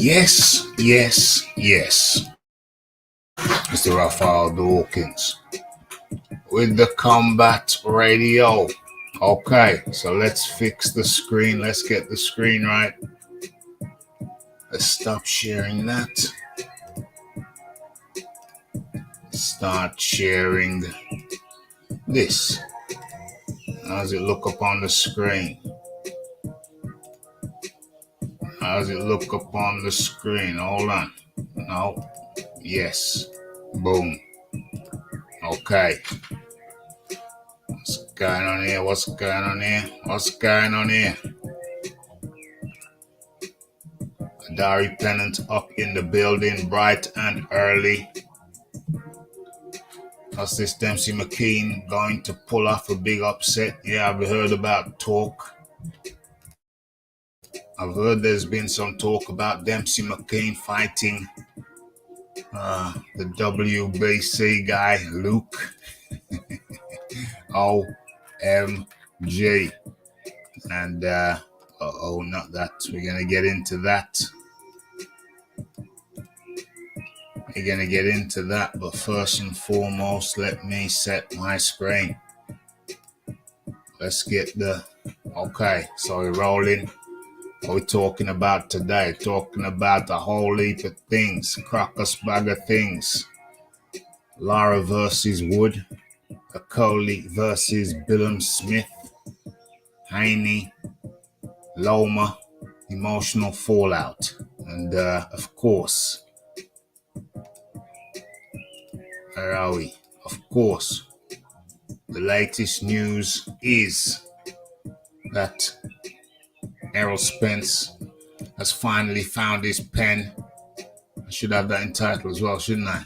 Yes, yes, yes. Mr. Raphael Dawkins with the Combat Radio. Okay, so let's fix the screen. Let's get the screen right. Let's stop sharing that. Start sharing this. How does it look up on the screen? How does it look up on the screen? Hold on. No. Yes. Boom. Okay. What's going on here? What's going on here? What's going on here? Dari Pennant up in the building bright and early. How's this Dempsey McKean going to pull off a big upset? Yeah, I've heard about talk. I've heard there's been some talk about Dempsey McKean fighting the WBC guy, Luke. OMG. And, not that. We're going to get into that. But first and foremost, let me set my screen. Let's get okay, so we're rolling. What are we talking about today? Talking about a whole heap of things, crocus bag of things. Lara versus Wood, Okolie versus Billam Smith, Haney, Loma, emotional fallout, and of course, where are we? Of course, the latest news is that Errol Spence has finally found his pen. I should have that in title as well, shouldn't I?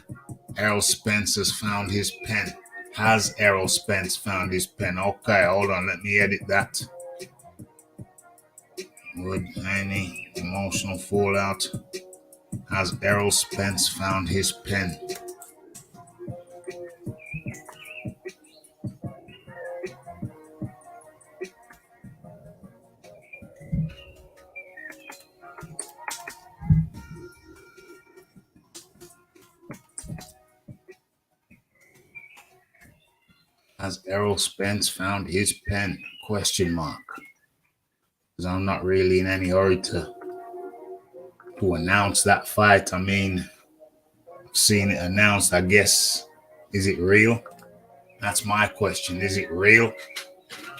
Errol Spence has found his pen. Has Errol Spence found his pen? Okay, hold on, let me edit that. Wood, Haney, emotional fallout. Has Errol Spence found his pen? Has Errol Spence found his pen? Question mark. Because I'm not really in any hurry to announce that fight. I mean, I've seen it announced, I guess. Is it real? That's my question. Is it real?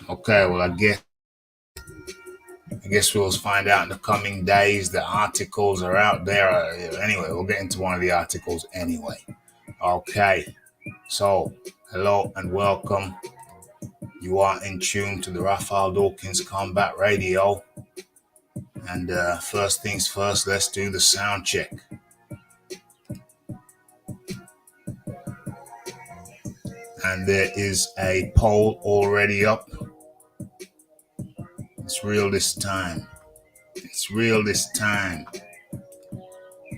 Okay, well, I guess we'll find out in the coming days. The articles are out there. Anyway, we'll get into one of the articles anyway. Okay, so hello and welcome. You are in tune to the Raphael Dawkins Combat Radio. And first things first, let's do the sound check. And there is a poll already up. It's real this time. It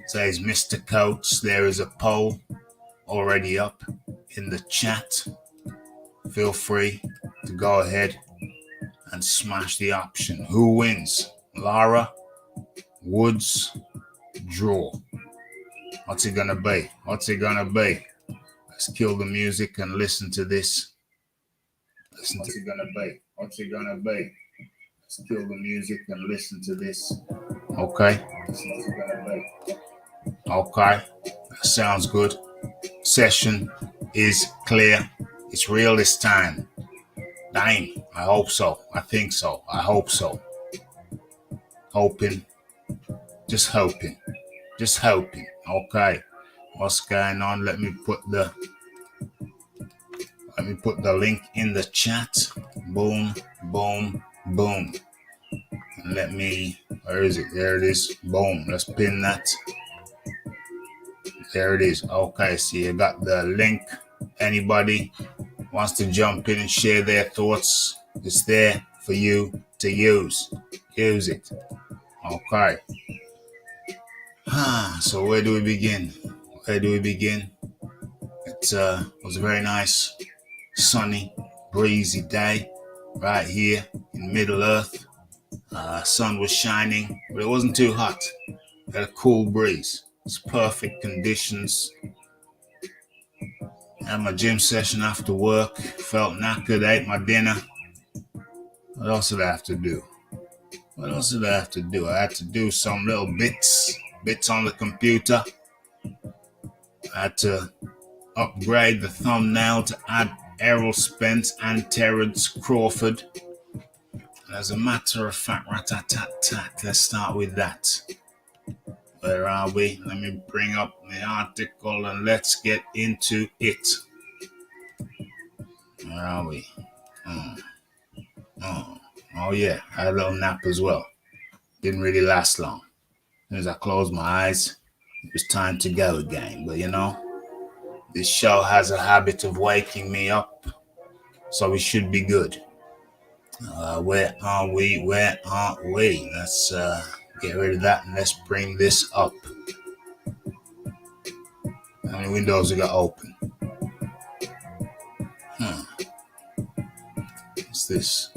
says Mr. Coates, there is a poll already up in the chat. Feel free to go ahead and smash the option. Who wins? Lara, Woods, draw. What's it gonna be? Let's kill the music and listen to this. What's it gonna be? Let's kill the music and listen to this. Okay. Okay. That sounds good. Session is clear. It's real this time. Damn. I hope so. I think so. I hope so. Hoping. Just hoping. Okay. What's going on? Let me put the link in the chat. Boom, boom, boom. And where is it? There it is. Boom. Let's pin that. There it is. Okay, so you got the link. Anybody wants to jump in and share their thoughts, it's there for you to use. Use it. Okay. So where do we begin? It was a very nice, sunny, breezy day right here in Middle Earth. Sun was shining, but it wasn't too hot. We had a cool breeze. It's perfect conditions. Had my gym session after work. Felt knackered, ate my dinner. What else did I have to do? I had to do some little bits on the computer. I had to upgrade the thumbnail to add Errol Spence and Terrence Crawford. And as a matter of fact, let's start with that. Where are we? Let me bring up the article and let's get into it. Where are we? Oh yeah, I had a little nap as well. Didn't really last long. As soon as I closed my eyes, it was time to go again. But This show has a habit of waking me up, so we should be good. Where are we? Where are we? Let's get rid of that and let's bring this up. How many windows we got open? What's this?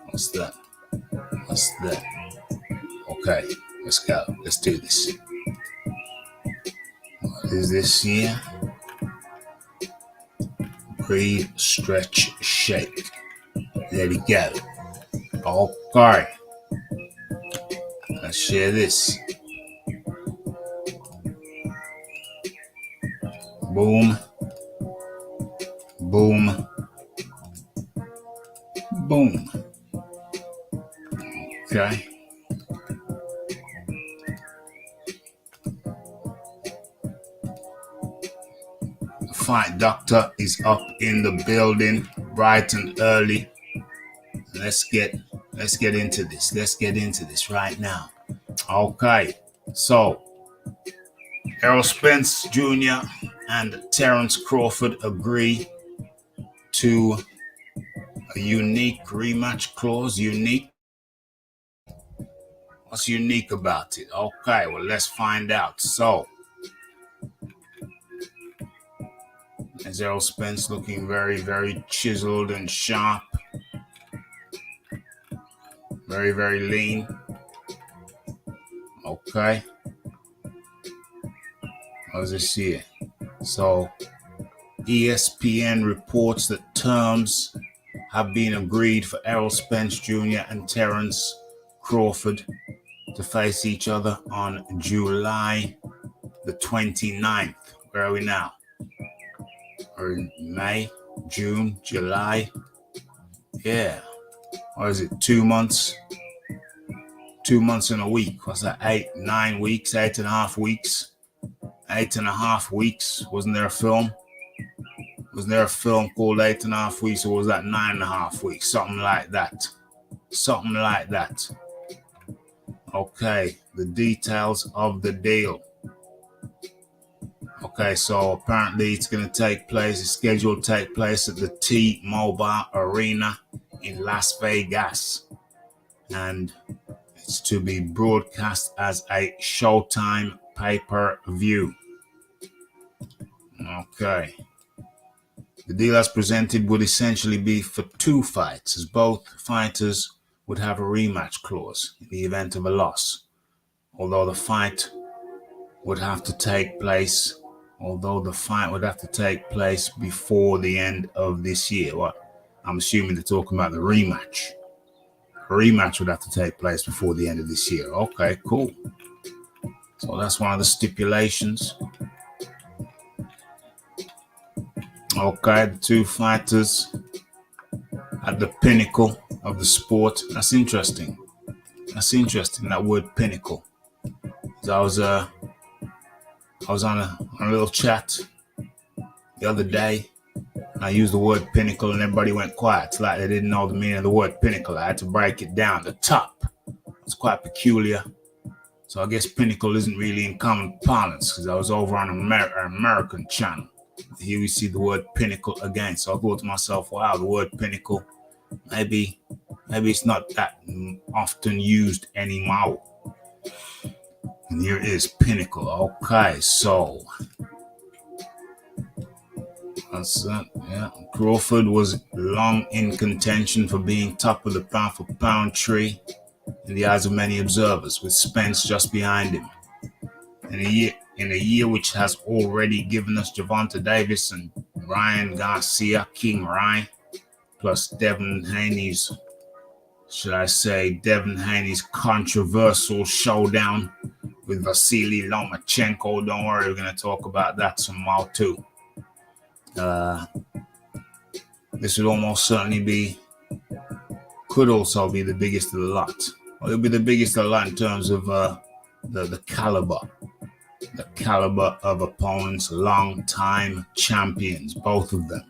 What's that? What's that? Okay, let's go. Let's do this. What is this here? Breathe, stretch, shake. There we go. Okay. Let's share this. Boom. Boom. Boom. Okay. The fight doctor is up in the building bright and early. Let's get into this. Let's get into this right now. Okay. So Errol Spence Jr. and Terence Crawford agree to a unique rematch clause. Unique? What's unique about it? Okay, well, let's find out. So, is Errol Spence looking very, very chiseled and sharp? Very, very lean. Okay. How's this here? So, ESPN reports that terms have been agreed for Errol Spence Jr. and Terence Crawford to face each other on July the 29th. Where are we now? Or in May, June, July? Yeah. Or is it 2 months? 2 months and a week. What's that? 9 weeks, 8.5 weeks. 8.5 weeks. Wasn't there a film? Wasn't there a film called 8.5 weeks, or was that 9.5 weeks? Something like that. Something like that. Okay, the details of the deal. Okay, so apparently it's going to take place, it's scheduled to take place at the T-Mobile Arena in Las Vegas. And it's to be broadcast as a Showtime pay-per-view. Okay. The deal as presented would essentially be for 2 fights, as both fighters would have a rematch clause in the event of a loss. Although the fight would have to take place before the end of this year. What? I'm assuming they're talking about the rematch. A rematch would have to take place before the end of this year. Okay, cool. So that's one of the stipulations. Okay, the 2 fighters at the pinnacle of the sport. That's interesting. That word pinnacle. So I was on a little chat the other day. I used the word pinnacle and everybody went quiet. It's like they didn't know the meaning of the word pinnacle. I had to break it down. The top. It's quite peculiar. So I guess pinnacle isn't really in common parlance, because I was over on an American channel. Here we see the word pinnacle again. So I thought to myself, wow, the word pinnacle, maybe it's not that often used anymore. And here is pinnacle. Okay, so that's it. Yeah, Crawford was long in contention for being top of the pound for pound tree in the eyes of many observers, with Spence just behind him. In a year which has already given us Gervonta Davis and Ryan Garcia, King Ryan, plus Devin Haney's controversial showdown with Vasily Lomachenko. Don't worry, we're going to talk about that some more too. This would almost certainly could also be the biggest of the lot. Well, it'll be the biggest of the lot in terms of the caliber of opponents, long-time champions, both of them.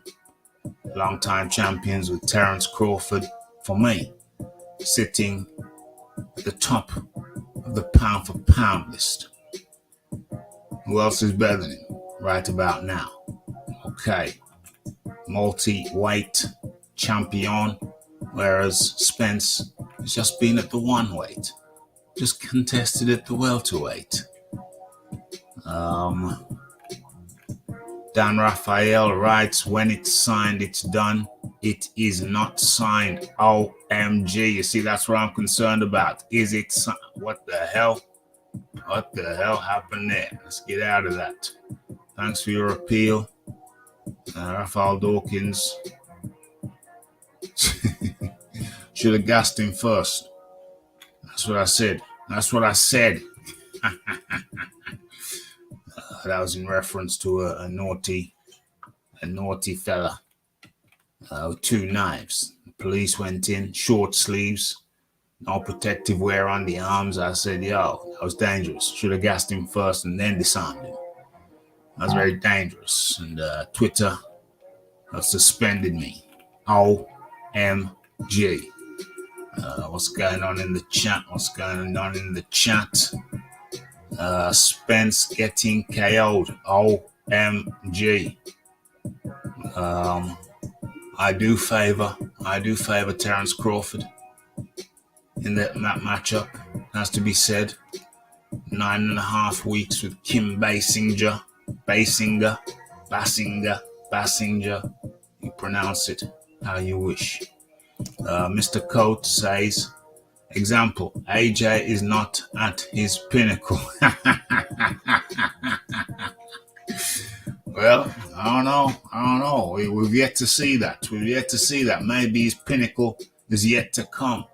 Long-time champions, with Terence Crawford, for me, sitting at the top of the pound-for-pound list. Who else is better than him right about now? Okay. Multi-weight champion, whereas Spence has just been at the one weight. Just contested at the welterweight. Dan Raphael writes, when it's signed, it's done. It is not signed. OMG. You see, that's what I'm concerned about. Is it signed? What the hell? What the hell happened there? Let's get out of that. Thanks for your appeal. Raphael Dawkins. Should have gassed him first. That's what I said. That's what I said. That was in reference to a naughty fella with two knives. The police went in, short sleeves, no protective wear on the arms. I said, yo, that was dangerous. Should have gassed him first and then disarmed him. That was very dangerous. And Twitter suspended me. OMG. What's going on in the chat? Spence getting KO'd. OMG. I do favor Terence Crawford in that matchup. Has to be said. 9.5 weeks with Kim Basinger. You pronounce it how you wish. Mr. Coates says, example, AJ is not at his pinnacle. Well, I don't know. We've yet to see that. Maybe his pinnacle is yet to come.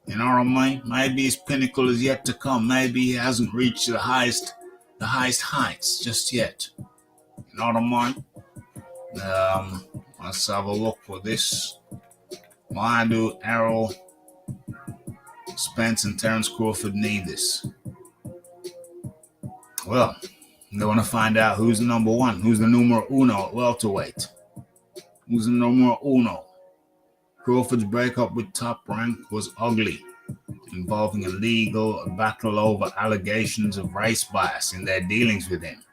You know what I mean? Maybe his pinnacle is yet to come. Maybe he hasn't reached the highest heights just yet. You know what I mean? Let's have a look for this. Why do Errol Spence and Terence Crawford need this? Well, they want to find out who's the number one, who's the numero uno at welterweight. Who's the numero uno? Crawford's breakup with Top Rank was ugly, involving a legal battle over allegations of race bias in their dealings with him.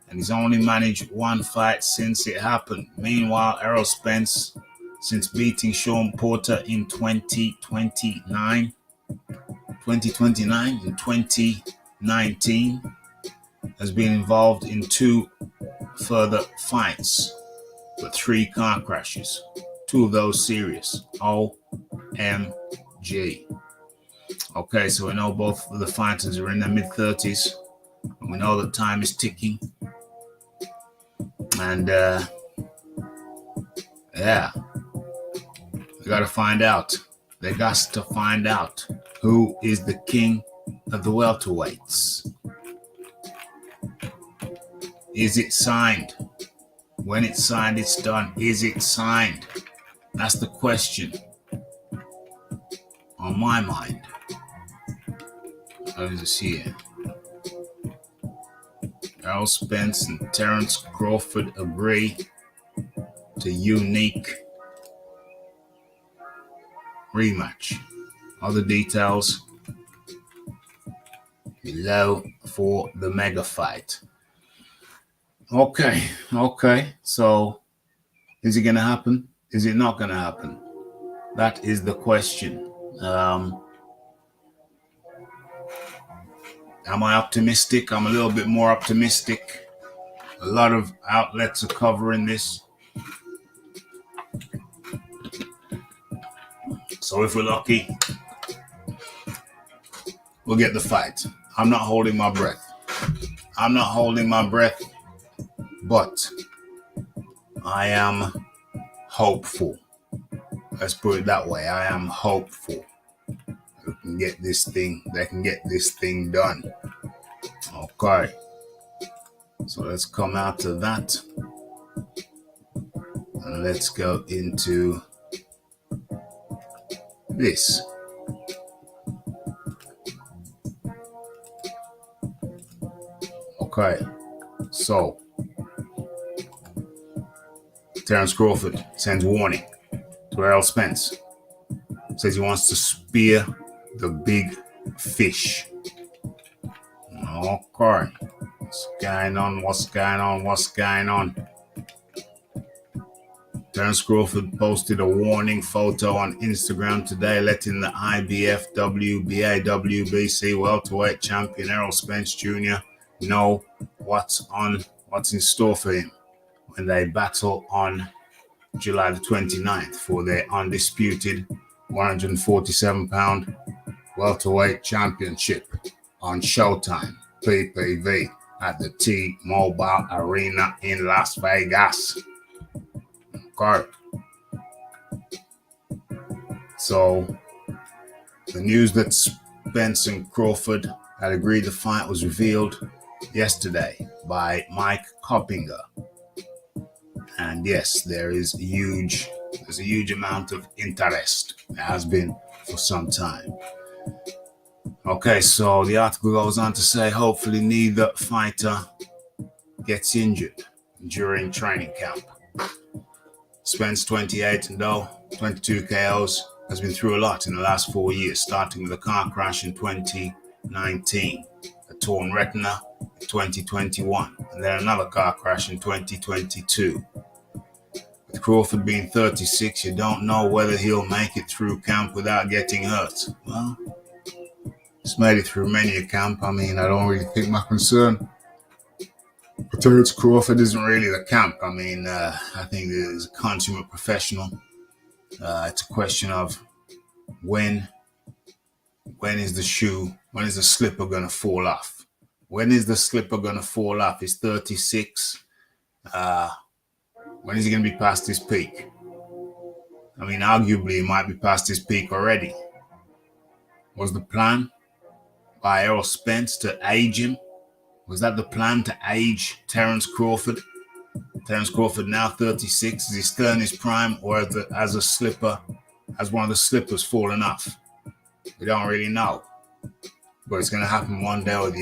And he's only managed one fight since it happened. Meanwhile, Errol Spence, since beating Sean Porter in 2019, has been involved in 2 further fights, but 3 car crashes. 2 of those serious. OMG. Okay, so we know both of the fighters are in their mid-30s. And we know that time is ticking. And, yeah. They got to find out. They got to find out who is the king of the welterweights. Is it signed? When it's signed, it's done. Is it signed? That's the question on my mind. What is this here? Errol Spence and Terence Crawford agree to unique rematch. Other details below for the mega fight. Okay. So, is it going to happen? Is it not going to happen? That is the question. Am I optimistic? I'm a little bit more optimistic. A lot of outlets are covering this. So if we're lucky, we'll get the fight. I'm not holding my breath, but I am hopeful. Let's put it that way. I am hopeful. They can get this thing done. Okay. So let's come out of that. And let's go into this. Okay. So Terence Crawford sends warning to Errol Spence. Says he wants to spear the big fish. Okay. What's going on? Terence Crawford posted a warning photo on Instagram today, letting the IBF WBA WBC welterweight champion Errol Spence Jr. know what's in store for him when they battle on July the 29th for their undisputed 147-pound welterweight championship on Showtime PPV at the T-Mobile Arena in Las Vegas. Okay. So the news that Spence and Crawford had agreed to fight was revealed yesterday by Mike Coppinger. And yes, there's a huge amount of interest. There has been for some time. Okay, so the article goes on to say hopefully neither fighter gets injured during training camp. Spence, 28-0, 22 KOs, has been through a lot in the last 4 years, starting with a car crash in 2019, a torn retina in 2021, and then another car crash in 2022. With Crawford being 36, you don't know whether he'll make it through camp without getting hurt. Well, he's made it through many a camp. I mean, I don't really think my concern for Terence Crawford isn't really the camp. I mean, I think he's a consummate professional. It's a question of when is the slipper going to fall off? When is the slipper going to fall off? He's 36. When is he going to be past his peak? I mean, arguably, he might be past his peak already. Was the plan by Errol Spence to age him? Was that the plan, to age Terence Crawford? Terence Crawford now 36. Is he still in his prime, or has one of the slippers fallen off? We don't really know. But it's going to happen one day or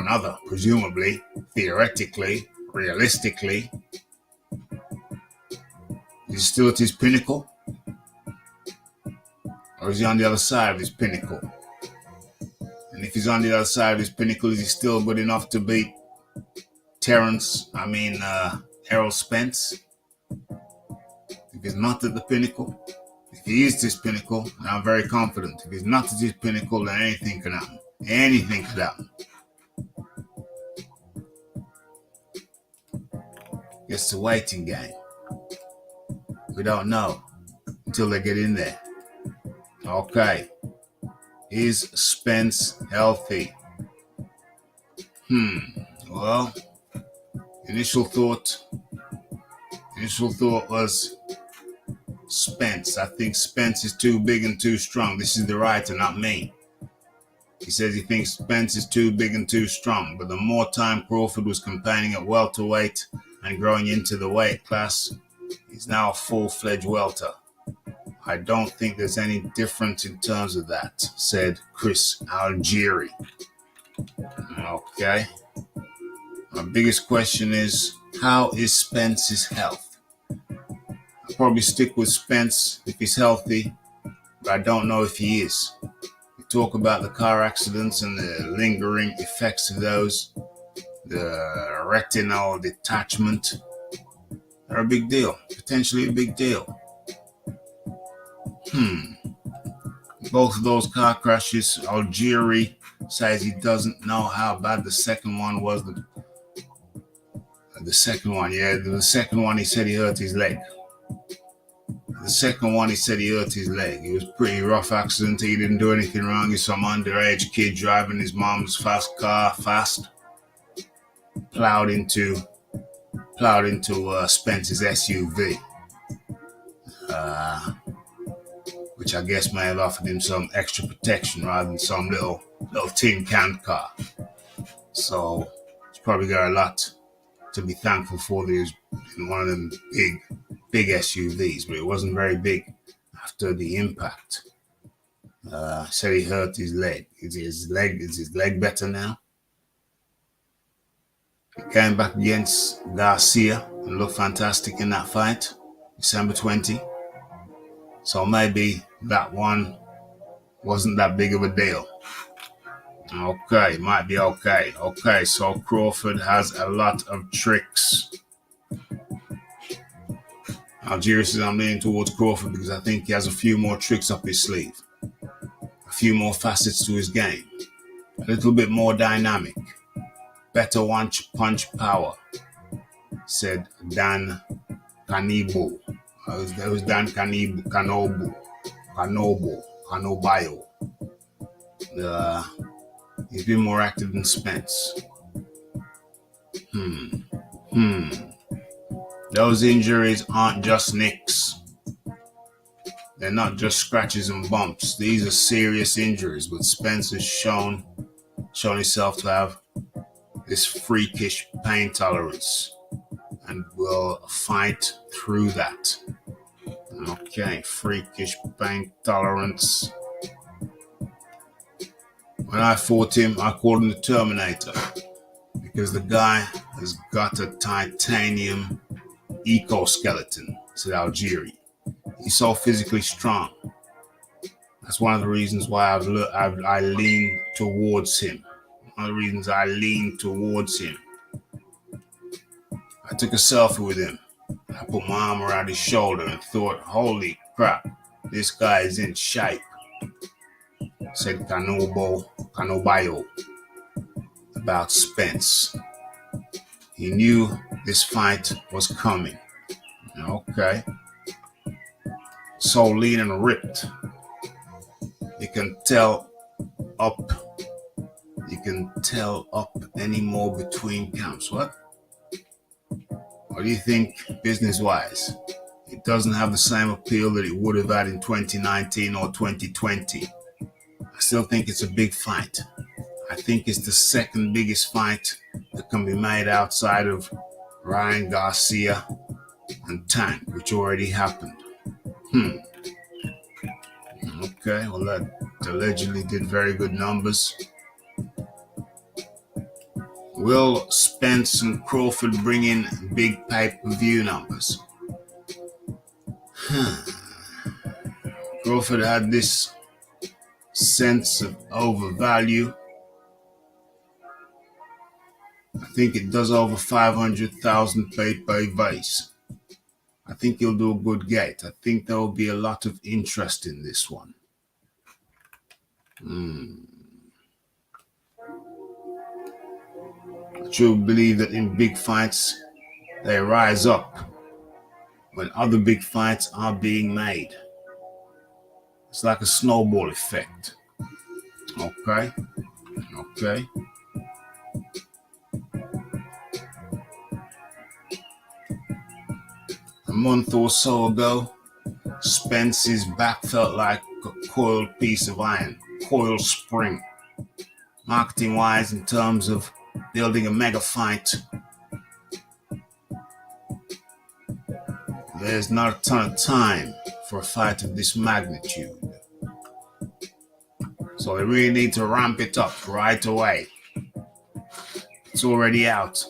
another, presumably, theoretically, realistically. Is he still at his pinnacle? Or is he on the other side of his pinnacle? And if he's on the other side of his pinnacle, is he still good enough to beat Errol Spence? If he's not at the pinnacle, if he is at his pinnacle, then I'm very confident. If he's not at his pinnacle, then anything can happen. Anything could happen. It's a waiting game. We don't know until they get in there. Okay. Is Spence healthy? Well, initial thought was Spence. I think Spence is too big and too strong. This is the writer, not me. He says he thinks Spence is too big and too strong, but the more time Crawford was campaigning at welterweight and growing into the weight class, he's now a full-fledged welter. I don't think there's any difference in terms of that, said Chris Algieri. Okay. My biggest question is, how is Spence's health? I'll probably stick with Spence if he's healthy, but I don't know if he is. We talk about the car accidents and the lingering effects of those, the retinal detachment. They're a big deal, potentially a big deal. Both of those car crashes, Algieri says he doesn't know how bad the second one was. The second one he said he hurt his leg. It was a pretty rough accident. He didn't do anything wrong. He's some underage kid driving his mom's fast car fast. Plowed into Spence's SUV. Which I guess may have offered him some extra protection rather than some little tin can car. So he's probably got a lot to be thankful for. He was in one of them big SUVs, but it wasn't very big after the impact. Said he hurt his leg. Is his leg better now? He came back against Garcia and looked fantastic in that fight, December 20. So maybe that one wasn't that big of a deal. Okay, might be okay. Okay, so Crawford has a lot of tricks. Algieri says, I'm leaning towards Crawford because I think he has a few more tricks up his sleeve, a few more facets to his game, a little bit more dynamic, better punch power, said Dan Canibo. That was Dan Canobayo. He's been more active than Spence. Those injuries aren't just nicks. They're not just scratches and bumps. These are serious injuries, but Spence has shown himself to have this freakish pain tolerance and will fight through that. Okay, freakish pain tolerance. When I fought him, I called him the Terminator because the guy has got a titanium ecoskeleton, said Algieri. He's so physically strong. That's one of the reasons why I lean towards him. One of the reasons I lean towards him. I took a selfie with him. I put my arm around his shoulder and thought, holy crap, this guy is in shape, said Canobayo about Spence. He knew this fight was coming. Okay. So lean and ripped. You can tell up any more between counts. What do you think business-wise? It doesn't have the same appeal that it would have had in 2019 or 2020. I still think it's a big fight. I think it's the second biggest fight that can be made outside of Ryan Garcia and Tank, which already happened. Okay, well, that allegedly did very good numbers. Will Spence and Crawford bring in big pay-per-view numbers? Crawford had this sense of overvalue. I think it does over 500,000 pay-per-views. I think he'll do a good gate. I think there will be a lot of interest in this one. I truly believe that in big fights, they rise up when other big fights are being made. It's like a snowball effect. Okay. A month or so ago, Spence's back felt like a coiled piece of iron, coiled spring. Marketing-wise, in terms of building a mega fight, there's not a ton of time for a fight of this magnitude. So they really need to ramp it up right away. It's already out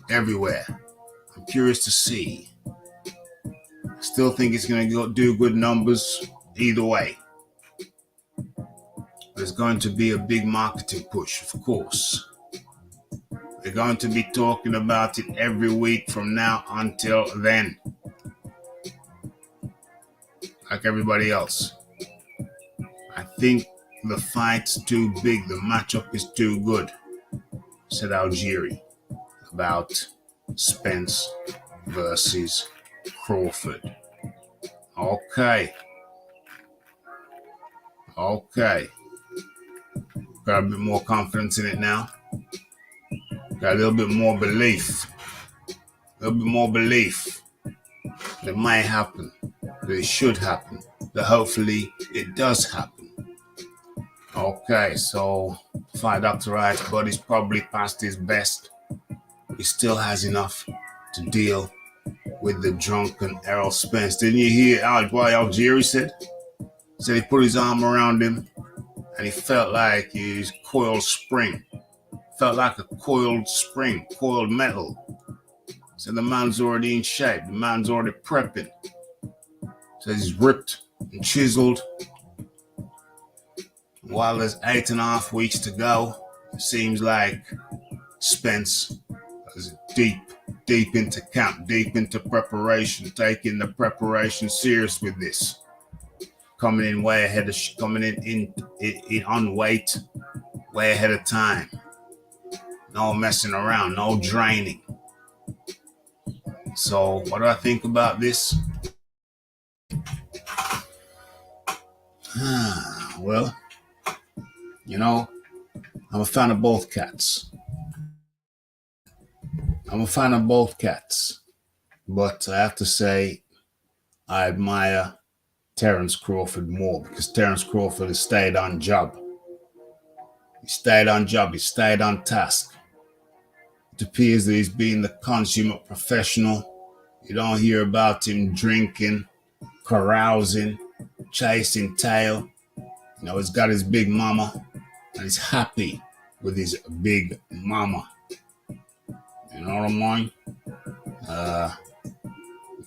everywhere. I'm curious to see. I still think it's going to do good numbers either way. There's going to be a big marketing push, of course. They're going to be talking about it every week from now until then. Like everybody else. I think the fight's too big, the matchup is too good, said Algieri about Spence versus Crawford. Okay. Got a bit more confidence in it now. Got a little bit more belief. That it might happen. That it should happen. That hopefully it does happen. Okay, so Fight Dr. Wright's body's probably past his best. He still has enough to deal with the drunken Errol Spence. Didn't you hear what Algieri said? He said he put his arm around him and he felt like his coiled spring. Felt like a coiled spring, coiled metal. So the man's already in shape. The man's already prepping. So he's ripped and chiseled. While there's 8.5 weeks to go, it seems like Spence Is deep into camp, deep into preparation, taking the preparation serious with this. Coming in way ahead of, coming in on weight, way ahead of time. No messing around, no draining. So what do I think about this? Well, you know, I'm a fan of both cats. But I have to say I admire Terence Crawford more because Terence Crawford has stayed on job. He stayed on task. It appears that he's been the consummate professional. You don't hear about him drinking, carousing, chasing tail. You know, he's got his big mama and he's happy with his big mama. You know what I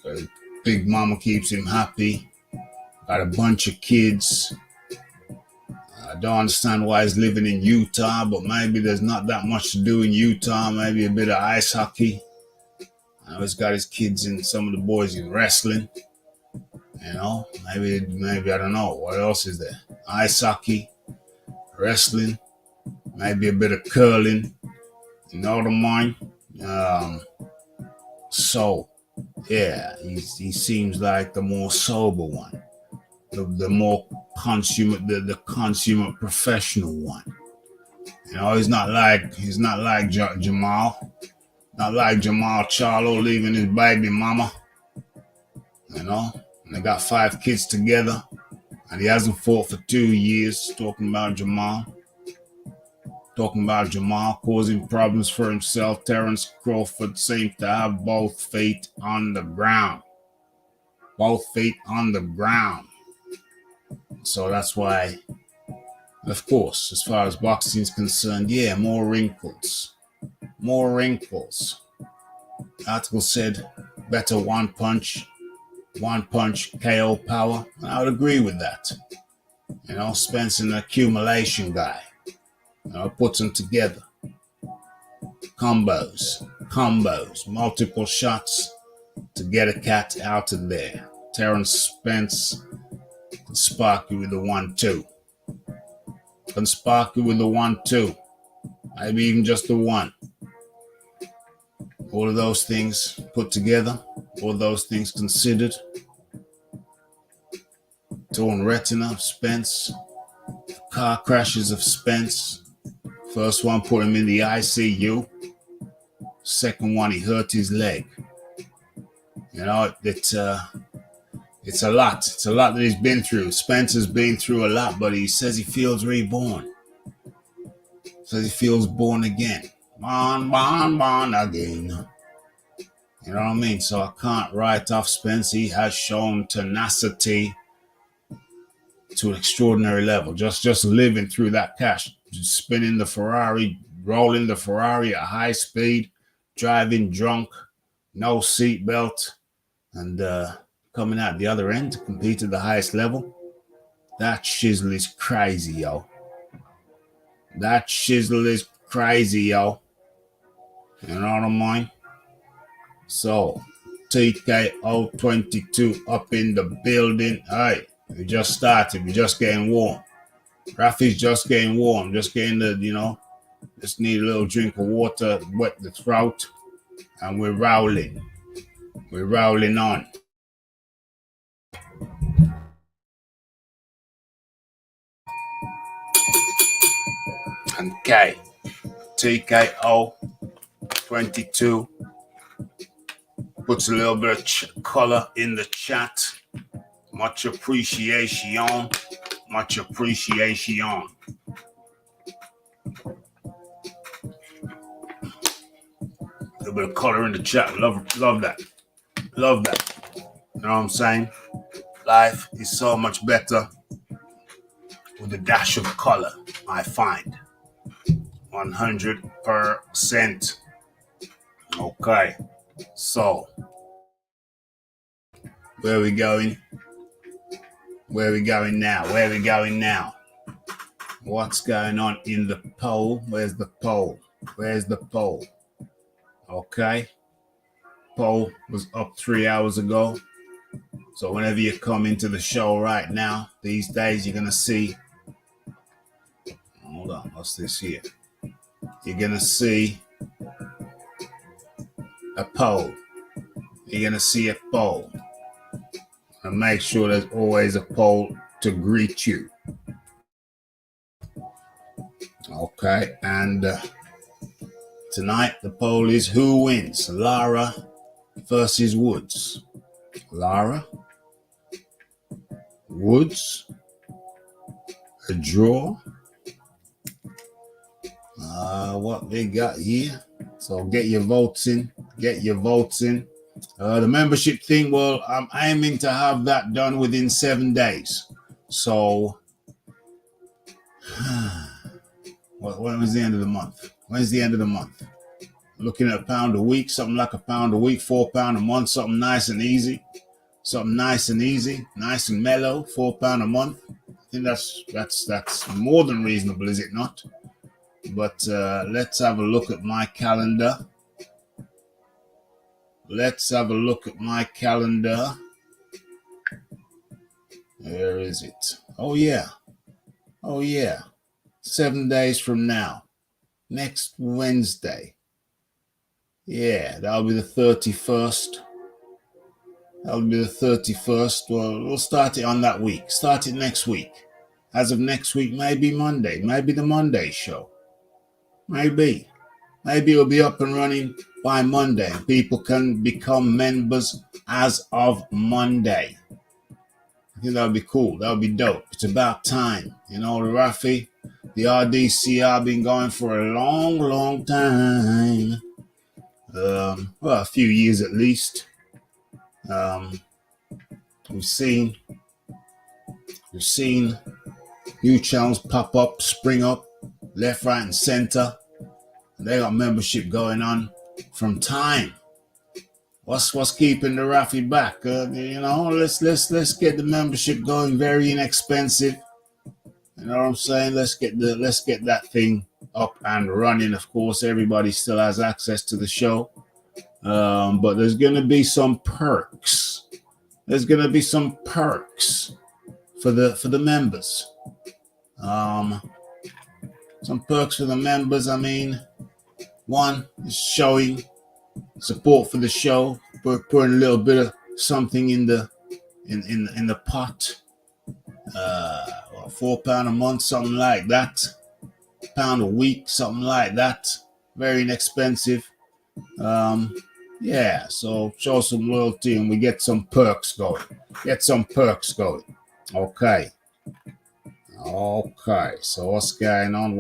mean? Big mama keeps him happy. Got a bunch of kids. I don't understand why he's living in Utah, but maybe there's not that much to do in Utah. Maybe a bit of ice hockey. I know he's got his kids and some of the boys in wrestling. You know, maybe I don't know. What else is there? Ice hockey, wrestling, maybe a bit of curling. You know what I mean? So, yeah, he seems like the more sober one. The more consummate, the consummate professional one. You know, he's not like Jamal, not like Jamal Charlo leaving his baby mama. You know, and they got 5 kids together, and he hasn't fought for 2 years. Talking about Jamal causing problems for himself. Terence Crawford seems to have both feet on the ground. So that's why, of course, as far as boxing is concerned, yeah, more wrinkles. The article said better one punch KO power. I would agree with that. You know, Spence an accumulation guy. You know, puts them together. Combos, multiple shots to get a cat out of there. Terence Spence can spark you with the 1-2. Maybe even just the 1. All of those things put together, all those things considered. Torn retina of Spence, car crashes of Spence. First one put him in the ICU. Second one, he hurt his leg. You know, it's a lot. It's a lot that he's been through. Spence has been through a lot, but he says he feels reborn. Says he feels born again. Born again. You know what I mean? So I can't write off Spence. He has shown tenacity to an extraordinary level. Just living through that crash, just spinning the Ferrari, rolling the Ferrari at high speed, driving drunk, no seatbelt, and coming out the other end to compete at the highest level. That shizzle is crazy, yo. You know what I mean? So, TKO 22 up in the building. All right, we just started. We're just getting warm. Rafi's just getting warm. Just getting just need a little drink of water, wet the throat, and we're rolling. We're rolling on. Okay, TKO 22 puts a little bit of color in the chat. Much appreciation. A little bit of color in the chat. Love that. You know what I'm saying? Life is so much better with a dash of color, I find. 100%. Okay. So, where are we going now? What's going on in the poll? Where's the poll? Okay. Poll was up 3 hours ago. So whenever you come into the show right now, these days, you're going to see. Hold on. What's this here? You're going to see a poll. You're going to see a poll. And make sure there's always a poll to greet you. Okay. And tonight, the poll is who wins? Lara versus Woods. Lara, Woods, a draw. What they got here. So get your votes in. Get your votes in. The membership thing, well, I'm aiming to have that done within 7 days. So, when was the end of the month? When's the end of the month? Looking at £1 a week, something like £1 a week, £4 a month, something nice and easy. Something nice and easy, nice and mellow, £4 a month. I think that's more than reasonable, is it not? But let's have a look at my calendar. Let's have a look at my calendar. Where is it? Oh, yeah. 7 days from now. Next Wednesday. Yeah, that'll be the 31st. That'll be the 31st. Well, we'll start it on that week. Start it next week. As of next week, maybe Monday. Maybe the Monday show. Maybe it'll be up and running by Monday. People can become members as of Monday. I think that would be cool. That would be dope. It's about time. You know, Rafi, the RDCR been going for a long, long time. Well, a few years at least. We've seen new channels pop up, spring up, left, right, and center. They got membership going on from time. What's keeping the Rafi back? Let's get the membership going. Very inexpensive. You know what I'm saying? Let's get that thing up and running. Of course, everybody still has access to the show, but there's gonna be some perks. There's gonna be some perks for the members. Some perks for the members. I mean, one is showing support for the show, putting a little bit of something in the pot. £4 a month, something like that. £1 a week, something like that. Very inexpensive. Yeah, so show some loyalty and we get some perks going. Okay. So what's going on?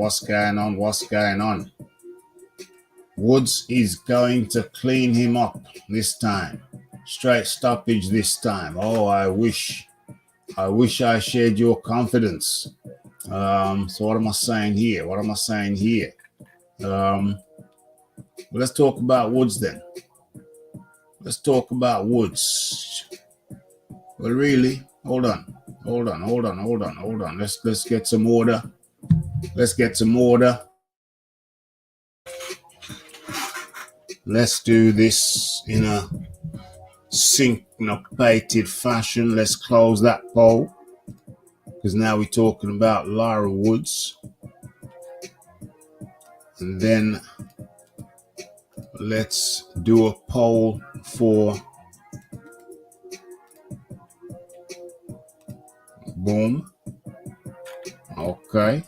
Woods is going to clean him up this time. Straight stoppage this time. Oh, I wish I shared your confidence. So what am I saying here? Well, let's talk about Woods then. Well, really, hold on. Let's get some order. Let's do this in a syncopated fashion. Let's close that poll because now we're talking about Lara Woods. And then let's do a poll for Boom. Okay.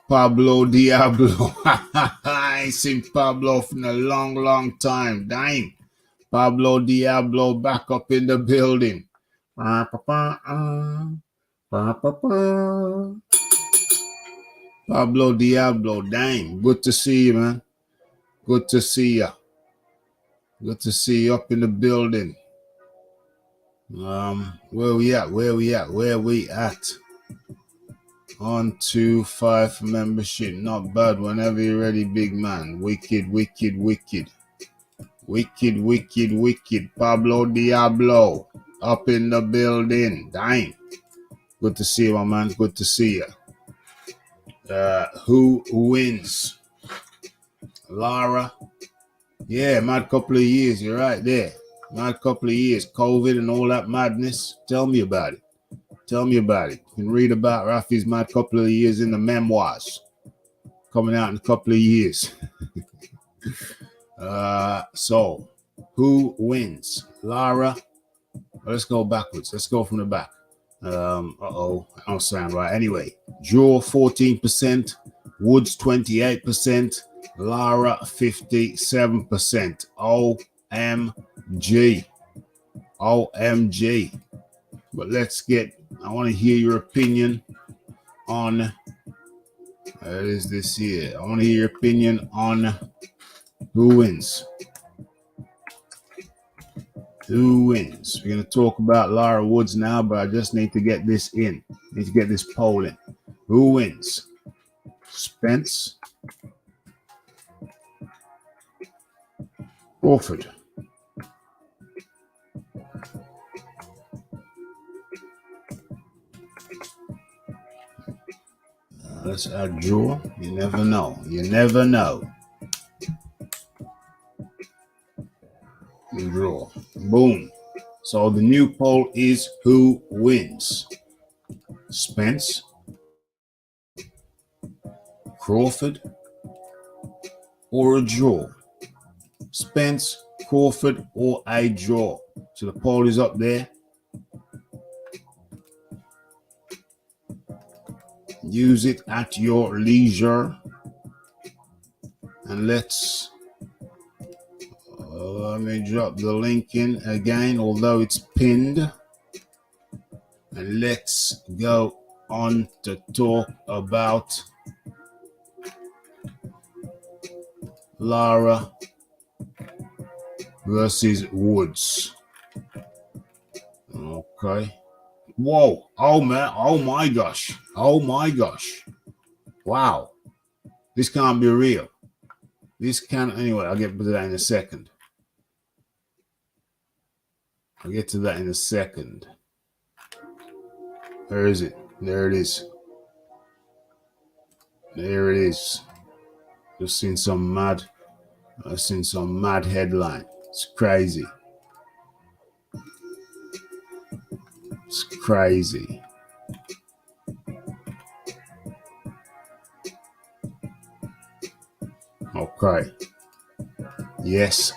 Pablo Diablo. I ain't seen Pablo in a long, long time. Damn. Pablo Diablo back up in the building. Pablo Diablo, dang. Good to see you, man. Good to see you up in the building. Where we at? On 2-5 for membership. Not bad. Whenever you're ready, big man. Wicked. Pablo Diablo up in the building. Dang. Good to see you, my man. Good to see you. Who wins? Lara? Yeah, mad couple of years. You're right there. Mad couple of years. COVID and all that madness. Tell me about it. Tell me about it. You can read about Rafi's mad couple of years in the memoirs. Coming out in a couple of years. So, who wins? Lara? Let's go backwards. Let's go from the back. I don't sound right. Anyway, Draw 14%, Woods 28%, Lara 57%. OMG. OMG. But I want to hear your opinion on, what is this here? I want to hear your opinion on who wins. Who wins? We're going to talk about Lara Woods now, but I just need to get this in. Need to get this poll in. Who wins? Spence? Crawford? Let's add draw. You never know. You never know. Draw. Boom. So the new poll is who wins? Spence? Crawford? Or a draw? Spence, Crawford, or a draw? So the poll is up there. Use it at your leisure. And let me drop the link in again, although it's pinned. And let's go on to talk about Lara versus Woods. Okay. Whoa. Oh, man. Oh, my gosh. Oh, my gosh. Wow. This can't be real. This can't. Anyway, I'll get to that in a second. I'll get to that in a second. Where is it? There it is. There it is. I've seen some mad headline. It's crazy. It's crazy. Okay. Yes.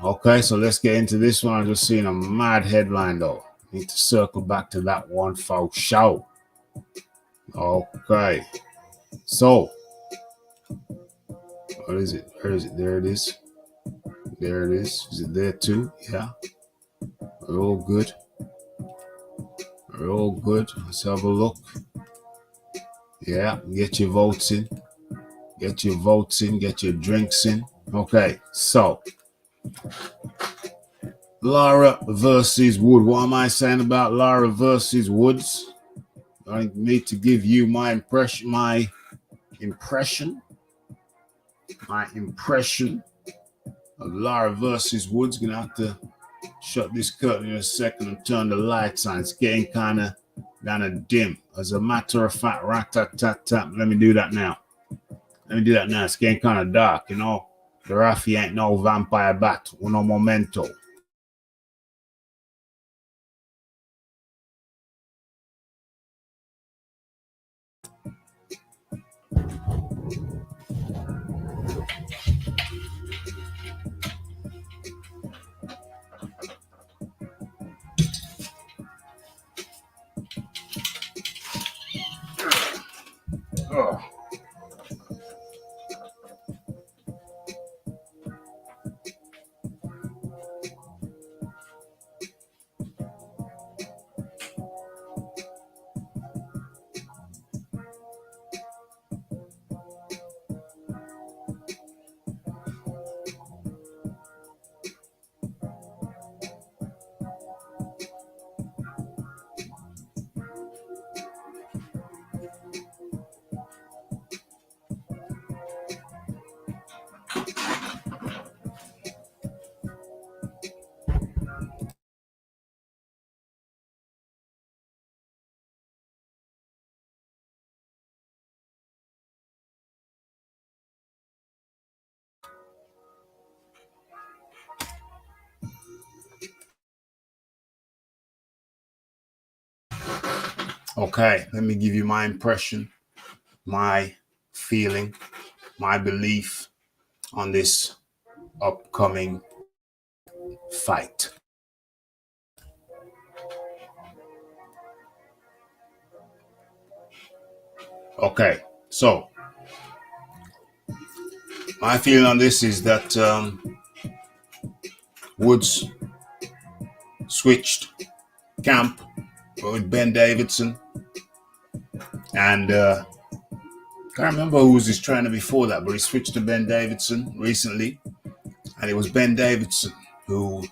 Okay, so let's get into this one. I'm just seeing a mad headline though. Need to circle back to that one for show. Okay. So, what is it? Where is it? There it is. There it is. Is it there too? Yeah. We're all good. We're all good. Let's have a look. Yeah, get your votes in. Get your votes in. Get your drinks in. Okay, so Lara versus Wood. What am I saying about Lara versus Woods? I need to give you my impression of Lara versus Woods. Gonna have to shut this curtain in a second and turn the lights on. It's getting kind of dim. As a matter of fact, rat-tat-tat-tat. Let me do that now. It's getting kind of dark, you know. The Rafi ain't no vampire bat. Uno momento. Oh. Okay, let me give you my impression, my feeling, my belief on this upcoming fight. Okay, so my feeling on this is that Woods switched camp with Ben Davidson, and can't remember who was his trainer before that, but he switched to Ben Davidson recently, and it was Ben Davidson who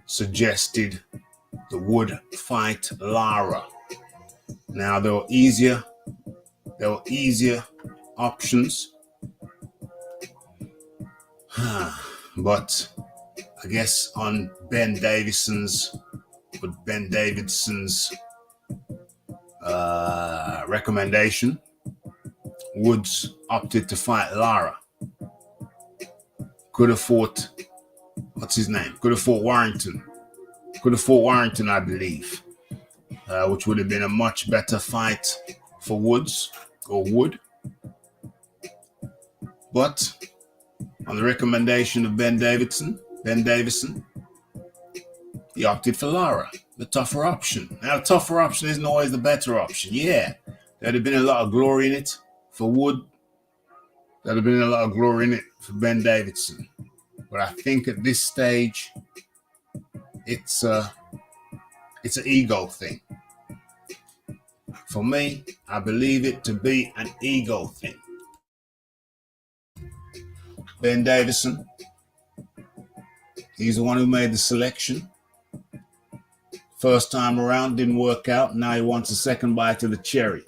suggested the Wood fight Lara. Now there were easier options, but I guess on Ben Davidson's recommendation, Woods opted to fight Lara. Could have fought, what's his name? Could have fought Warrington. I believe, which would have been a much better fight for Woods or Wood. But on the recommendation of Ben Davison, he opted for Lara, the tougher option. Now, the tougher option isn't always the better option. Yeah, there'd have been a lot of glory in it for Wood. There'd have been a lot of glory in it for Ben Davidson. But I think at this stage, it's an ego thing. For me, I believe it to be an ego thing. Ben Davison, he's the one who made the selection. First time around, didn't work out. Now he wants a second bite of the cherry.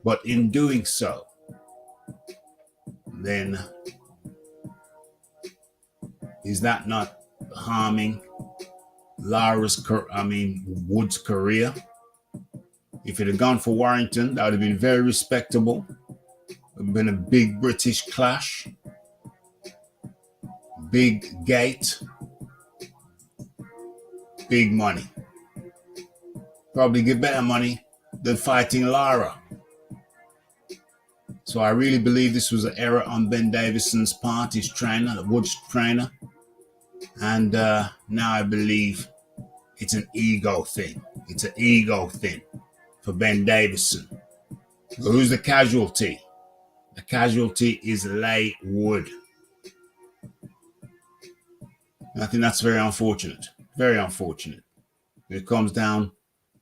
But in doing so, then is that not harming Wood's career? If it had gone for Warrington, that would have been very respectable. It would have been a big British clash. Big gate. Big money. Probably get better money than fighting Lara. So I really believe this was an error on Ben Davison's part, his trainer, the Woods trainer. And now I believe it's an ego thing. It's an ego thing for Ben Davison. So who's the casualty? The casualty is Leigh Wood. I think that's very unfortunate. Very unfortunate. It comes down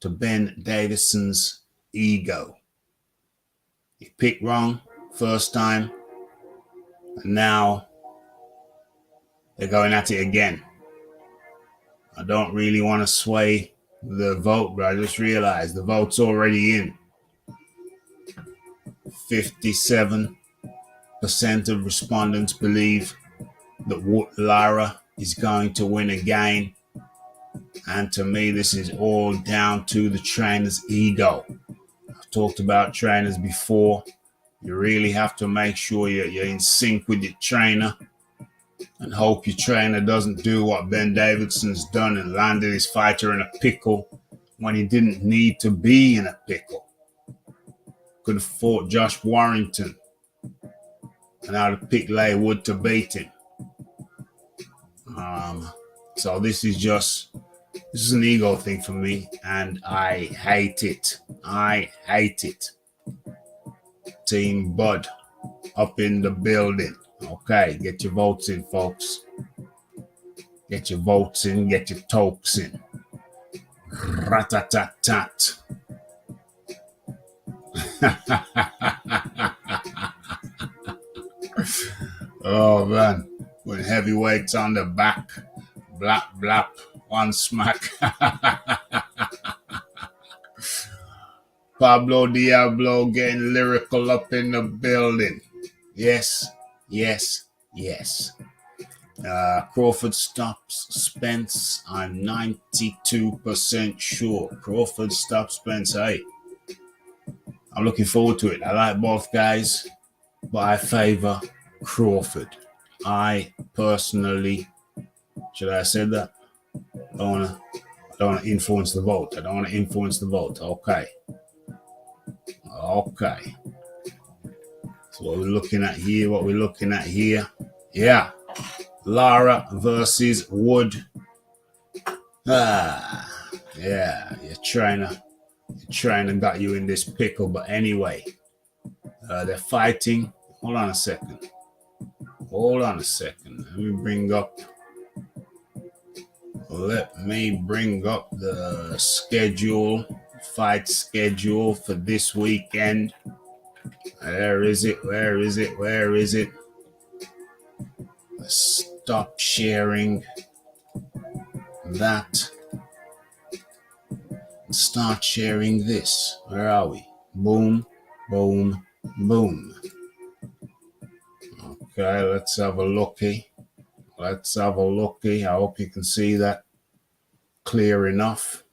to Ben Davison's ego. He picked wrong first time, and now they're going at it again. I don't really want to sway the vote, but I just realized the vote's already in. 57% of respondents believe that Lara is going to win again. And to me, this is all down to the trainer's ego. I've talked about trainers before. You really have to make sure you're in sync with your trainer and hope your trainer doesn't do what Ben Davidson's done and landed his fighter in a pickle when he didn't need to be in a pickle. Could have fought Josh Warrington and I'd have picked Leigh Wood to beat him. So this is an ego thing for me, and I hate it. I hate it. Team Bud up in the building. Okay, get your votes in, folks. Get your votes in, get your tokes in. Rat-a-tat-tat. Oh, man. With heavyweights on the back. Blap, blap. One smack. Pablo Diablo getting lyrical up in the building. Yes, yes, yes. Crawford stops Spence. I'm 92% sure. Crawford stops Spence. Hey, I'm looking forward to it. I like both guys, but I favor Crawford. I personally, should I have said that? I I don't want to influence the vote. I don't want to influence the vote. Okay. Okay. So what we're looking at here, what we're looking at here. Yeah. Lara versus Wood. Ah. Yeah. You're trying to got you in this pickle. But anyway, they're fighting. Hold on a second. Hold on a second. Let me bring up the schedule, fight schedule for this weekend. Where is it? Where is it? Where is it? Stop sharing that. Start sharing this. Where are we? Boom, boom, boom. Okay, let's have a looky. Let's have a looky. I hope you can see that clear enough.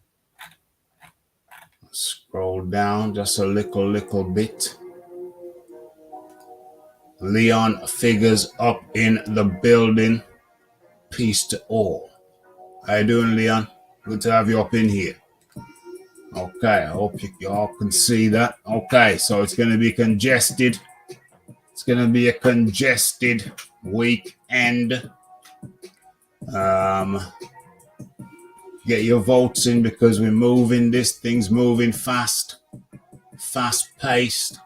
Scroll down just a little bit. Leon figures up in the building. Peace to all. How you doing, Leon? Good to have you up in here. Okay, I hope you all can see that. Okay, so it's going to be congested. It's going to be a congested weekend. Get your votes in because we're moving. This thing's moving fast paced.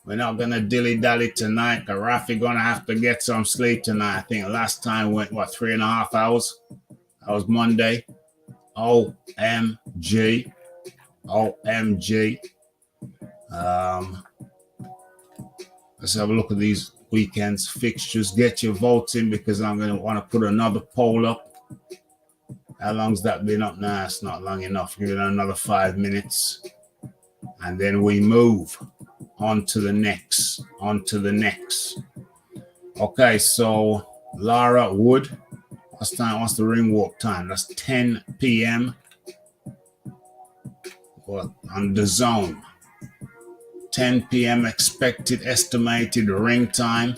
We're not going to dilly-dally tonight. Rafi going to have to get some sleep tonight. I think last time went, 3.5 hours? That was Monday. OMG. Let's have a look at these weekends fixtures. Get your votes in because I'm going to want to put another poll up. How long's that been up now? It's not long enough. Give it another 5 minutes. And then we move on to the next. Okay, so Lara Wood. What's the ring walk time? That's 10 p.m. on the zone. 10 p.m. expected estimated ring time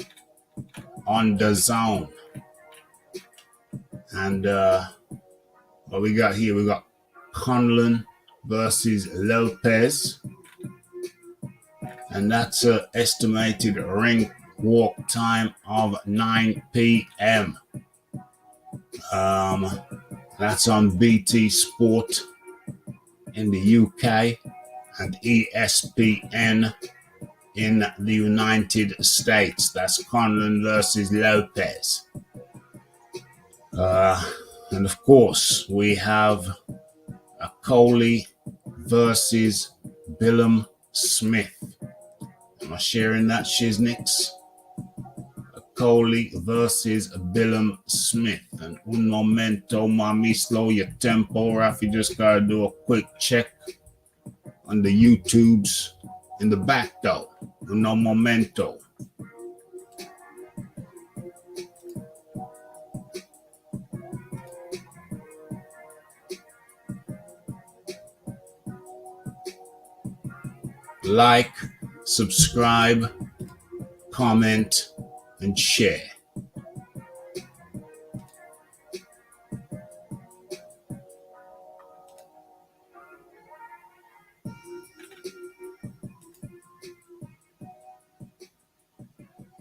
on the zone. And what we got here, we got Conlon versus Lopez. And that's an estimated ring walk time of 9 p.m. That's on BT Sport in the UK and ESPN in the United States. That's Conlon versus Lopez. And of course, we have Okolie versus Billam Smith. Am I sharing that, Shiznix? Okolie versus Billam Smith. And un momento, mami, slow your tempo. Rafi just gotta do a quick check on the YouTubes in the back though. Un momento. Like, subscribe, comment, and share.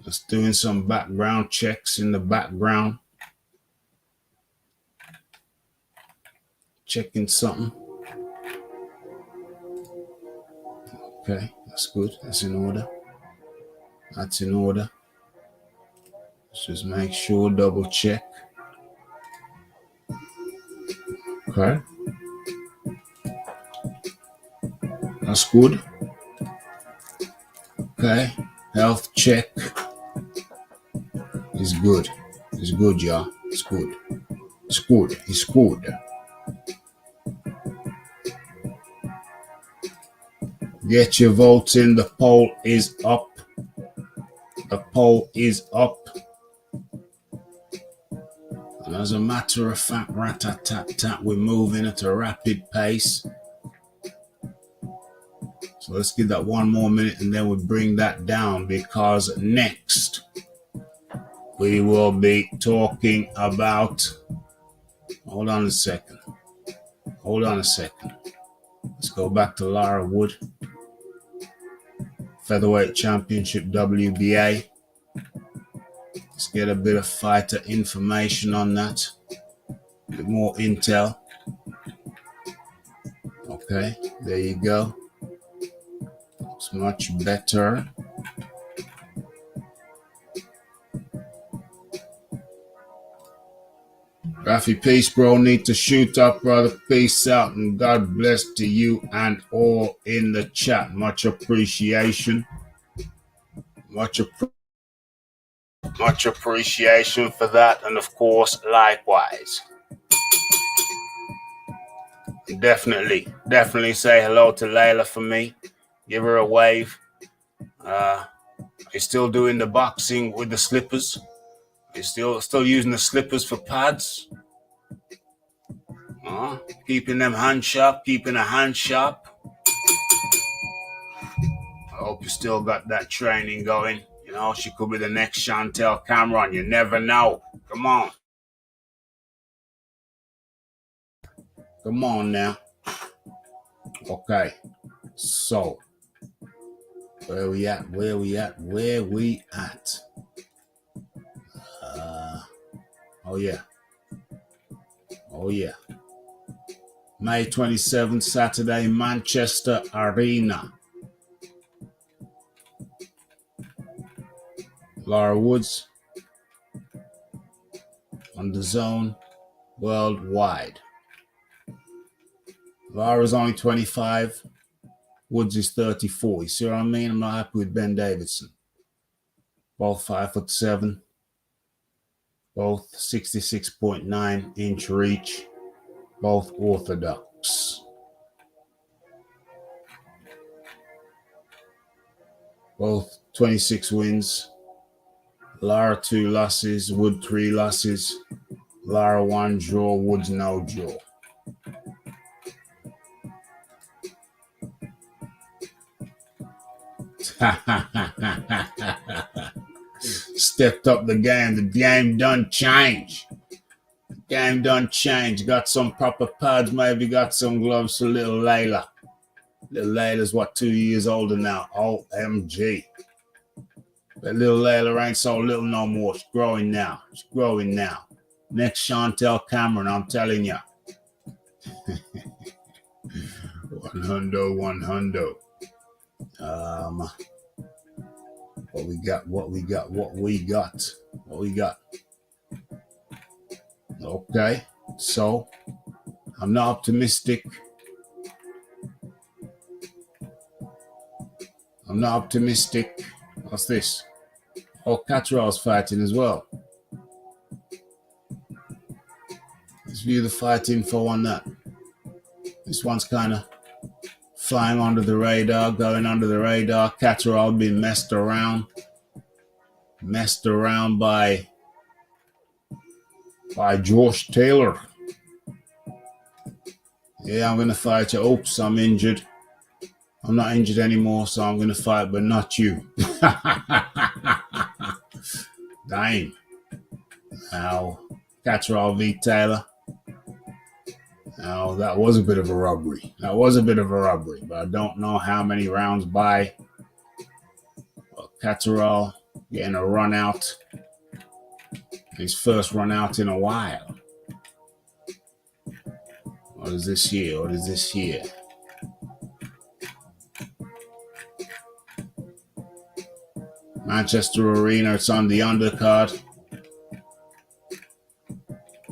Just doing some background checks in the background. Checking something. Okay, that's good. That's in order. Let's just make sure, double check. Okay. That's good. Okay. Health check. It's good. It's good, y'all. It's good. It's good. It's good. Get your votes in. The poll is up. The poll is up. And as a matter of fact, rat-tat-tat-tat, we're moving at a rapid pace. So let's give that one more minute and then we'll bring that down because next we will be talking about, hold on a second. Hold on a second. Let's go back to Lara Wood. Featherweight Championship WBA. Let's get a bit of fighter information on that. A bit more intel. Okay, there you go. It's much better. Rafi, peace, bro. Need to shoot up, brother. Peace out, and God bless to you and all in the chat. Much appreciation. Much appreciation for that, and of course, likewise. Definitely say hello to Layla for me. Give her a wave. He's still doing the boxing with the slippers. He's still using the slippers for pads. Keeping them hand sharp, keeping a hand sharp. I hope you still got that training going. You know, she could be the next Chantel Cameron. You never know. Come on. Come on now. Okay. So, where we at? Oh yeah. May 27th, Saturday, Manchester Arena. Lara Woods on the zone worldwide. Lara's only 25. Woods is 34. You see what I mean? I'm not happy with Ben Davidson. Both 5'7". Both 66.9 inch reach. Both orthodox. Both 26 wins. Lara 2 losses. Wood 3 losses. Lara 1 draw. Woods no draw. Stepped up the game. The game done change. Got some proper pads, maybe got some gloves for little Layla. Little Layla's 2 years older now. OMG. But little Layla ain't so little no more. She's growing now. Next Chantel Cameron, I'm telling you. 100. What we got. Okay, so I'm not optimistic. What's this? Oh, Catterall's fighting as well. Let's view the fight info on that. This one's kind of flying under the radar, going under the radar. Catterall being messed around by Josh Taylor. Yeah, I'm going to fight you. Oops, I'm injured. I'm not injured anymore, so I'm going to fight, but not you. Dang. Now, Catterall v. Taylor. Now, that was a bit of a robbery. But I don't know how many rounds by. Catterall getting a run out. His first run out in a while. What is this here? Manchester Arena, it's on the undercard.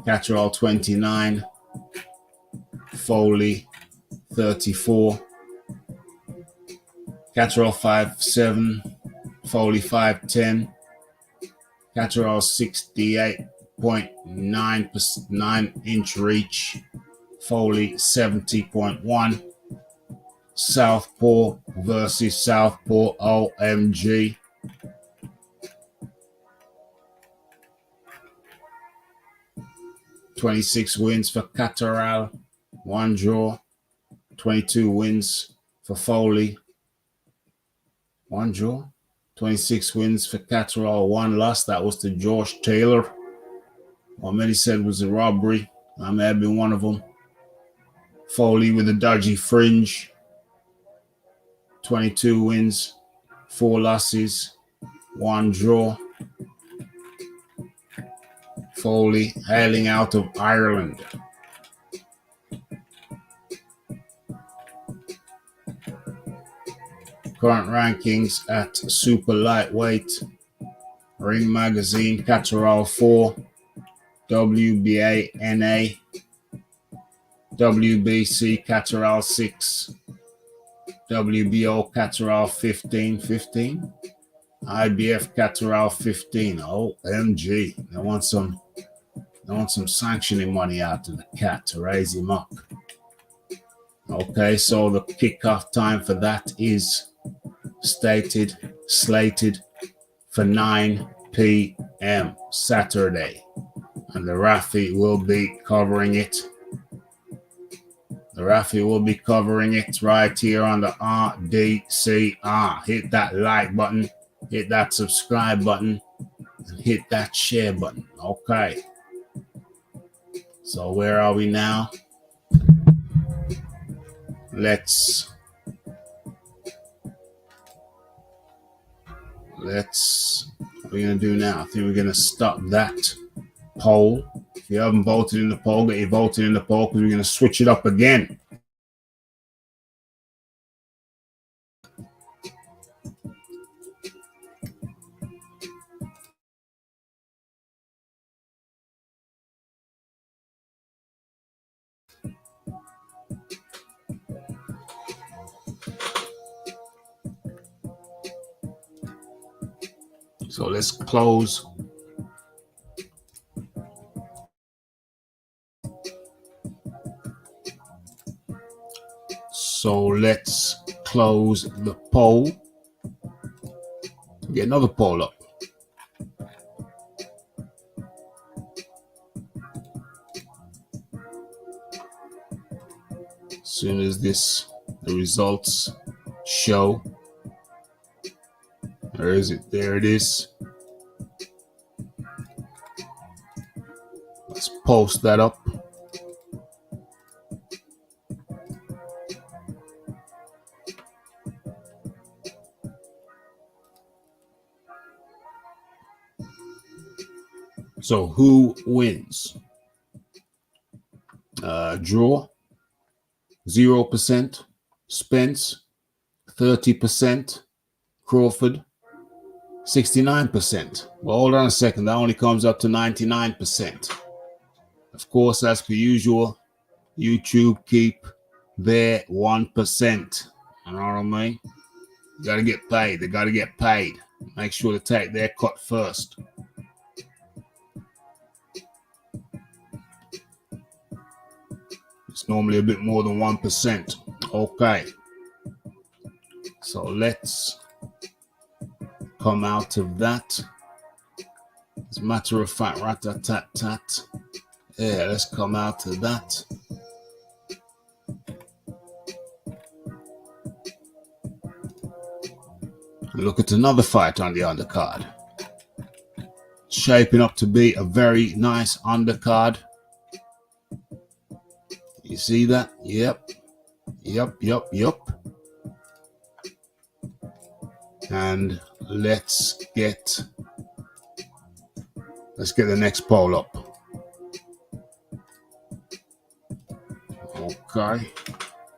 Catterall 29. Foley 34. Catterall 5'7". Foley 5'10". Catterall 68.9 inch reach. Foley 70.1. Southpaw versus Southpaw. OMG. $26 wins for Catterall, 1 draw. 22 wins for Foley, 1 draw. 26 wins for Catterall, 1 loss. That was to Josh Taylor. What many said was a robbery. I may have been one of them. Foley with a dodgy fringe. 22 wins, 4 losses, 1 draw. Foley hailing out of Ireland. Current rankings at super lightweight. Ring Magazine, Catterall 4, WBA NA, WBC Catterall 6, WBO Catterall 15, IBF Catterall 15. OMG. They want some sanctioning money out of the cat to raise him up. Okay, so the kickoff time for that is slated for 9 p.m. Saturday. And the Rafi will be covering it. The Rafi will be covering it right here on the RDCR. Hit that like button, hit that subscribe button, and hit that share button. Okay. So where are we now? What are we going to do now? I think we're going to stop that poll. If you haven't voted in the poll, get your voting in the poll because we're going to switch it up again. So let's close. So let's close the poll. Get another poll up. As soon as the results show. Where is it? There it is. Let's post that up. So who wins? Draw, 0%. Spence, 30%. Crawford, 69%. Well, hold on a second. That only comes up to 99%. Of course, as per usual, YouTube keep their 1%. You know what I mean? You got to get paid. They got to get paid. Make sure to take their cut first. It's normally a bit more than 1%. Okay. So let's come out of that. As a matter of fact, rat-tat-tat-tat. Yeah, let's come out of that. Look at another fight on the undercard. Shaping up to be a very nice undercard. You see that? Yep. And let's get the next poll up. Okay.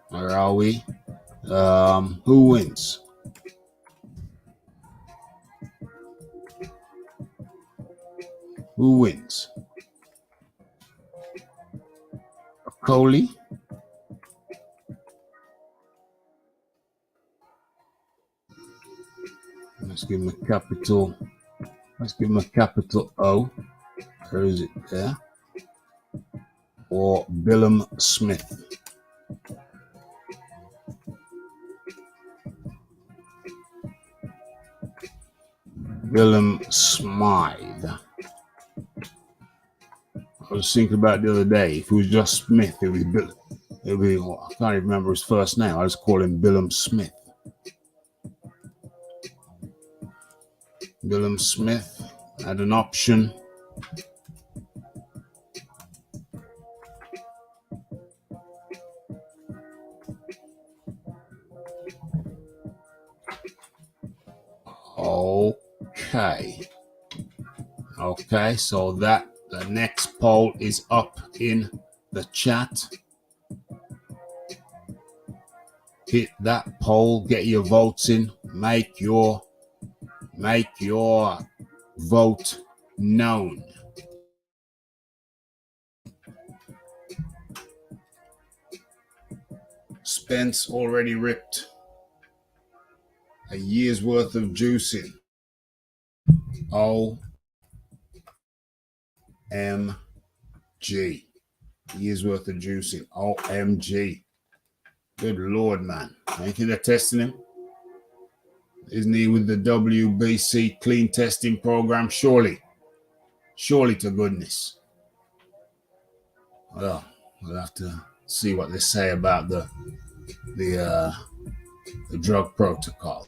Where are we? Who wins? Who wins? Okolie. Let's give him a capital. Let's give him a capital O. Where is it? There. Or Billam Smith. Billam Smythe. I was thinking about it the other day. If it was just Smith, it would be Bill. It would be. Well, I can't even remember his first name. I just call him Billam Smith. Billam Smith had an option. Okay, so that the next poll is up in the chat. Hit that poll, get your votes in, make your vote known. Spence already ripped a year's worth of juicing. OMG. Year's worth of juicing. OMG. Good Lord, man. Ain't they're testing him? Isn't he with the WBC clean testing program? Surely to goodness. Well, we'll have to see what they say about the drug protocol.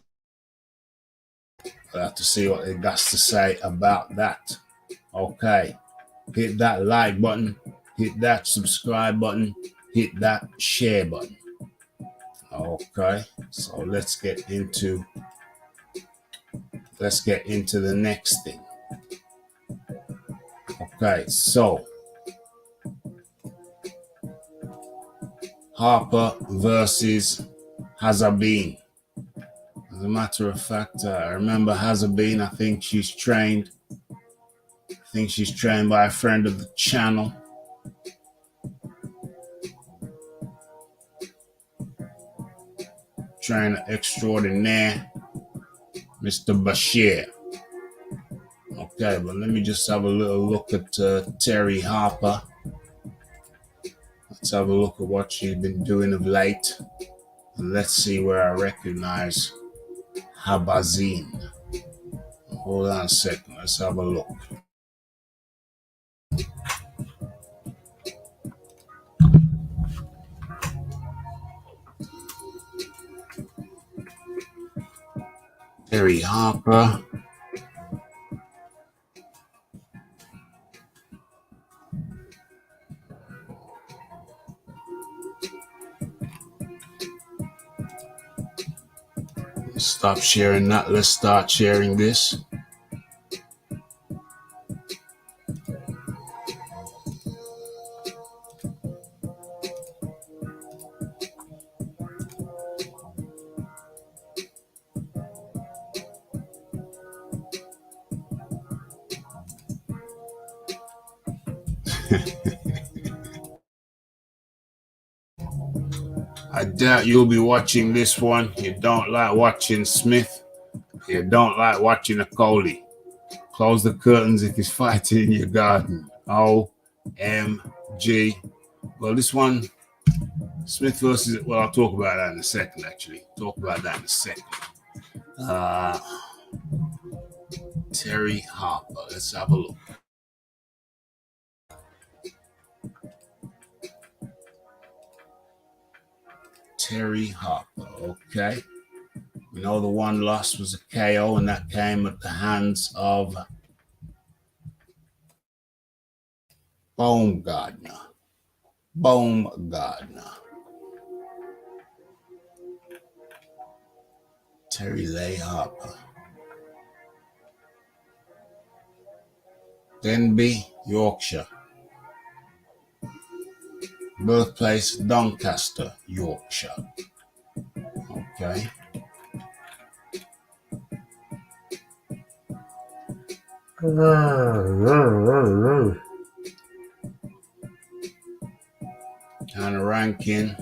We'll have to see what they got to say about that. Okay. Hit that like button. Hit that subscribe button. Hit that share button. Okay. So let's get into the next thing. Okay. So Harper versus Hazabin. As a matter of fact, I remember Hazabin. I think she's trained by a friend of the channel. Trainer extraordinaire, Mr. Bashir. Okay, but let me just have a little look at Terry Harper. Let's have a look at what she's been doing of late. And let's see where I recognize Habazin. Hold on a second. Let's have a look. Terry Harper. Stop sharing that. Let's start sharing this. I doubt you'll be watching this one. You don't like watching Smith. You don't like watching Okolie. Close the curtains if he's fighting in your garden. OMG. Well, this one, Smith versus, well, I'll talk about that in a second, actually. Terry Harper. Let's have a look. Terry Harper, okay. We know the one loss was a KO, and that came at the hands of Baumgardner. Terry Leigh Harper. Denby, Yorkshire. Birthplace, Doncaster, Yorkshire. Okay. And a ranking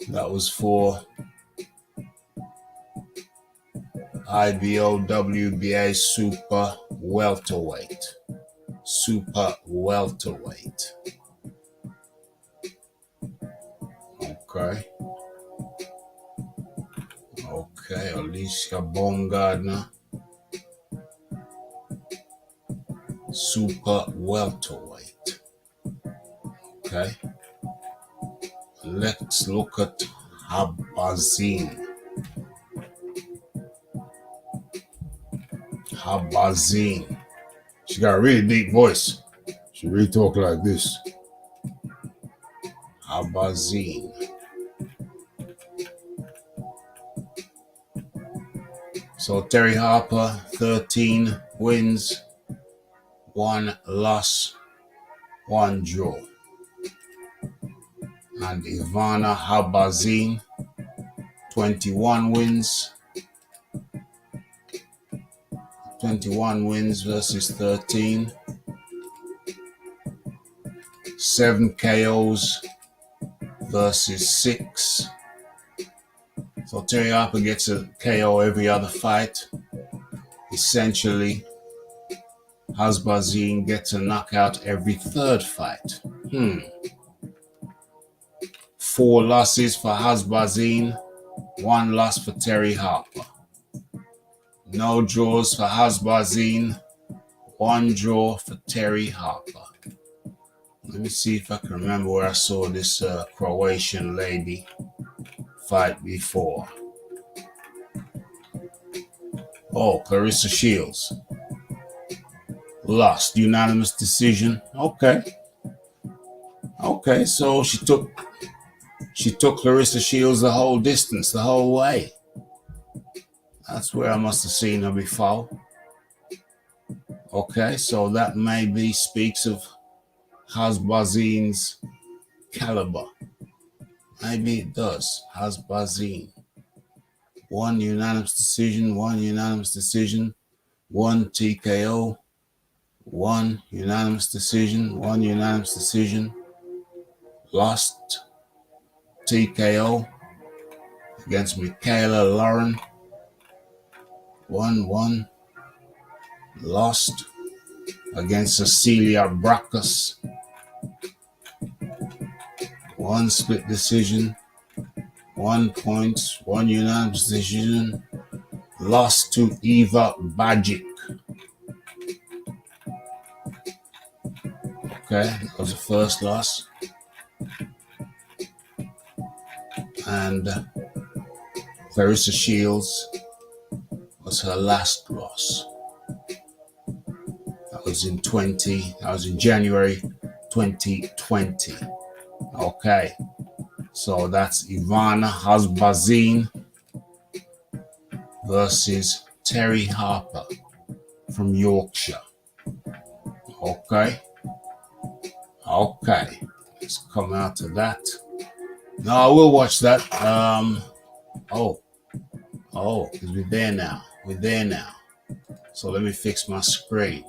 that was for IBO WBA Super Welterweight. Okay, Alicia Baumgardner. Super welterweight. Okay. Let's look at Habazin. She got a really deep voice. She really talk like this. Habazin. Let's So Terry Harper, 13 wins, 1 loss, 1 draw. And Ivana Habazin, 21 wins. 21 wins versus 13. 7 KOs versus 6. So Terry Harper gets a KO every other fight. Essentially, Hasbazin gets a knockout every third fight. 4 losses for Hasbazin, 1 loss for Terry Harper. No draws for Hasbazin, 1 draw for Terry Harper. Let me see if I can remember where I saw this Croatian lady fight before. Oh, Clarissa Shields. Lost, unanimous decision. Okay, so she took Clarissa Shields the whole distance, the whole way. That's where I must have seen her before. Okay, so that maybe speaks of Hasbazin's caliber. Maybe it does. Hasbazin. 1 unanimous decision, 1 unanimous decision, 1 TKO, 1 unanimous decision, 1 unanimous decision. Lost TKO against Michaela Lauren. 1-1. Lost against Cecilia Brackus. 1 split decision, 1 point, 1 unanimous decision. Lost to Eva Bajic. Okay, that was the first loss. And Clarissa Shields was her last loss. That was in January 2020. Okay, so that's Ivana Hasbazin versus Terry Harper from Yorkshire. Okay, let's come out of that. No, I will watch that. Because we're there now. So let me fix my screen.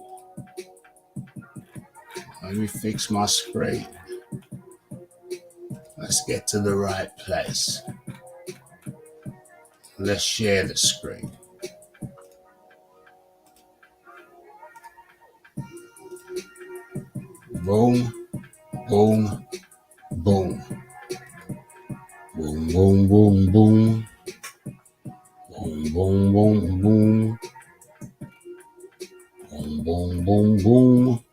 Let's get to the right place. Let's share the screen. Boom, boom, boom. Boom, boom, boom, boom. Boom, boom, boom, boom. Boom, boom, boom, boom.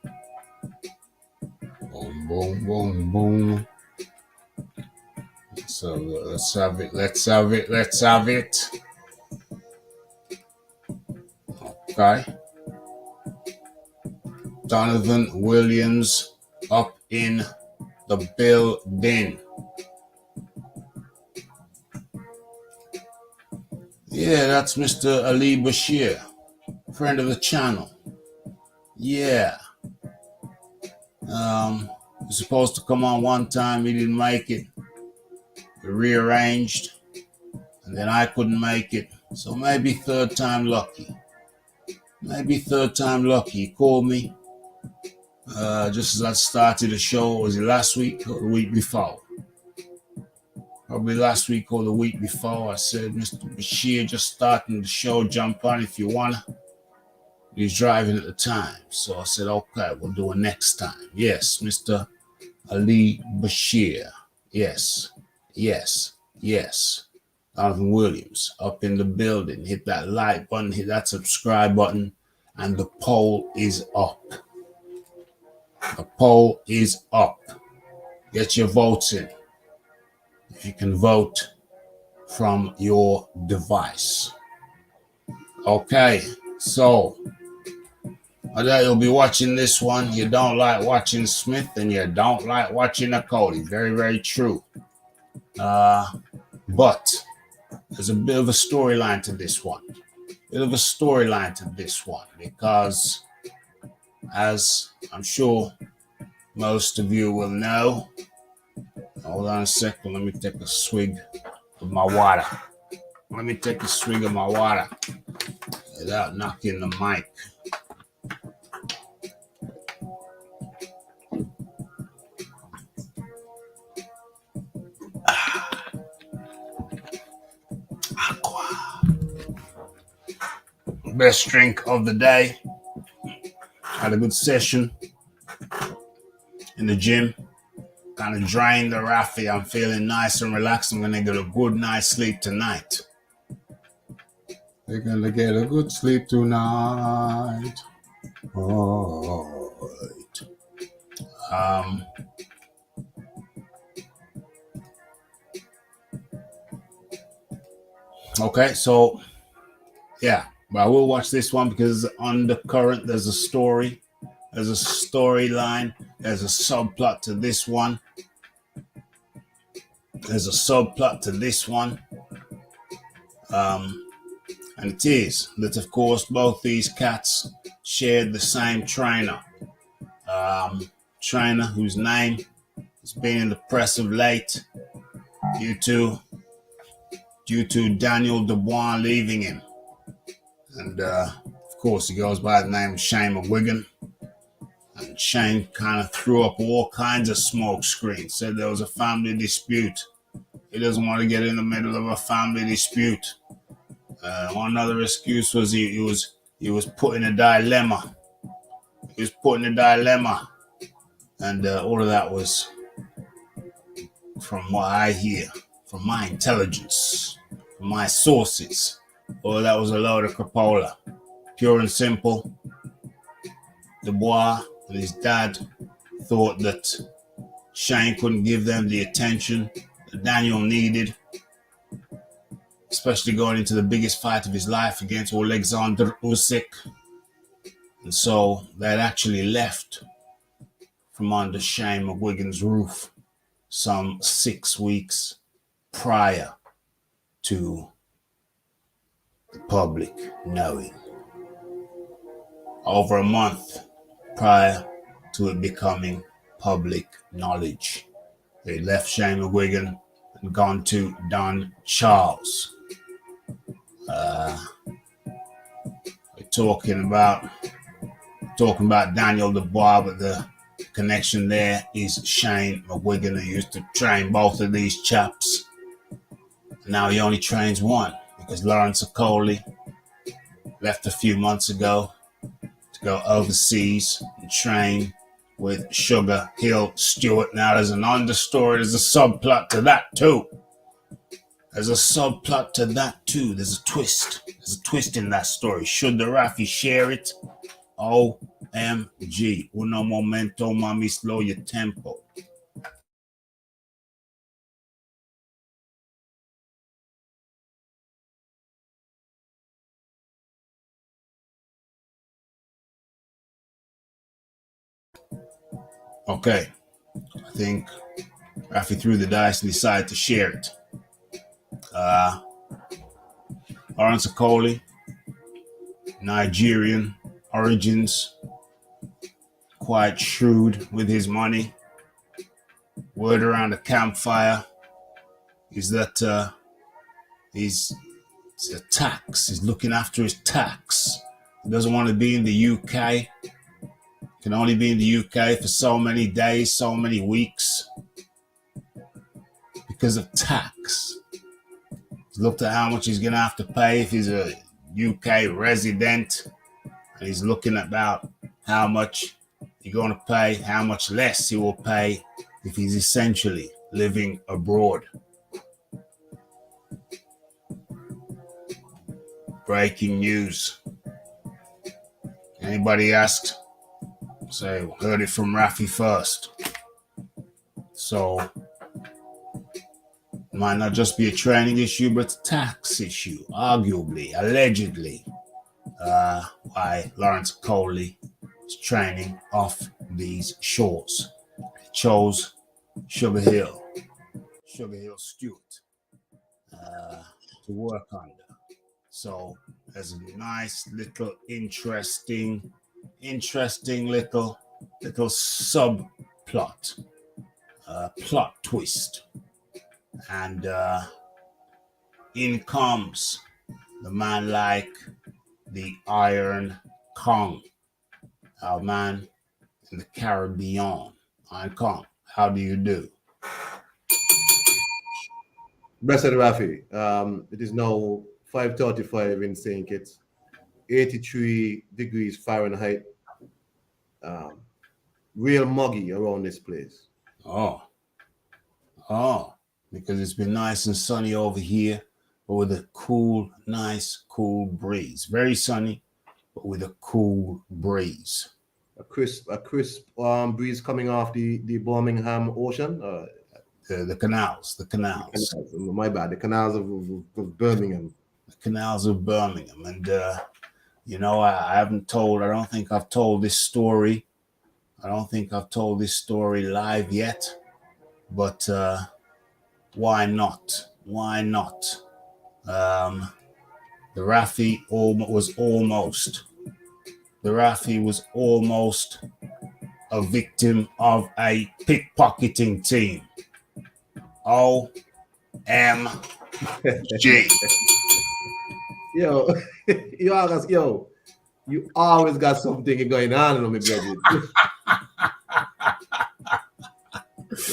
Boom, boom, boom, boom. So let's have it. Okay. Donovan Williams up in the building. Yeah, that's Mr. Ali Bashir, friend of the channel. Yeah. He was supposed to come on one time, he didn't make it. We rearranged, and then I couldn't make it. So maybe third time lucky. He called me just as I started the show. Was it last week or the week before? Probably last week or the week before. I said, Mr. Bashir, just starting the show, jump on if you want to. He was driving at the time. So I said, okay, we'll do it next time. Yes, Mr. Ali Bashir. Yes. Donovan Williams up in the building. Hit that like button, hit that subscribe button, and the poll is up. Get your votes in. If you can vote from your device. Okay, so I know you'll be watching this one. You don't like watching Smith and you don't like watching Okolie. Very, very true. But there's a bit of a storyline to this one. bit of a storyline to this one because, as I'm sure most of you will know, hold on a second, let me take a swig of my water. Let me take a swig of my water without knocking the mic. Best drink of the day. Had a good session in the gym. Kind of drained the Raffy. I'm feeling nice and relaxed. I'm gonna get a good night's sleep tonight. They're gonna get a good sleep tonight. All right. Okay, so yeah, but I will watch this one because undercurrent. There's a story. There's a storyline. There's a subplot to this one. There's a subplot to this one. And it is that, of course, both these cats shared the same trainer. Trainer whose name has been in the press of late due to Daniel Dubois leaving him. And, of course, he goes by the name of Shane McGuigan. And Shane kind of threw up all kinds of smoke screens, said there was a family dispute. He doesn't want to get in the middle of a family dispute. One other excuse was he was put in a dilemma. He was put in a dilemma. And all of that was, from what I hear, from my intelligence, from my sources, all of that was a load of crapola. Pure and simple. Dubois and his dad thought that Shane couldn't give them the attention that Daniel needed, especially going into the biggest fight of his life against Alexander Usyk. And so they had actually left from under Shane McGuigan's roof some 6 weeks prior to the public knowing. Over a month prior to it becoming public knowledge. They left Shane McGuigan and gone to Don Charles. We're talking about Daniel Dubois, but the connection there is Shane McGuigan, who used to train both of these chaps. Now he only trains one because Lawrence Okolie left a few months ago to go overseas and train with Sugar Hill Stewart. Now there's an understory, there's a subplot to that too. There's a subplot to that too. There's a twist. There's a twist in that story. Should the Rafi share it? OMG. Uno momento, mami, slow your tempo. Okay. I think Rafi threw the dice and decided to share it. Lawrence Okolie, Nigerian origins, quite shrewd with his money. Word around the campfire is that he's a tax. He's looking after his tax. He doesn't want to be in the UK. Can only be in the UK for so many days, so many weeks because of tax. He's looked at how much he's going to have to pay if he's a UK resident. And he's looking about how much he's going to pay, how much less he will pay if he's essentially living abroad. Breaking news. Anybody asked? Say, heard it from Rafi first. So, it might not just be a training issue, but a tax issue, arguably, allegedly. Why Lawrence Okolie is training off these shores. He chose Sugar Hill Stewart to work under. So there's a nice little interesting little subplot, plot twist, and in comes the man like the Iron Kong, our man in the Caribbean. Iron Kong, how do you do? Blessed Rafi, it is now 5:35 in St. Kitts, 83 degrees Fahrenheit. Um, Real muggy around this place. Oh, oh, because it's been nice and sunny over here, but with a cool, nice, cool breeze. Very sunny, but with a cool breeze. A crisp breeze coming off the Birmingham Ocean. The canals, the canals, My bad, the canals of Birmingham. the canals of Birmingham. And, I haven't told, I don't think I've told this story. I don't think I've told this story live yet, but why not? Why not? The Rafi was almost a victim of a pickpocketing team. OMG. Yo, you always got something going on, my brother.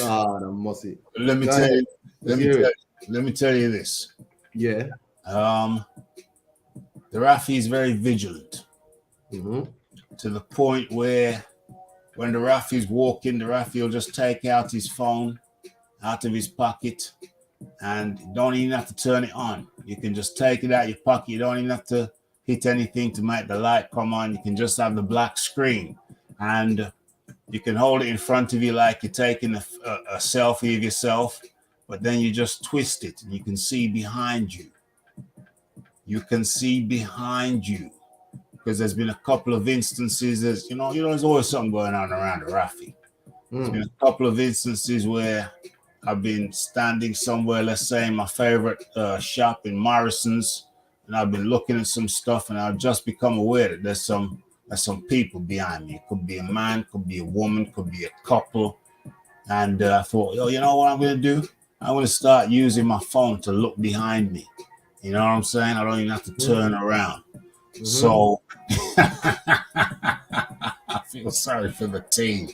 I'm mossy. Let me tell you. Let me tell you this. Yeah. The Rafi is very vigilant to the point where when the Rafi's walking, the Rafi will just take out his phone out of his pocket and you don't even have to turn it on. You can just take it out of your pocket. You don't even have to hit anything to make the light come on. You can just have the black screen and you can hold it in front of you like you're taking a selfie of yourself, but then you just twist it and you can see behind you. You can see behind you because there's been a couple of instances. There's always something going on around the Rafi. There's been a couple of instances where I've been standing somewhere, let's say in my favorite shop in Morrison's, and I've been looking at some stuff, and I've just become aware that there's some people behind me. It could be a man, could be a woman, could be a couple. And I thought, you know what I'm going to do? I'm going to start using my phone to look behind me. You know what I'm saying? I don't even have to turn around. So I feel sorry for the team.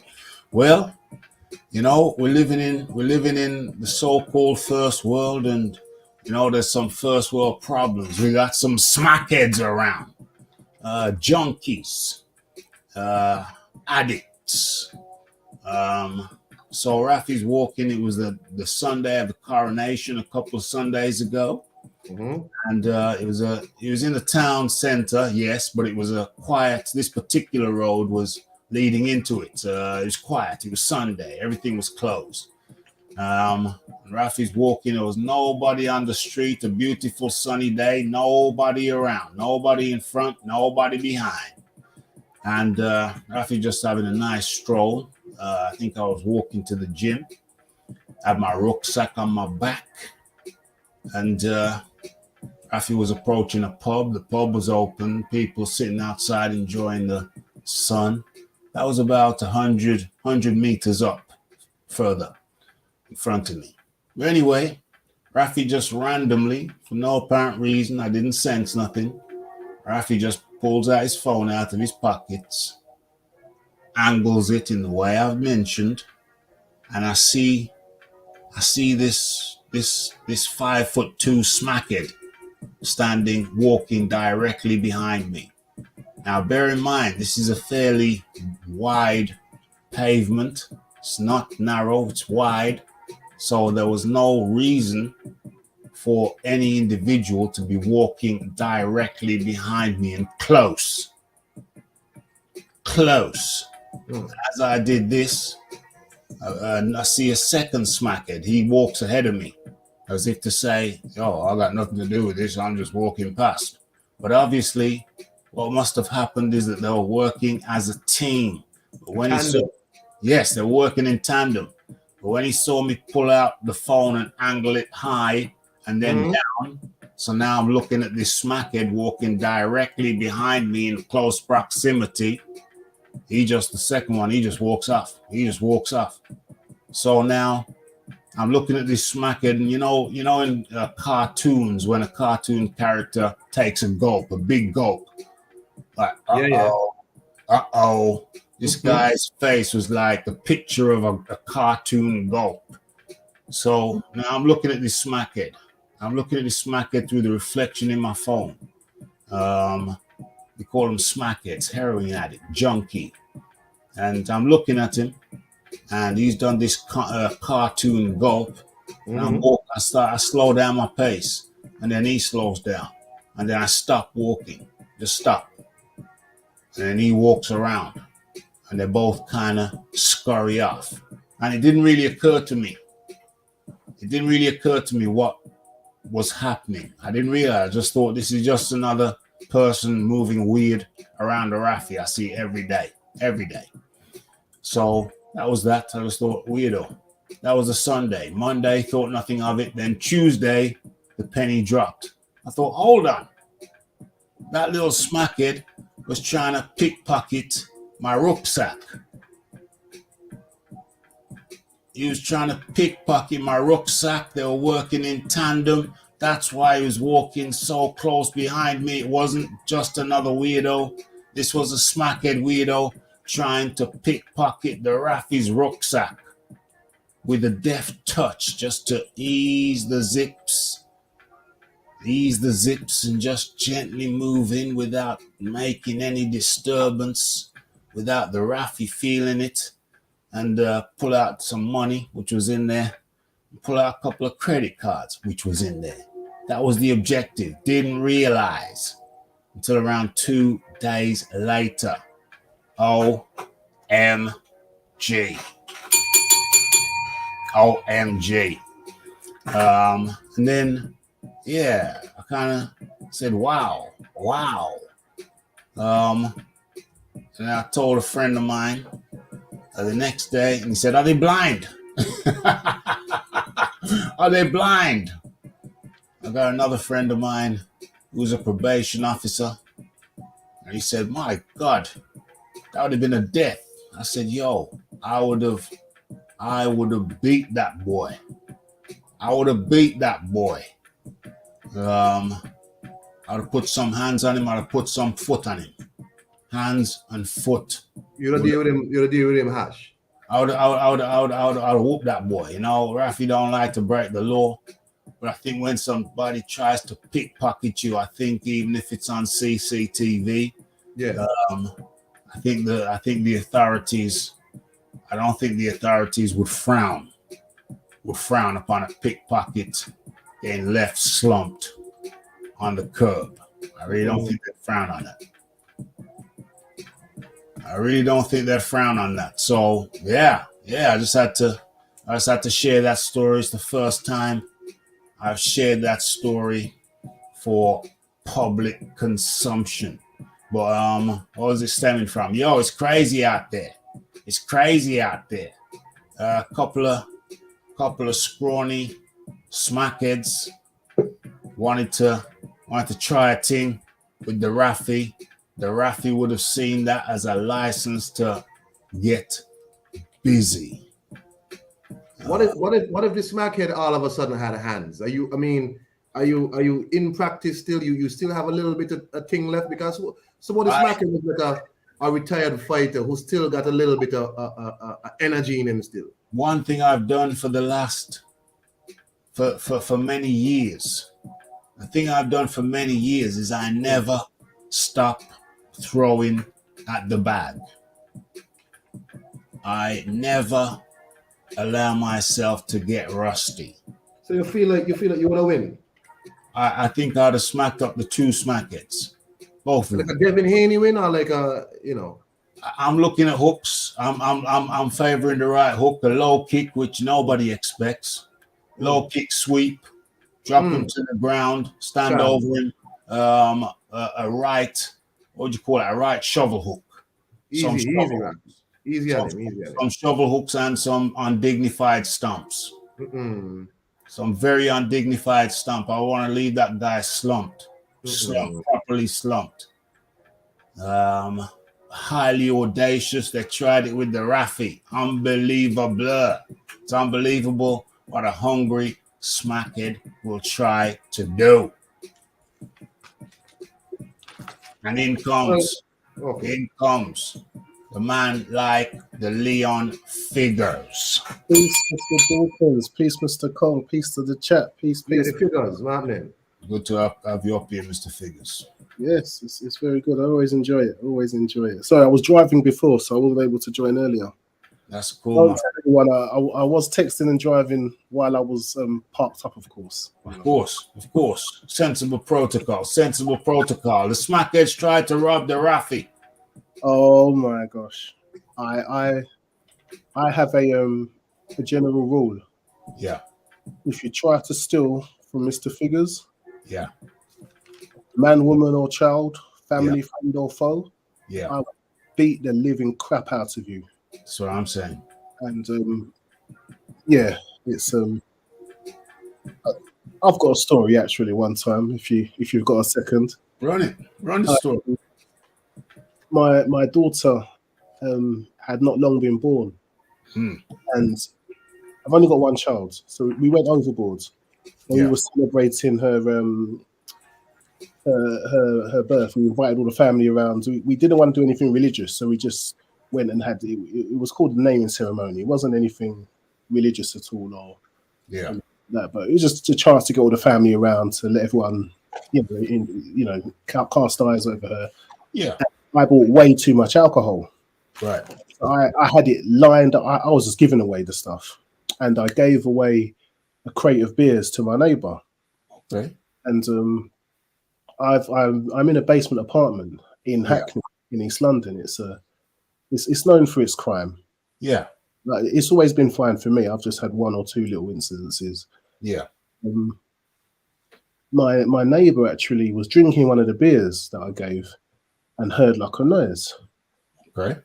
Well, we're living in the so-called first world, and there's some first world problems. We got some smackheads around, junkies, addicts. So Rafi's walking. It was the Sunday of the coronation a couple of Sundays ago. And it was in the town center, yes, but it was a quiet. This particular road was leading into it. It was quiet. It was Sunday. Everything was closed. Rafi's walking. There was nobody on the street. A beautiful sunny day. Nobody around. Nobody in front. Nobody behind. And Rafi just having a nice stroll. I think I was walking to the gym. Had my rucksack on my back. And Rafi was approaching a pub. The pub was open. People sitting outside enjoying the sun. That was about 100 meters up further in front of me. But anyway, Rafi just randomly, for no apparent reason, I didn't sense nothing. Rafi just pulls out his phone out of his pockets, angles it in the way I've mentioned, and I see this 5'2" smackhead walking directly behind me. Now, bear in mind, this is a fairly wide pavement. It's not narrow, it's wide. So there was no reason for any individual to be walking directly behind me and close. As I did this, I see a second smackhead. He walks ahead of me as if to say, I got nothing to do with this. I'm just walking past. But obviously, what must have happened is that they were working as a team. But when they're working in tandem. But when he saw me pull out the phone and angle it high and then down, So now I'm looking at this smackhead walking directly behind me in close proximity. He just, the second one, he just walks off. He just walks off. So now I'm looking at this smackhead, and you know, in cartoons, when a cartoon character takes a gulp, a big gulp, like, Yeah. this guy's face was like a picture of a cartoon gulp. So now I'm looking at this smackhead. I'm looking at this smackhead through the reflection in my phone. They call him smackheads, heroin addict, junkie. And I'm looking at him, and he's done this cartoon gulp. And I slow down my pace, and then he slows down, and then I stop walking, just stop. And then he walks around, and they both kind of scurry off. And it didn't really occur to me. What was happening. I didn't realize. I just thought this is just another person moving weird around the Rafi I see every day. So that was that. I just thought, weirdo. That was a Sunday. Monday, thought nothing of it. Then Tuesday, the penny dropped. I thought, hold on. That little smackhead was trying to pickpocket my rucksack. He was trying to pickpocket my rucksack. They were working in tandem. That's why he was walking so close behind me. It wasn't just another weirdo. This was a smackhead weirdo trying to pickpocket the Rafi's rucksack with a deft touch, just to ease the zips and just gently move in without making any disturbance, without the Rafi feeling it, and pull out some money, which was in there, pull out a couple of credit cards, which was in there. That was the objective. Didn't realize until around 2 days later. OMG. And then, yeah, I kind of said, wow. And I told a friend of mine the next day, and he said, are they blind? Are they blind? I got another friend of mine who's a probation officer, and he said, my God, that would have been a death. I said, yo, I would have beat that boy. I would have put some hands on him. I'd have put some foot on him. Hands and foot. You'd deal with him hash. I would whoop that boy. You know, Rafi don't like to break the law, but I think when somebody tries to pickpocket you, I think even if it's on CCTV, I think the authorities. I don't think the authorities would frown upon a pickpocket getting left slumped on the curb. I really don't think they'd frown on that. So yeah, I just had to share that story. It's the first time I've shared that story for public consumption. But what was it stemming from? Yo, it's crazy out there. A couple of scrawny smackheads wanted to try a thing with the Rafi. The Rafi would have seen that as a license to get busy. What if the smackhead all of a sudden had hands? Are you in practice still? You still have a little bit of a thing left, because some of the smackhead was like a retired fighter who still got a little bit of energy in him still. One thing I've done for the last for many years, is I never stop throwing at the bag. I never allow myself to get rusty. So you feel like you want to win? I think I'd have smacked up the two smackheads, both of them. Like a Devin Haney win, or like I'm looking at hooks. I'm favoring the right hook, a low kick, which nobody expects. Low kick sweep, drop him to the ground, stand over him. A right, what do you call it? A right shovel hook. Easy at him. Some shovel hooks and some undignified stumps. Some very undignified stump. I want to leave that guy slumped, properly slumped. Highly audacious. They tried it with the Rafi. Unbelievable. It's unbelievable what a hungry smackhead will try to do. And in comes the man like the Leon Figures. Peace, Mr. Dawkins. Peace, Mr. Cole. Peace to the chat. Peace, Yeah, peace. the Figures, my name. Good to have you up here, Mr. Figures. Yes, it's very good. I always enjoy it. Always enjoy it. Sorry, I was driving before, so I wasn't able to join earlier. That's cool. Don't tell anyone, I was texting and driving while I was parked up, of course. Of course. Sensible protocol. The smackheads tried to rob the Rafi. Oh my gosh. I have a general rule. Yeah. If you try to steal from Mr. Figures, Yeah. man, woman, or child, family, friend, or foe, Yeah. I will beat the living crap out of you. That's what I'm saying. And yeah, it's I've got a story actually. One time, if you've got a second, Run the story. My daughter had not long been born, and I've only got one child, so we went overboard. When we were celebrating her birth, we invited all the family around. We didn't want to do anything religious, so we just went and had it was called the naming ceremony. It wasn't anything religious at all, or that, but it was just a chance to get all the family around to let everyone, cast eyes over her. Yeah, I bought way too much alcohol. Right. I had it lined up. I was just giving away the stuff, and I gave away a crate of beers to my neighbour. Okay. And I'm in a basement apartment in Hackney in East London. It's known for its crime. Yeah. Like, it's always been fine for me. I've just had one or two little incidences. Yeah. My neighbour actually was drinking one of the beers that I gave and heard like a noise. Okay.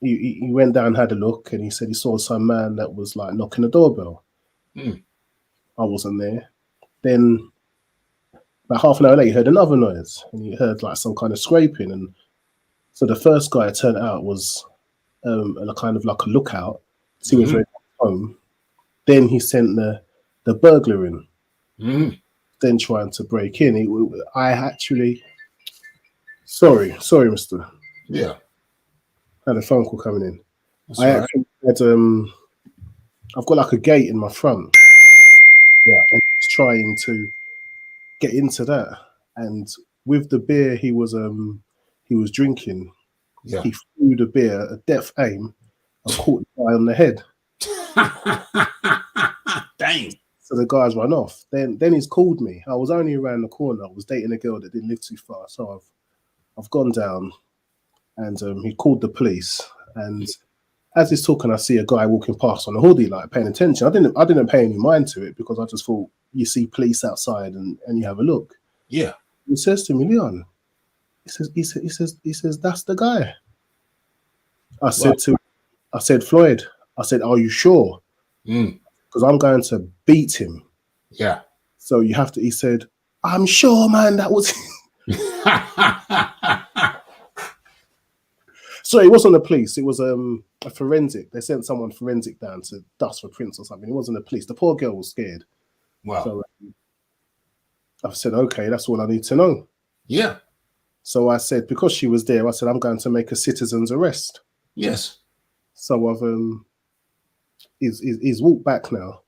He went down, had a look, and he said he saw some man that was like knocking the doorbell. I wasn't there. Then about half an hour later, he heard another noise, and he heard like some kind of scraping. And so the first guy, it turned out, was a kind of like a lookout, see whether he was home. Then he sent the burglar in. Then trying to break in. I actually, sorry, Mister. Yeah. I had a phone call coming in. That's I right. actually had I've got like a gate in my front. Yeah, and he's trying to get into that, and with the beer he was drinking, he threw the beer at depth aim and caught the guy on the head. Dang. So the guy's run off. Then he's called me. I was only around the corner. I was dating a girl that didn't live too far, so I've gone down, and he called the police. And as he's talking, I see a guy walking past on a hoodie, like paying attention. I didn't pay any mind to it because I just thought, you see police outside and you have a look. Yeah. He says to me, Leon, he says that's the guy. I said, Floyd, I said, are you sure? Because I'm going to beat him. Yeah. So you have to, he said, I'm sure, man, that was So it wasn't the police, it was a forensic. They sent someone forensic down to dust for prints or something. It wasn't the police. The poor girl was scared. Wow. So I said, okay, that's all I need to know. Yeah. So I said, because she was there, I said, I'm going to make a citizen's arrest. Yes. So I've he's walked back now,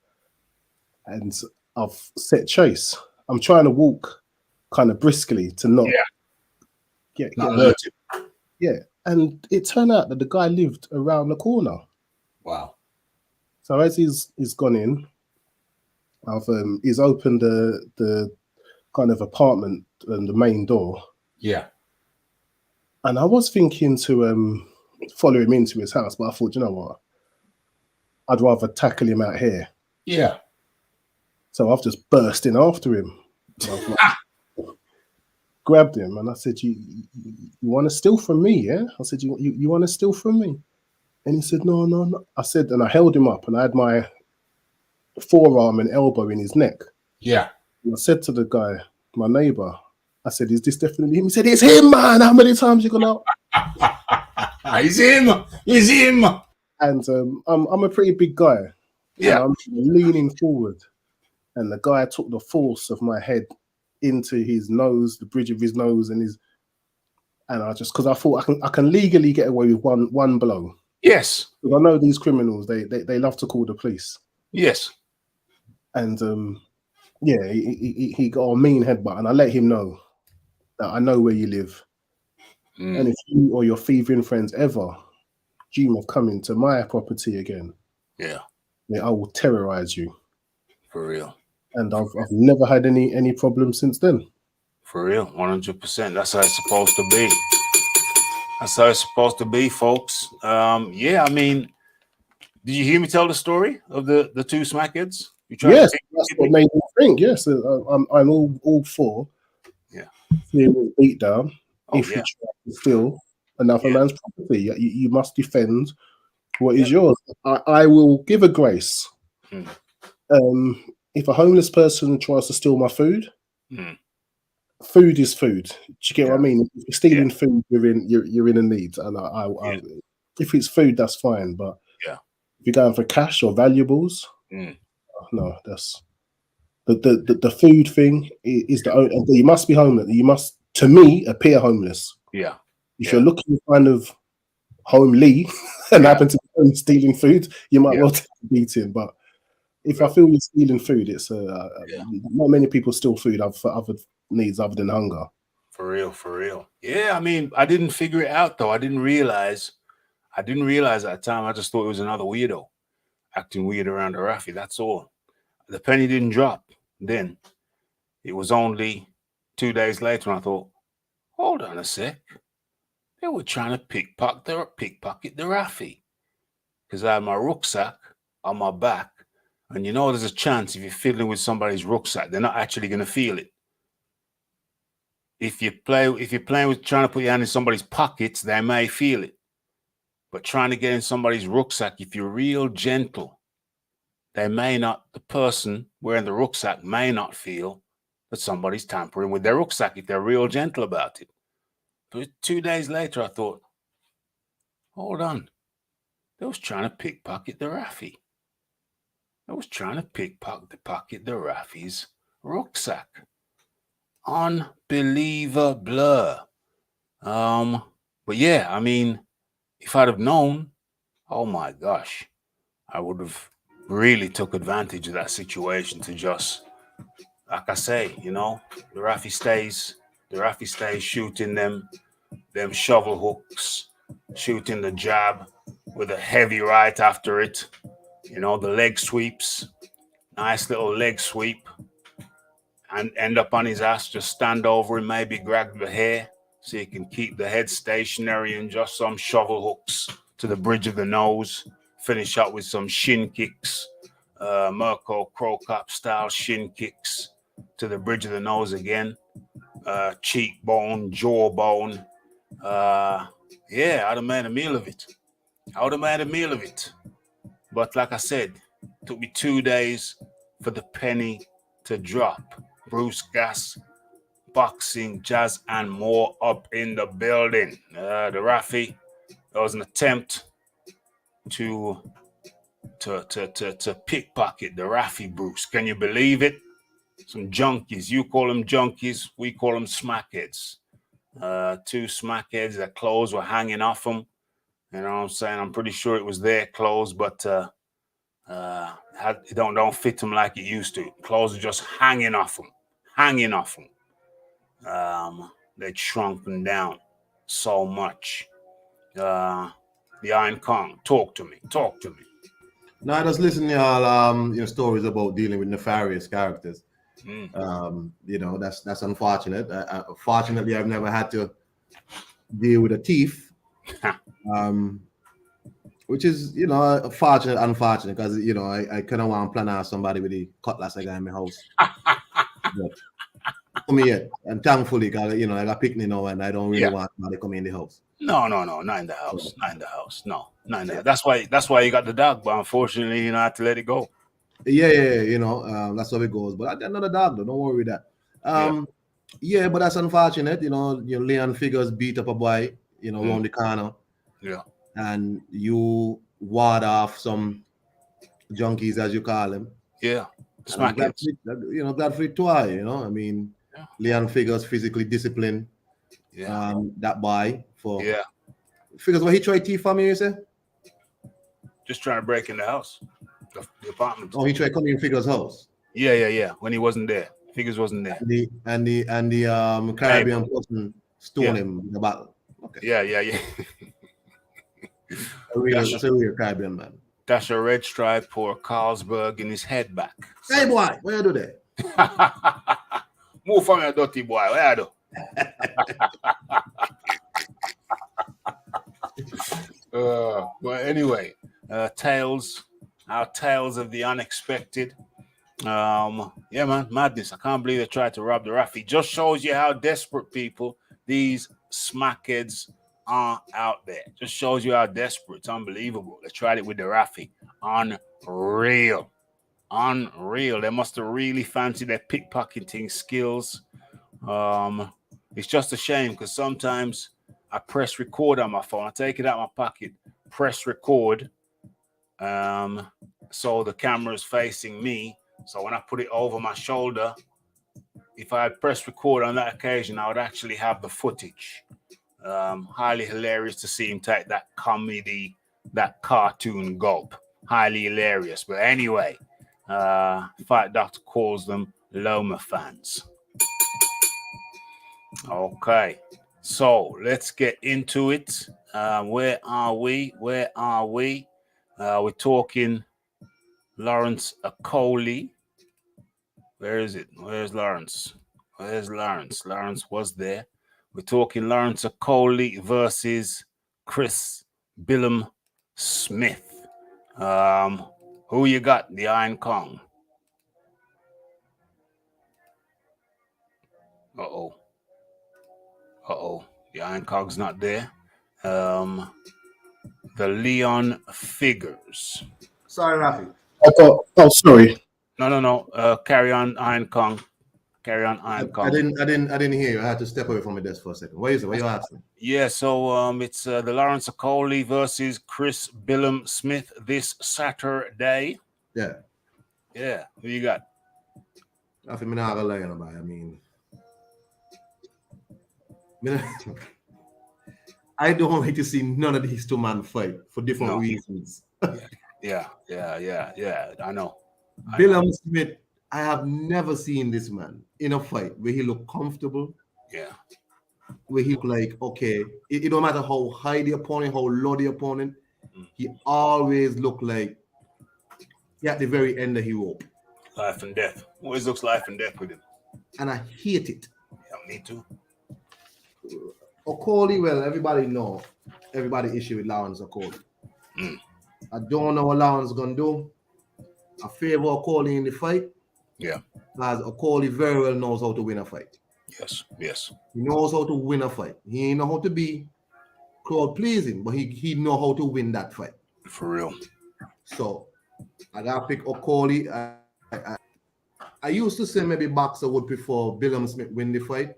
and I've set chase. I'm trying to walk kind of briskly to not get alerted. Yeah. And it turned out that the guy lived around the corner. Wow. So as he's gone in, he's opened the kind of apartment and the main door. Yeah. And I was thinking to follow him into his house, but I thought, you know what? I'd rather tackle him out here. Yeah. So I've just burst in after him. Grabbed him and I said, you want to steal from me, yeah? I said, you want to steal from me? And he said, no. I said, and I held him up and I had my forearm and elbow in his neck. Yeah. And I said to the guy, my neighbour, I said, "Is this definitely him?" He said, "It's him, man. How many times you gone out?" It's him. It's him. And I'm a pretty big guy. Yeah. And I'm leaning forward, and the guy took the force of my head into his nose, the bridge of his nose, and I just, because I thought I can legally get away with one blow. Yes. Because I know these criminals, they love to call the police. Yes. And yeah, he got a mean headbutt, and I let him know that I know where you live. And if you or your thieving friends ever dream of coming to my property again, yeah, I will terrorize you. For real. And I've never had any problems since then. For real, 100%. That's how it's supposed to be. That's how it's supposed to be, folks. Yeah, I mean, did you hear me tell the story of the two smackheads? Yes, that's what made me think. Yes, I'm all for. Yeah. Serious beat down. If yeah. you try to steal another man's property, you must defend what is yours. I will give a grace. If a homeless person tries to steal my food, food is food. Do you get what I mean? If you're stealing food, you're in a need. And I if it's food, that's fine. But if you're going for cash or valuables, no, that's the food thing is the only. You must be homeless. You must, to me, appear homeless. Yeah. If you're looking kind of homely and happen to be stealing food, you might well take a beating. But if I feel you're stealing food, it's not many people steal food for other needs other than hunger. For real. Yeah, I mean, I didn't figure it out though. I didn't realize at the time. I just thought it was another weirdo acting weird around the Raffy. That's all. The penny didn't drop then. It was only 2 days later when I thought, hold on a sec. They were trying to pickpocket the Raffy. Because I had my rucksack on my back. And you know there's a chance if you're fiddling with somebody's rucksack, they're not actually going to feel it. If you're playing with trying to put your hand in somebody's pockets, they may feel it. But trying to get in somebody's rucksack, if you're real gentle, the person wearing the rucksack may not feel that somebody's tampering with their rucksack if they're real gentle about it. But 2 days later, I thought, hold on. They was trying to pickpocket the Raffy. I was trying to pickpocket the Raffy's rucksack. Unbelievable. But yeah, I mean, if I'd have known, oh my gosh, I would have really took advantage of that situation to just, like I say, you know, the Raffy stays shooting them shovel hooks, shooting the jab with a heavy right after it. You know, the leg sweeps, nice little leg sweep, and end up on his ass, just stand over him, maybe grab the hair so you can keep the head stationary, and just some shovel hooks to the bridge of the nose, finish up with some shin kicks, Mirko Crocop style shin kicks to the bridge of the nose again, cheekbone, jawbone. Yeah, I'd have made a meal of it. But like I said, it took me 2 days for the penny to drop. Bruce Gas, boxing, jazz, and more up in the building. The Raffy, there was an attempt to pickpocket the Raffy, Bruce. Can you believe it? Some junkies. You call them junkies. We call them smackheads. Two smackheads. Their clothes were hanging off them. You know what I'm saying? I'm pretty sure it was their clothes, but it don't fit them like it used to. Clothes are just hanging off them. They shrunk them down so much. The Iron Kong, talk to me. No, I just listen to y'all stories about dealing with nefarious characters. You know, that's unfortunate. Fortunately, I've never had to deal with a thief. Which is, you know, unfortunate, because, you know, I kind of want to plan out somebody with the cutlass I got in my house. But for me yet, and thankfully, cause, you know, I got picnic now, and I don't really want somebody to come in the house. No, not in the house. No, not in the house. That's why you got the dog, but unfortunately, you know, I had to let it go. Yeah, you know, that's how it goes. But I got another dog, though. Don't worry with that. Yeah. Yeah, but that's unfortunate. You know, Leon Figures beat up a boy, around the corner, Yeah. and you ward off some junkies, as you call them. Yeah. And I'm glad, Smackheads. glad for it twice. I mean, Yeah. Leon Figures physically disciplined Yeah. that boy for Yeah. Figures. What he tried to for me, you say? Just trying to break in the house, the apartment. Oh, he tried coming in Figures' house. Yeah. When he wasn't there, Figures wasn't there. And the Caribbean person stone him in the battle. Okay. Yeah. That's a real Caribbean man. Dash a red stripe pour Carlsberg in his head back. Hey boy, what you do there? Move from your dirty boy. Where you do? But anyway, our tales of the unexpected. Yeah, man, madness. I can't believe they tried to rob the Rafi. Just shows you how desperate people these smackheads are out there. Just shows you how desperate. It's unbelievable. They tried it with the Rafi. Unreal. They must have really fancied their pickpocketing skills. It's just a shame because sometimes I press record on my phone. I take it out of my pocket, press record. So the camera is facing me. So when I put it over my shoulder, if I had pressed record on that occasion, I would actually have the footage. Highly hilarious to see him take that comedy, that cartoon gulp. Highly hilarious. But anyway, Fight Doctor calls them Loma fans. Okay, so let's get into it. Where are we? We're talking Lawrence Okolie. Where is it? Where's Lawrence? Lawrence was there. We're talking Lawrence Okolie versus Chris Billam Smith. Who you got? The Iron Kong. Uh-oh. The Iron Kong's not there. The Leon Figures. Sorry, Rafi. Sorry. No. Carry on, Iron Kong. I didn't hear you. I had to step away from my desk for a second. What is it? What are you asking? Yeah, so it's the Lawrence Okolie versus Chris Billam Smith this Saturday. Yeah. Who you got? Rafi, I'm not gonna lie about. I mean, I don't want to see none of these two men fight for different reasons. Yeah. I know. Billam Smith, I have never seen this man in a fight where he look comfortable. Yeah. Where he look like, okay, it don't matter how high the opponent, how low the opponent, he always look like he at the very end of his rope. Life and death. Always looks life and death with him. And I hate it. Yeah, me too. Okolie, well, everybody issue with Lawrence Okolie. I don't know what Lawrence gonna do. I favor Okolie in the fight. Yeah. Because Okolie very well knows how to win a fight. Yes. He knows how to win a fight. He ain't know how to be crowd pleasing, but he know how to win that fight. For real. So I gotta pick Okolie. I used to say maybe boxer would prefer Billam Smith win the fight.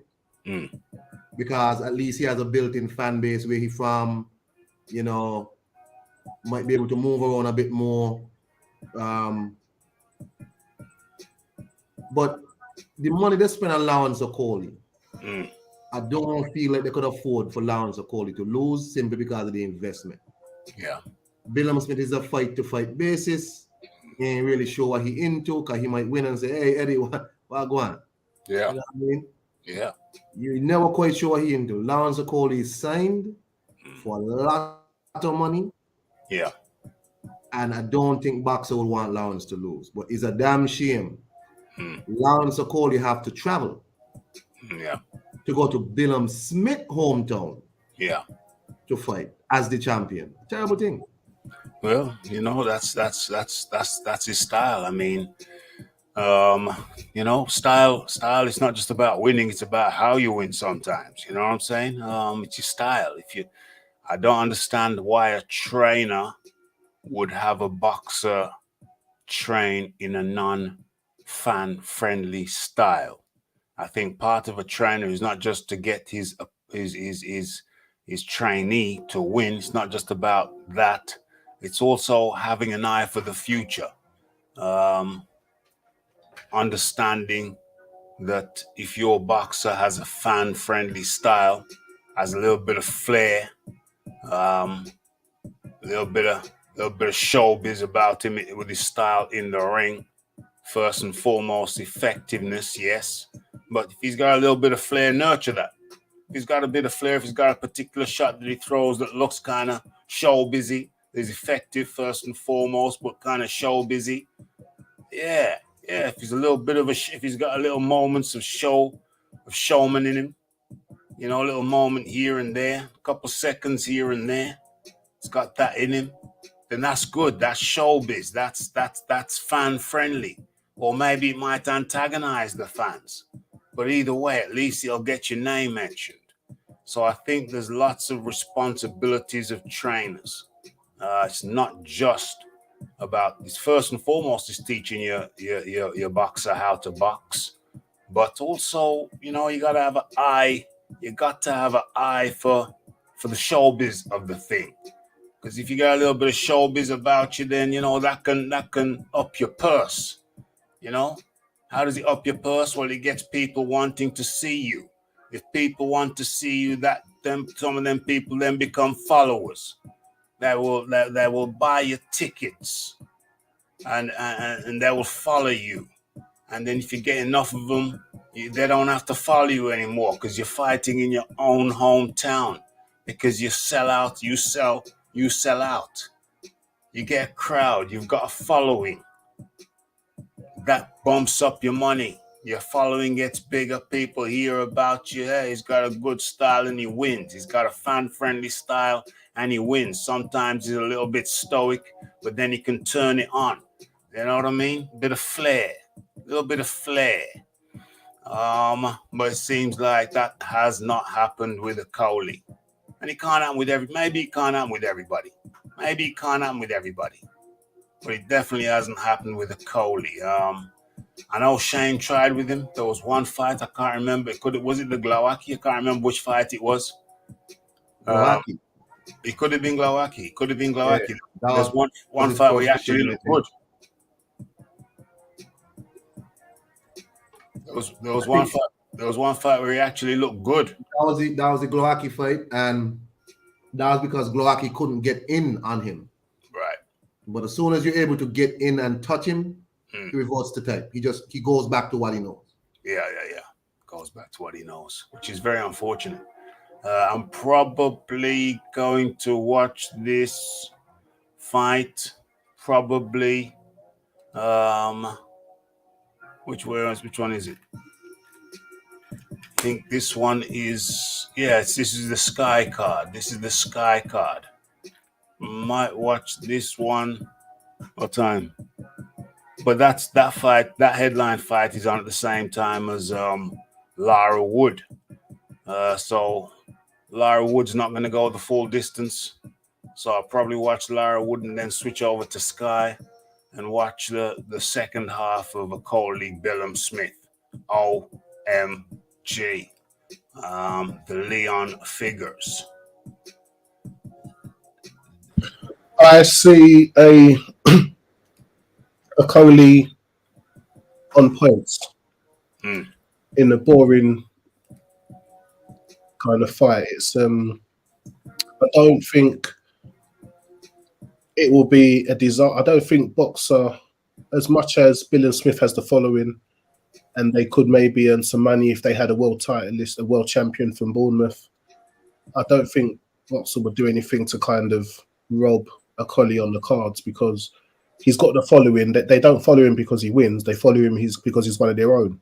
Because at least he has a built-in fan base where he from, might be able to move around a bit more. But the money they spend on Lawrence Okolie, I don't feel like they could afford for Lawrence Okolie to lose simply because of the investment. Yeah. Billam Smith is a fight-to-fight basis. He ain't really sure what he into, because he might win and say, hey, Eddie, what go on? Yeah. You know what I mean? Yeah. You're never quite sure what he into. Lawrence Okolie is signed for a lot of money. Yeah. And I don't think boxer would want Lawrence to lose. But it's a damn shame. Lawrence Okolie have to travel. Yeah. To go to Billam Smith hometown. Yeah. To fight as the champion. Terrible thing. Well, that's his style. I mean, style is not just about winning, it's about how you win sometimes. You know what I'm saying? It's your style. I don't understand why a trainer would have a boxer train in a non-fan-friendly style. I think part of a trainer is not just to get his trainee to win. It's not just about that. It's also having an eye for the future, understanding that if your boxer has a fan-friendly style, has a little bit of flair, a little bit of showbiz about him with his style in the ring. First and foremost, effectiveness, yes. But if he's got a little bit of flair, nurture that. If he's got a bit of flair, if he's got a particular shot that he throws that looks kind of showbizy, is effective first and foremost, but kind of showbizy. Yeah. If he's a little bit of if he's got a little moments of showman in him, you know, a little moment here and there, a couple seconds here and there, it's got that in him, then that's good. That's showbiz. That's fan friendly. Or maybe it might antagonize the fans. But either way, at least it'll get your name mentioned. So I think there's lots of responsibilities of trainers. It's not just about, it's first and foremost is teaching your boxer how to box. But also, you know, you got to have an eye. You got to have an eye for the showbiz of the thing. Because if you got a little bit of showbiz about you, then, you know, that can up your purse. You know, how does it up your purse? Well, it gets people wanting to see you. If people want to see you, some of them people then become followers. That will buy your tickets, and they will follow you. And then if you get enough of them, they don't have to follow you anymore because you're fighting in your own hometown. Because you sell out, you sell out. You get a crowd, you've got a following. That bumps up your money. Your following gets bigger. People hear about you. Hey, he's got a good style and he wins. He's got a fan-friendly style and he wins. Sometimes he's a little bit stoic, but then he can turn it on. You know what I mean? A little bit of flair. But it seems like that has not happened with Okolie. And it can't happen with maybe it can't happen with everybody. Maybe it can't happen with everybody. But it definitely hasn't happened with Okolie. I know Shane tried with him. There was one fight, I can't remember. Was it the Glowacki? I can't remember which fight it was. Glowacki. It could have been Glowacki. It could have been Glowacki. Yeah, There's one fight where he actually looked good. There was one fight. There was one fight where he actually looked good. That was the Glowacki fight, and that was because Glowacki couldn't get in on him. Right. But as soon as you're able to get in and touch him, he reverts to type. He goes back to what he knows. Yeah. Goes back to what he knows, which is very unfortunate. I'm probably going to watch this fight. Probably. Which one is it? I think this one is. This is the Sky card. This is the Sky card. Might watch this one. What time? But that fight, that headline fight is on at the same time as Lara Wood. So Lara Wood's not going to go the full distance. So I'll probably watch Lara Wood and then switch over to Sky and watch the second half of Okolie Billam Smith. OMG. The Leon figures. I see a Okolie on points in a boring kind of fight. It's I don't think it will be a disaster. I don't think boxer, as much as Billam Smith has the following, and they could maybe earn some money if they had a world titleist, a world champion from Bournemouth. I don't think boxer would do anything to kind of rob Okolie on the cards because he's got the following. That they don't follow him because he wins. They follow him because he's one of their own.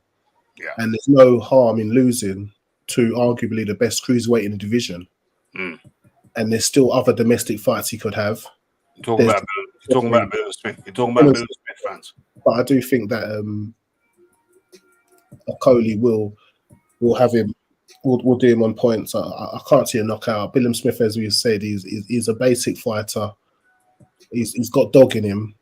Yeah. And there's no harm in losing to arguably the best cruiserweight in the division. And there's still other domestic fights he could have. You're talking about Billam Smith. You're talking about Billam Smith fans. But I do think that Okolie will have him. We'll do him on points. I can't see a knockout. Billam Smith, as we said, he's a basic fighter. He's got dog in him.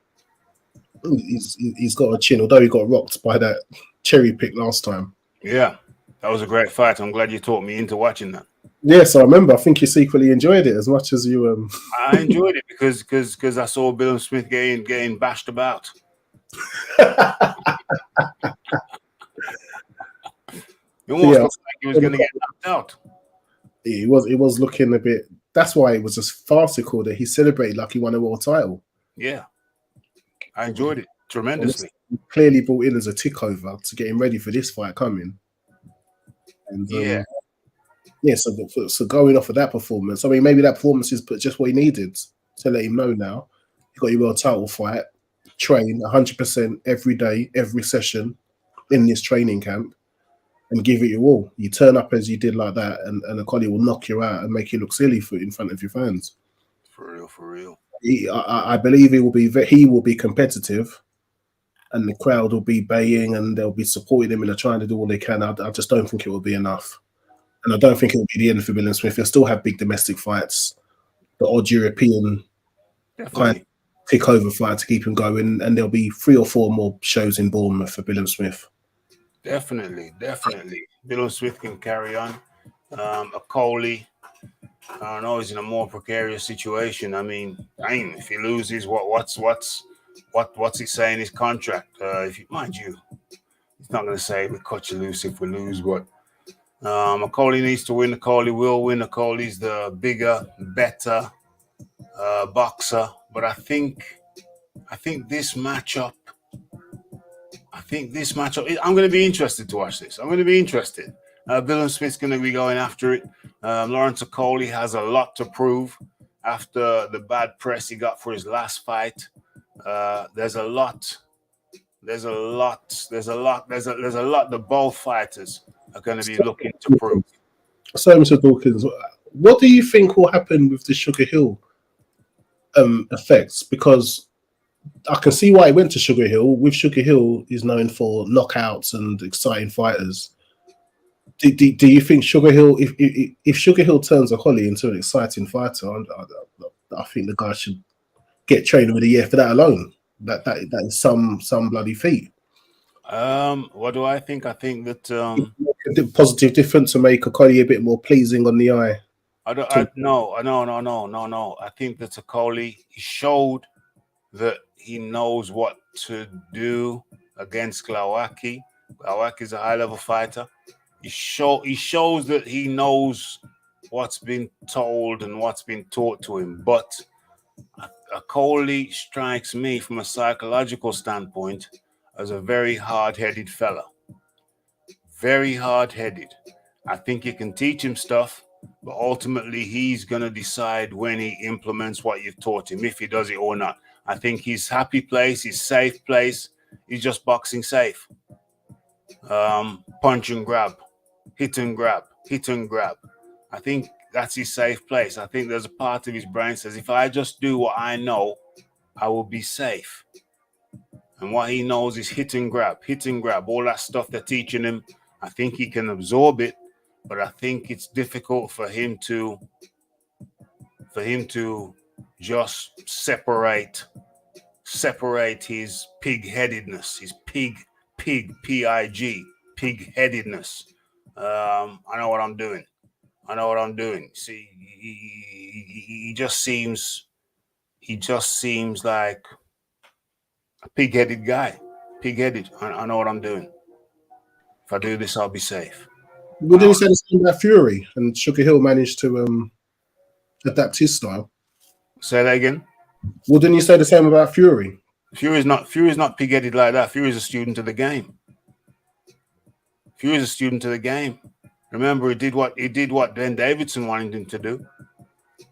he's got a chin, although he got rocked by that cherry pick last time. Yeah, that was a great fight. I'm glad you talked me into watching that. Yes, I remember. I think you secretly enjoyed it as much as you. I enjoyed it because I saw Billam Smith getting bashed about. It almost looked like he was going to get knocked out. It was looking a bit. That's why it was just farcical that he celebrated like he won a world title. Yeah, I enjoyed it tremendously. Clearly brought in as a tick over to get him ready for this fight coming. And so going off of that performance, I mean, maybe that performance is just what he needed to let him know now. You got your world title fight, train 100% every day, every session in this training camp, and give it your all. You turn up as you did like that, and Okolie will knock you out and make you look silly in front of your fans. For real. I believe he will be competitive, and the crowd will be baying and they'll be supporting him and they're trying to do all they can. I just don't think it will be enough. And I don't think it will be the end for Billam Smith. He'll still have big domestic fights, the odd European kind of takeover fight to keep him going, and there'll be 3 or 4 more shows in Bournemouth for Billam Smith. Definitely. Billam Smith can carry on. Okolie, I know he's in a more precarious situation. I mean, if he loses, what's he saying in his contract? Mind you, he's not going to say we cut you loose if we lose, but Okolie needs to win. Okolie will win. Okolie's the bigger, better boxer. But I think this matchup. I'm going to be interested to watch this. I'm going to be interested. Billam Smith's going to be going after it. Lawrence Okolie has a lot to prove after the bad press he got for his last fight. There's a lot that both fighters are going to be looking to prove. So, Mr. Dawkins, what do you think will happen with the Sugar Hill effects? Because I can see why he went to Sugar Hill. With Sugar Hill, he's known for knockouts and exciting fighters. Do you think Sugar Hill, if Sugar Hill turns Okolie into an exciting fighter, I think the guy should get trainer of the year for that alone. That is some bloody feat. What do I think? I think that a positive difference to make Okolie a bit more pleasing on the eye. No. I think that Okolie, he showed that he knows what to do against Glowacki. Glowacki's a high-level fighter. He shows that he knows what's been told and what's been taught to him. But Okolie strikes me from a psychological standpoint as a very hard-headed fella. Very hard-headed. I think you can teach him stuff, but ultimately he's going to decide when he implements what you've taught him, if he does it or not. I think his happy place, his safe place, is just boxing safe. Punch and grab, hit and grab. I think that's his safe place. I think there's a part of his brain that says, if I just do what I know, I will be safe. And what he knows is hit and grab, all that stuff they're teaching him. I think he can absorb it, but I think it's difficult for him to just separate his pig-headedness, his P-I-G, pig-headedness. I know what I'm doing. See, he just seems like a pig-headed guy. Pig-headed. I know what I'm doing. If I do this, I'll be safe. What did you say the same about Fury? And Sugar Hill managed to adapt his style. Say that again. Well, didn't you say the same about Fury? Fury's not pig-headed like that. Fury's a student of the game. Remember, he did what Ben Davidson wanted him to do.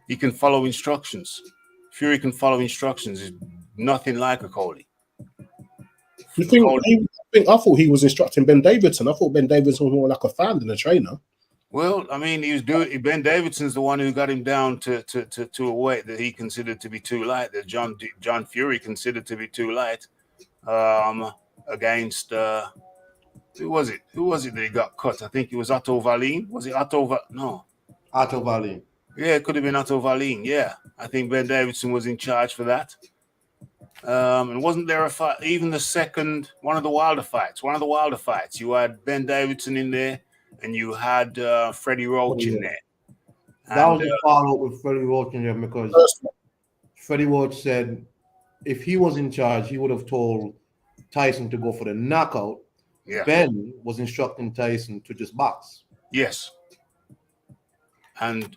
He can follow instructions. Fury can follow instructions. He's nothing like Okolie. You think? I thought he was instructing Ben Davidson. I thought Ben Davidson was more like a fan than a trainer. Well, I mean, Ben Davidson's the one who got him down to a weight that he considered to be too light, that John Fury considered to be too light. Against who was it that he got cut? I think it was Otto Wallin. Was it Otto? No, Otto Wallin. Yeah, it could have been Otto Wallin. Yeah, I think Ben Davidson was in charge for that. And wasn't there a fight? Even the second, one of the wilder fights. You had Ben Davidson in there, and you had Freddie Roach in there. That And, was a follow-up with Freddie Roach in there because Freddie Roach said if he was in charge, he would have told Tyson to go for the knockout. Yeah. Ben was instructing Tyson to just box. Yes. And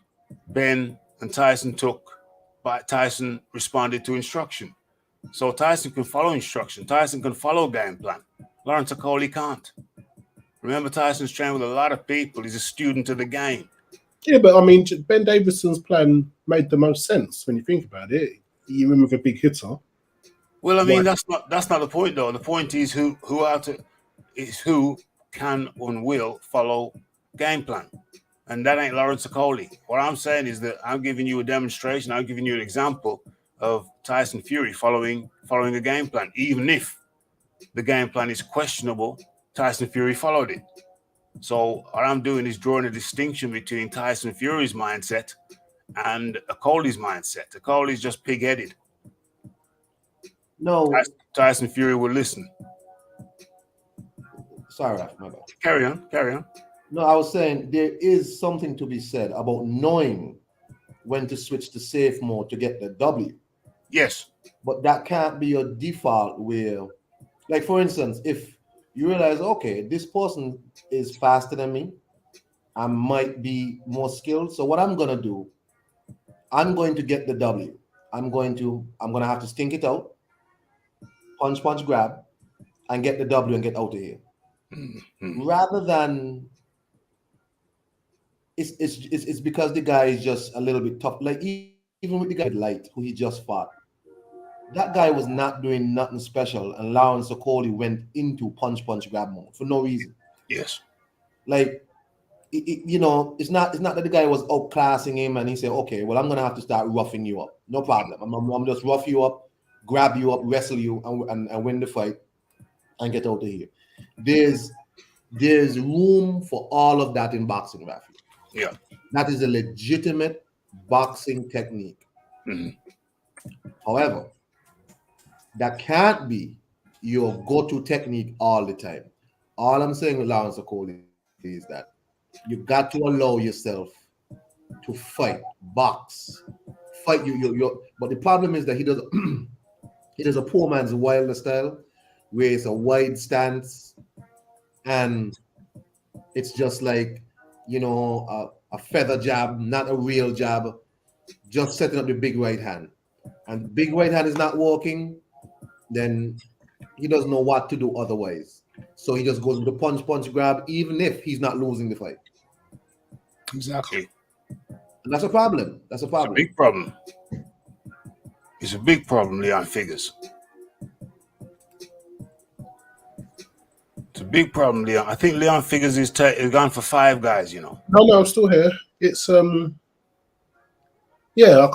Ben and Tyson Tyson responded to instruction. So Tyson can follow instruction. Tyson can follow game plan. Lawrence Okolie can't. Remember, Tyson's trained with a lot of people. He's a student of the game. Yeah, but I mean, Ben Davidson's plan made the most sense when you think about it. You win with a big hitter. Well, I mean, that's not the point, though. The point is who can and will follow game plan. And that ain't Lawrence Okolie. What I'm saying is that I'm giving you a demonstration. I'm giving you an example of Tyson Fury following a game plan. Even if the game plan is questionable, Tyson Fury followed it. So what I'm doing is drawing a distinction between Tyson Fury's mindset and Okolie's mindset. Okolie's just pig-headed. No. Tyson Fury will listen. Sorry, Raf, my bad. Carry on. No, I was saying there is something to be said about knowing when to switch to safe mode to get the W. Yes. But that can't be your default where, like for instance, if you realize, okay, this person is faster than me, I might be more skilled. So what I'm gonna do, I'm going to get the W. I'm gonna have to stink it out, punch, grab, and get the W and get out of here. Mm-hmm. Rather than it's because the guy is just a little bit tough. Like even with the guy Light, who he just fought, that guy was not doing nothing special, and Lawrence Okolie went into punch, grab mode for no reason. Yes. Like, it's not that the guy was outclassing him and he said, okay, well, I'm going to have to start roughing you up. No problem. I'm just rough you up, grab you up, wrestle you, and win the fight and get out of here. There's room for all of that in boxing, Rafi. Yeah. That is a legitimate boxing technique. Mm-hmm. However, that can't be your go-to technique all the time. All I'm saying with Lawrence Okolie is that you got to allow yourself to fight, box, fight you. But the problem is that he does a poor man's Wilder style, where it's a wide stance, and it's just like a feather jab, not a real jab, just setting up the big right hand. And the big right hand is not working, then he doesn't know what to do otherwise. So he just goes with the punch, grab, even if he's not losing the fight. Exactly. And that's a problem. It's a big problem. It's a big problem, Leon Figures. It's a big problem, Leon. I think Leon Figures is gone for 5 guys, No, I'm still here. It's yeah,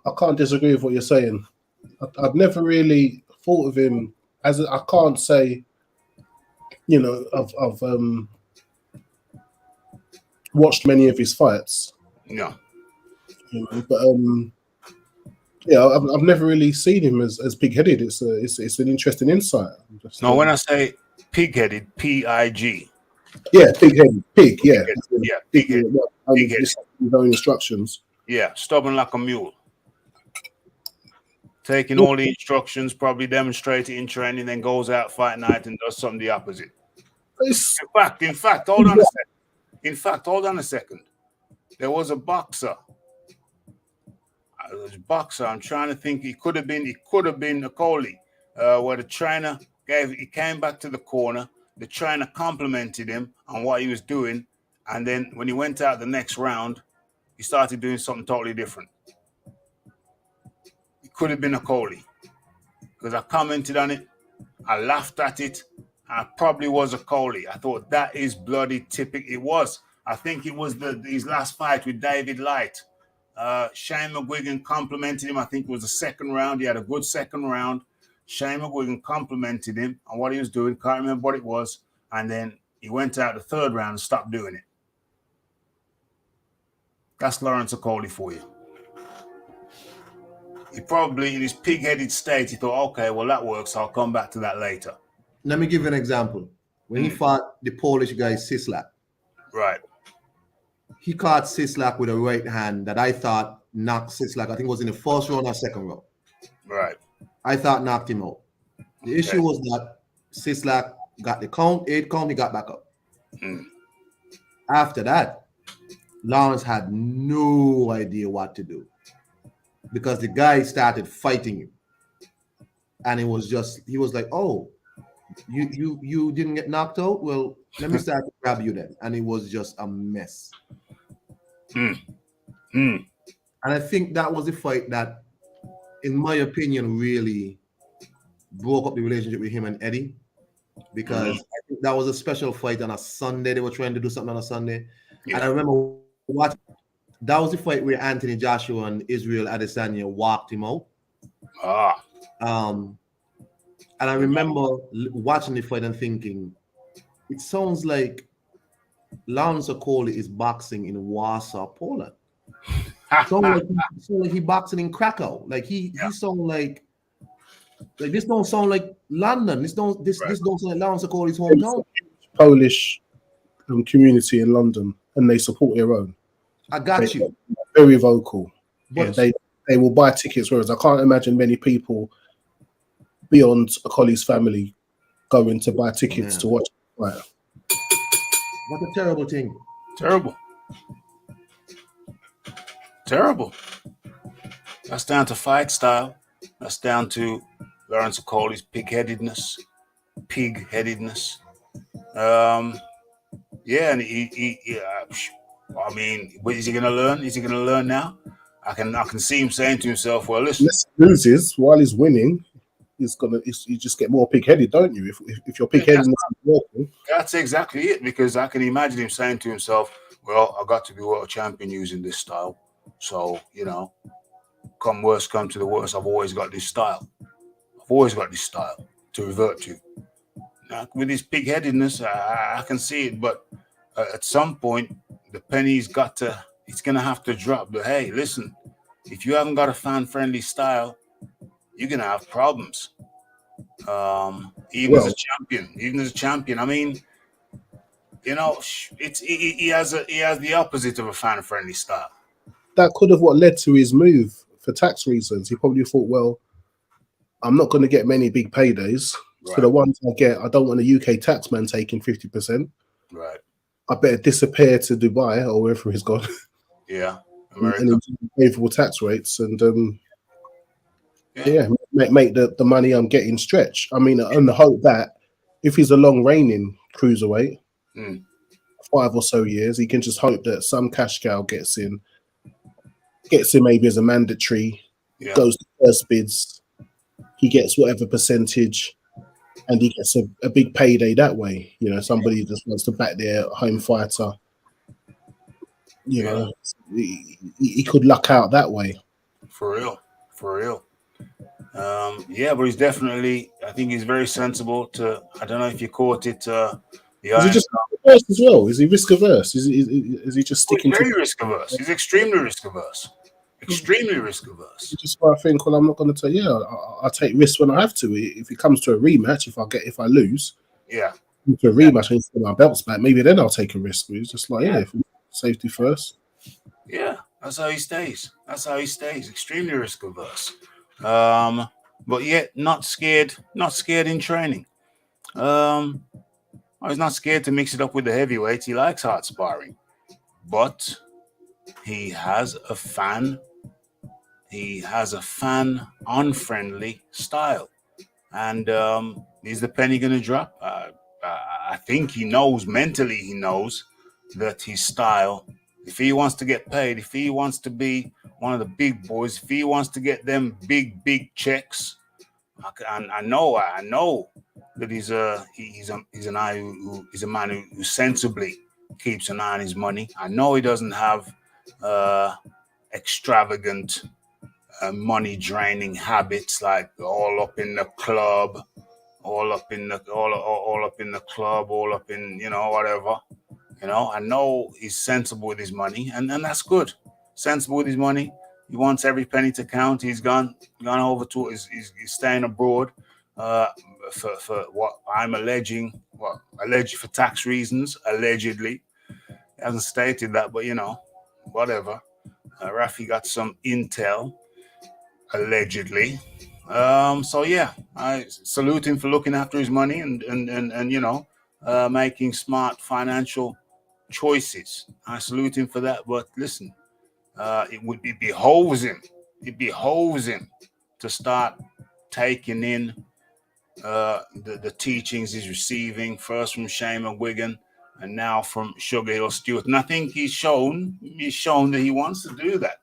I can't disagree with what you're saying. I've never really thought of him as I can't say, I've watched many of his fights. Yeah. But yeah, I've never really seen him as pig-headed. It's an interesting insight. No, when I say pig-headed, P-I-G. Yeah, pig-headed, pig. Yeah, yeah, pig-headed. His own instructions. Yeah, stubborn like a mule. Taking all the instructions, probably demonstrating in training, then goes out fight night and does something the opposite. In fact, hold on a second. There was a boxer. I'm trying to think. It could have been Okolie, where the trainer he came back to the corner. The trainer complimented him on what he was doing, and then when he went out the next round, he started doing something totally different. It could have been Okolie, because I commented on it, I laughed at it, and it probably was Okolie. I thought that is bloody typical. It was. I think it was his last fight with David Light. Shane McGuigan complimented him. I think it was the second round. He had a good second round. Shane McGuigan complimented him on what he was doing. Can't remember what it was. And then he went out the third round and stopped doing it. That's Lawrence Okolie for you. he probably, in his pig-headed state, he thought, okay, well, that works. I'll come back to that later. Let me give you an example. When he fought the Polish guy Sislak, Right. he caught Sislak with a right hand that I thought knocked Sislak. I think it was in the first round or second round. Right. I thought knocked him out. The issue was that Sislak got the count, 8 count, he got back up. After that, Lawrence had no idea what to do because the guy started fighting him. And he was like, oh, you didn't get knocked out? Well, let me start to grab you then. And it was just a mess. And I think that was the fight that, in my opinion, really broke up the relationship with him and Eddie, because I think that was a special fight on a Sunday. They were trying to do something on a Sunday. Yeah. And I remember that was the fight where Anthony Joshua and Israel Adesanya walked him out. And I remember watching the fight and thinking, it sounds like Lawrence Okolie is boxing in Warsaw, Poland. Sound like he boxing in Krakow. Like he sound like this don't sound like London. This don't sound like Lawrence Okolie's hometown. Polish community in London, and they support their own. I got you. Very vocal. But they will buy tickets, whereas I can't imagine many people beyond Okolie's family going to buy tickets to watch. Right. What a terrible thing. Terrible. That's down to fight style. That's down to Lawrence Okolie's pig-headedness. And I mean, is he going to learn? Is he going to learn now? I can see him saying to himself, well, listen. He loses while he's winning. You just get more pig-headed, don't you? If you're pig-headed, that's exactly it. Because I can imagine him saying to himself, "Well, I got to be world champion using this style. So come worst, come to the worst. I've always got this style. To revert to." Now, with his pig-headedness, I can see it. But at some point, the penny's it's going to have to drop. But hey, listen, if you haven't got a fan-friendly style, you're gonna have problems. Even as a champion. I mean, he has the opposite of a fan-friendly style. That could have what led to his move for tax reasons. He probably thought, well, I'm not going to get many big paydays. Right. So the ones I get, I don't want a UK taxman taking 50%. Right. I better disappear to Dubai or wherever he's gone. Yeah. and favorable tax rates and make the money I'm getting stretch. I mean, on the hope that if he's a long reigning cruiserweight, 5 or so years, he can just hope that some cash cow gets in maybe as a mandatory, goes to first bids, he gets whatever percentage, and he gets a big payday that way. Somebody just wants to back their home fighter. He could luck out that way. For real. But he's definitely, I think he's very sensible to, I don't know if you caught it. Is he just risk averse as well? Is he risk averse? Is he just sticking to risk averse? He's extremely risk averse. Just why I think, well, I'm not going to tell you. I'll take risks when I have to. If it comes to a rematch, if I lose, to a rematch, I need to get my belts back. Maybe then I'll take a risk. He's just like, safety first. Yeah, that's how he stays. Extremely risk averse. But yet not scared in training. He's not scared to mix it up with the heavyweights. He likes hard sparring, but he has a fan unfriendly style. And is the penny going to drop? I think he knows mentally that his style, if he wants to get paid, if he wants to be one of the big boys, if he wants to get them big checks, I know that he's a man who sensibly keeps an eye on his money. I know he doesn't have extravagant money draining habits, like all up in the club, whatever. I know he's sensible with his money, and that's good. Sensible with his money, He wants every penny to count. He's gone over to. He's staying abroad for what I'm alleging. Well, alleged for tax reasons. Allegedly, he hasn't stated that, but whatever. Rafi got some intel, allegedly. So yeah, I salute him for looking after his money and making smart financial choices. I salute him for that. But listen, it behoves him. It behoves him to start taking in the teachings he's receiving, first from Shane Wigan and now from Sugar Hill Stewart. And I think he's shown that he wants to do that.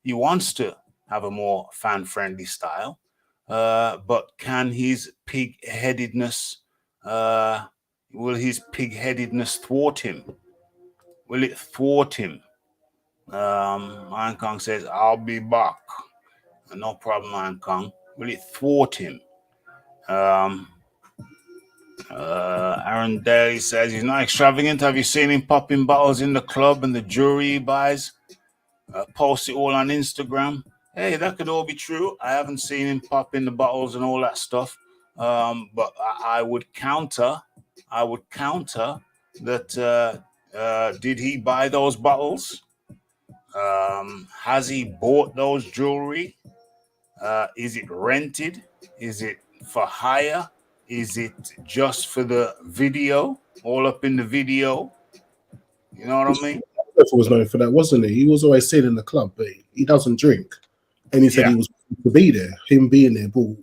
He wants to have a more fan-friendly style. But can his pig-headedness, will his pig-headedness thwart him? Will it thwart him? Iron Kong says, I'll be back. No problem, Iron Kong. Will it thwart him? Aaron Daly says he's not extravagant. Have you seen him popping bottles in the club and the jewelry he buys? Post it all on Instagram. Hey, that could all be true. I haven't seen him pop in the bottles and all that stuff. But I would counter that. Did he buy those bottles? Has he bought those jewelry? Is it rented? Is it for hire? Is it just for the video? All up in the video? You know what I mean? Was known for that, wasn't he? He was always seen in the club, but he doesn't drink. And he said he was to be there. Him being there brought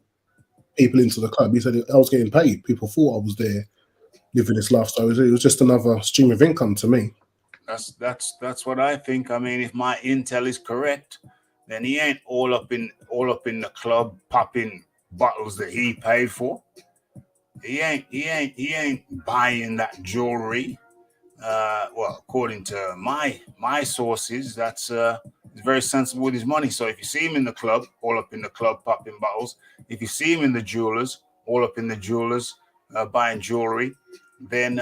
people into the club. He said, I was getting paid. People thought I was there living this lifestyle. It was just another stream of income to me. That's what I think. I mean, if my intel is correct, then he ain't all up in the club popping bottles that he paid for. He ain't buying that jewelry. Well, according to my sources, that's he's very sensible with his money. So if you see him in the club, all up in the club popping bottles, if you see him in the jewelers, all up in the jewelers buying jewelry, then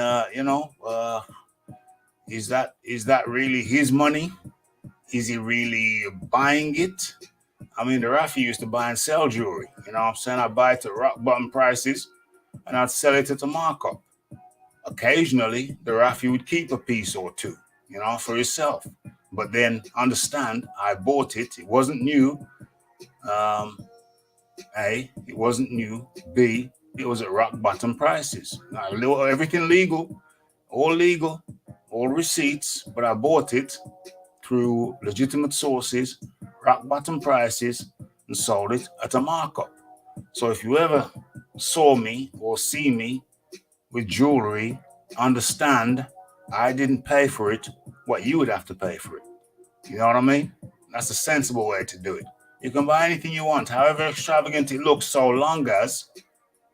is that really his money? Is he really buying it? I mean, the Rafi used to buy and sell jewelry. You know what I'm saying? I buy it at rock bottom prices and I'd sell it at a markup. Occasionally, the Rafi would keep a piece or two, for himself. But then understand, I bought it. It wasn't new. A, it wasn't new. B, it was at rock bottom prices. Now, everything legal, all receipts, but I bought it through legitimate sources, rock bottom prices, and sold it at a markup. So if you ever saw me or see me with jewelry, understand I didn't pay for it what you would have to pay for it. You know what I mean? That's a sensible way to do it. You can buy anything you want, however extravagant it looks, so long as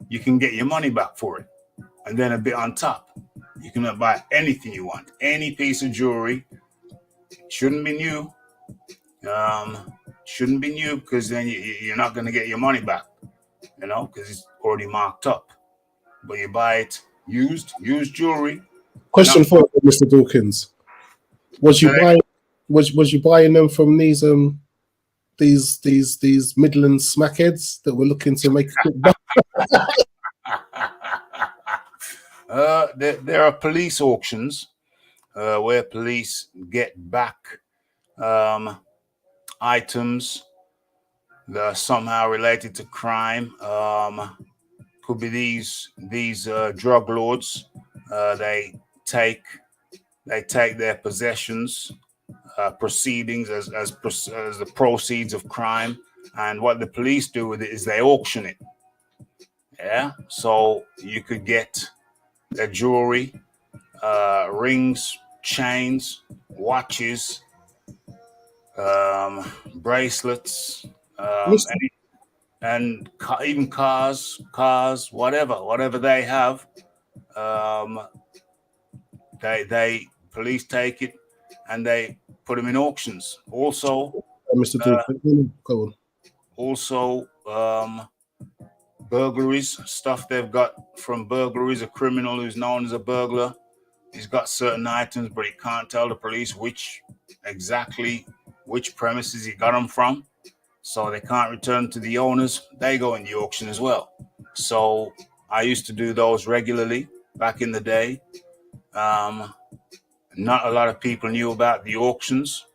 you can get your money back for it. And then a bit on top. You can buy anything you want. Any piece of jewelry. Shouldn't be new. Shouldn't be new because then you're not going to get your money back. Because it's already marked up. But you buy it used jewelry. Question for Mr. Dawkins: Was you buying them from these Midland smackheads that were looking to make a quick buck? There are police auctions where police get back items that are somehow related to crime. Could be these drug lords. They take their possessions, proceedings as the proceeds of crime, and what the police do with it is they auction it. Yeah, so you could get their jewelry, rings, chains, watches, bracelets, and even cars, whatever they have. They police take it and they put them in auctions. Also, Mr. Dawkins, go on. Also, burglaries, stuff they've got from burglaries. A criminal who's known as a burglar, he's got certain items, but he can't tell the police which exactly which premises he got them from, so they can't return to the owners. They go in the auction as well. So I used to do those regularly back in the day. Not a lot of people knew about the auctions,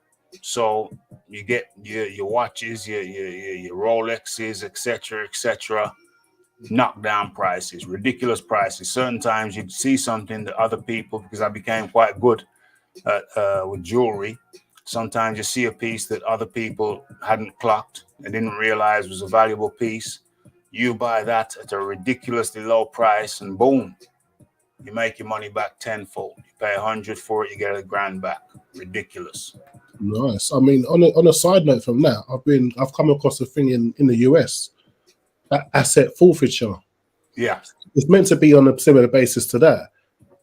so you get your watches, your Rolexes, etc., knockdown prices, ridiculous prices. Certain times you'd see something that other people, because I became quite good with jewelry, sometimes you see a piece that other people hadn't clocked and didn't realize was a valuable piece. You buy that at a ridiculously low price, and boom, you make your money back tenfold. You pay 100 for it, you get $1,000 back. Ridiculous. Nice. I mean, on a side note from that, I've come across a thing in the US, asset forfeiture. Yeah. It's meant to be on a similar basis to that.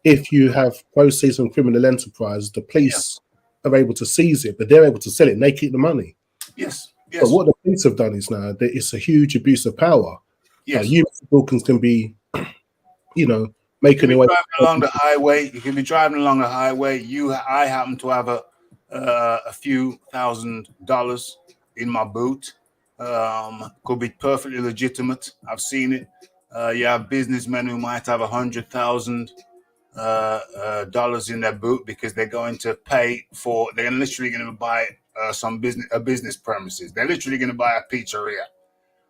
If you have proceeds from criminal enterprise, the police are able to seize it, but they're able to sell it and they keep the money. Yes. But what the police have done is now that it's a huge abuse of power. Yes. You Wilkins can be, making their way along the highway. You can be driving along the highway. I happen to have a few $1,000s in my boot. Could be perfectly legitimate. I've seen it. You have businessmen who might have $100,000 dollars in their boot because they're going to pay for. They're literally going to buy a business premises. They're literally going to buy a pizzeria.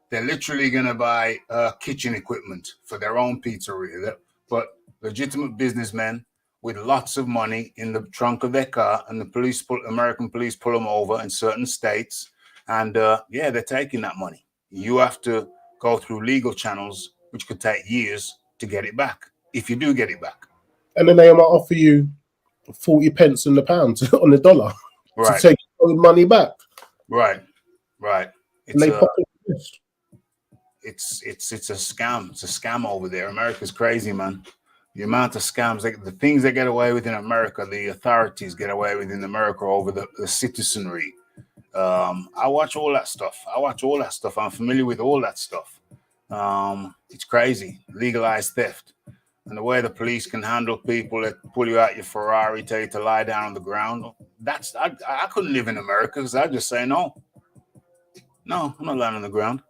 They're literally going to buy kitchen equipment for their own pizzeria. But legitimate businessmen with lots of money in the trunk of their car, and the American police pull them over in certain states, and they're taking that money. You have to go through legal channels, which could take years to get it back, if you do get it back. And then they might offer you 40 pence on the pound on the dollar to take your money back. Right. It's a scam. It's a scam over there. America's crazy, man. The amount of scams, the things they get away with in America, the authorities get away with in America over the citizenry. I watch all that stuff. I'm familiar with all that stuff. It's crazy. Legalized theft. And the way the police can handle people that pull you out your Ferrari, tell you to lie down on the ground. I couldn't live in America because I'd just say no. No, I'm not lying on the ground.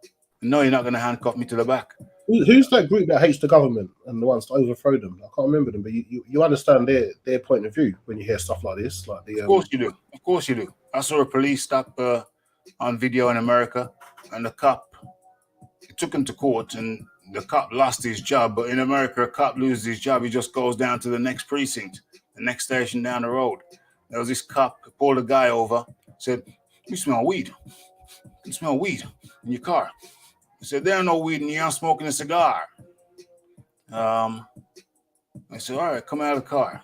No, you're not going to handcuff me to the back. Who's that group that hates the government and the ones to overthrow them? I can't remember them, but you understand their point of view when you hear stuff like this. Of course you do. Of course you do. I saw a police stop on video in America, and the cop took him to court, and the cop lost his job. But in America, a cop loses his job, he just goes down to the next precinct, the next station down the road. There was this cop who pulled a guy over, said, "You smell weed. You smell weed in your car." He said, "There's no weed in here. I'm smoking a cigar." I said, "All right, come out of the car."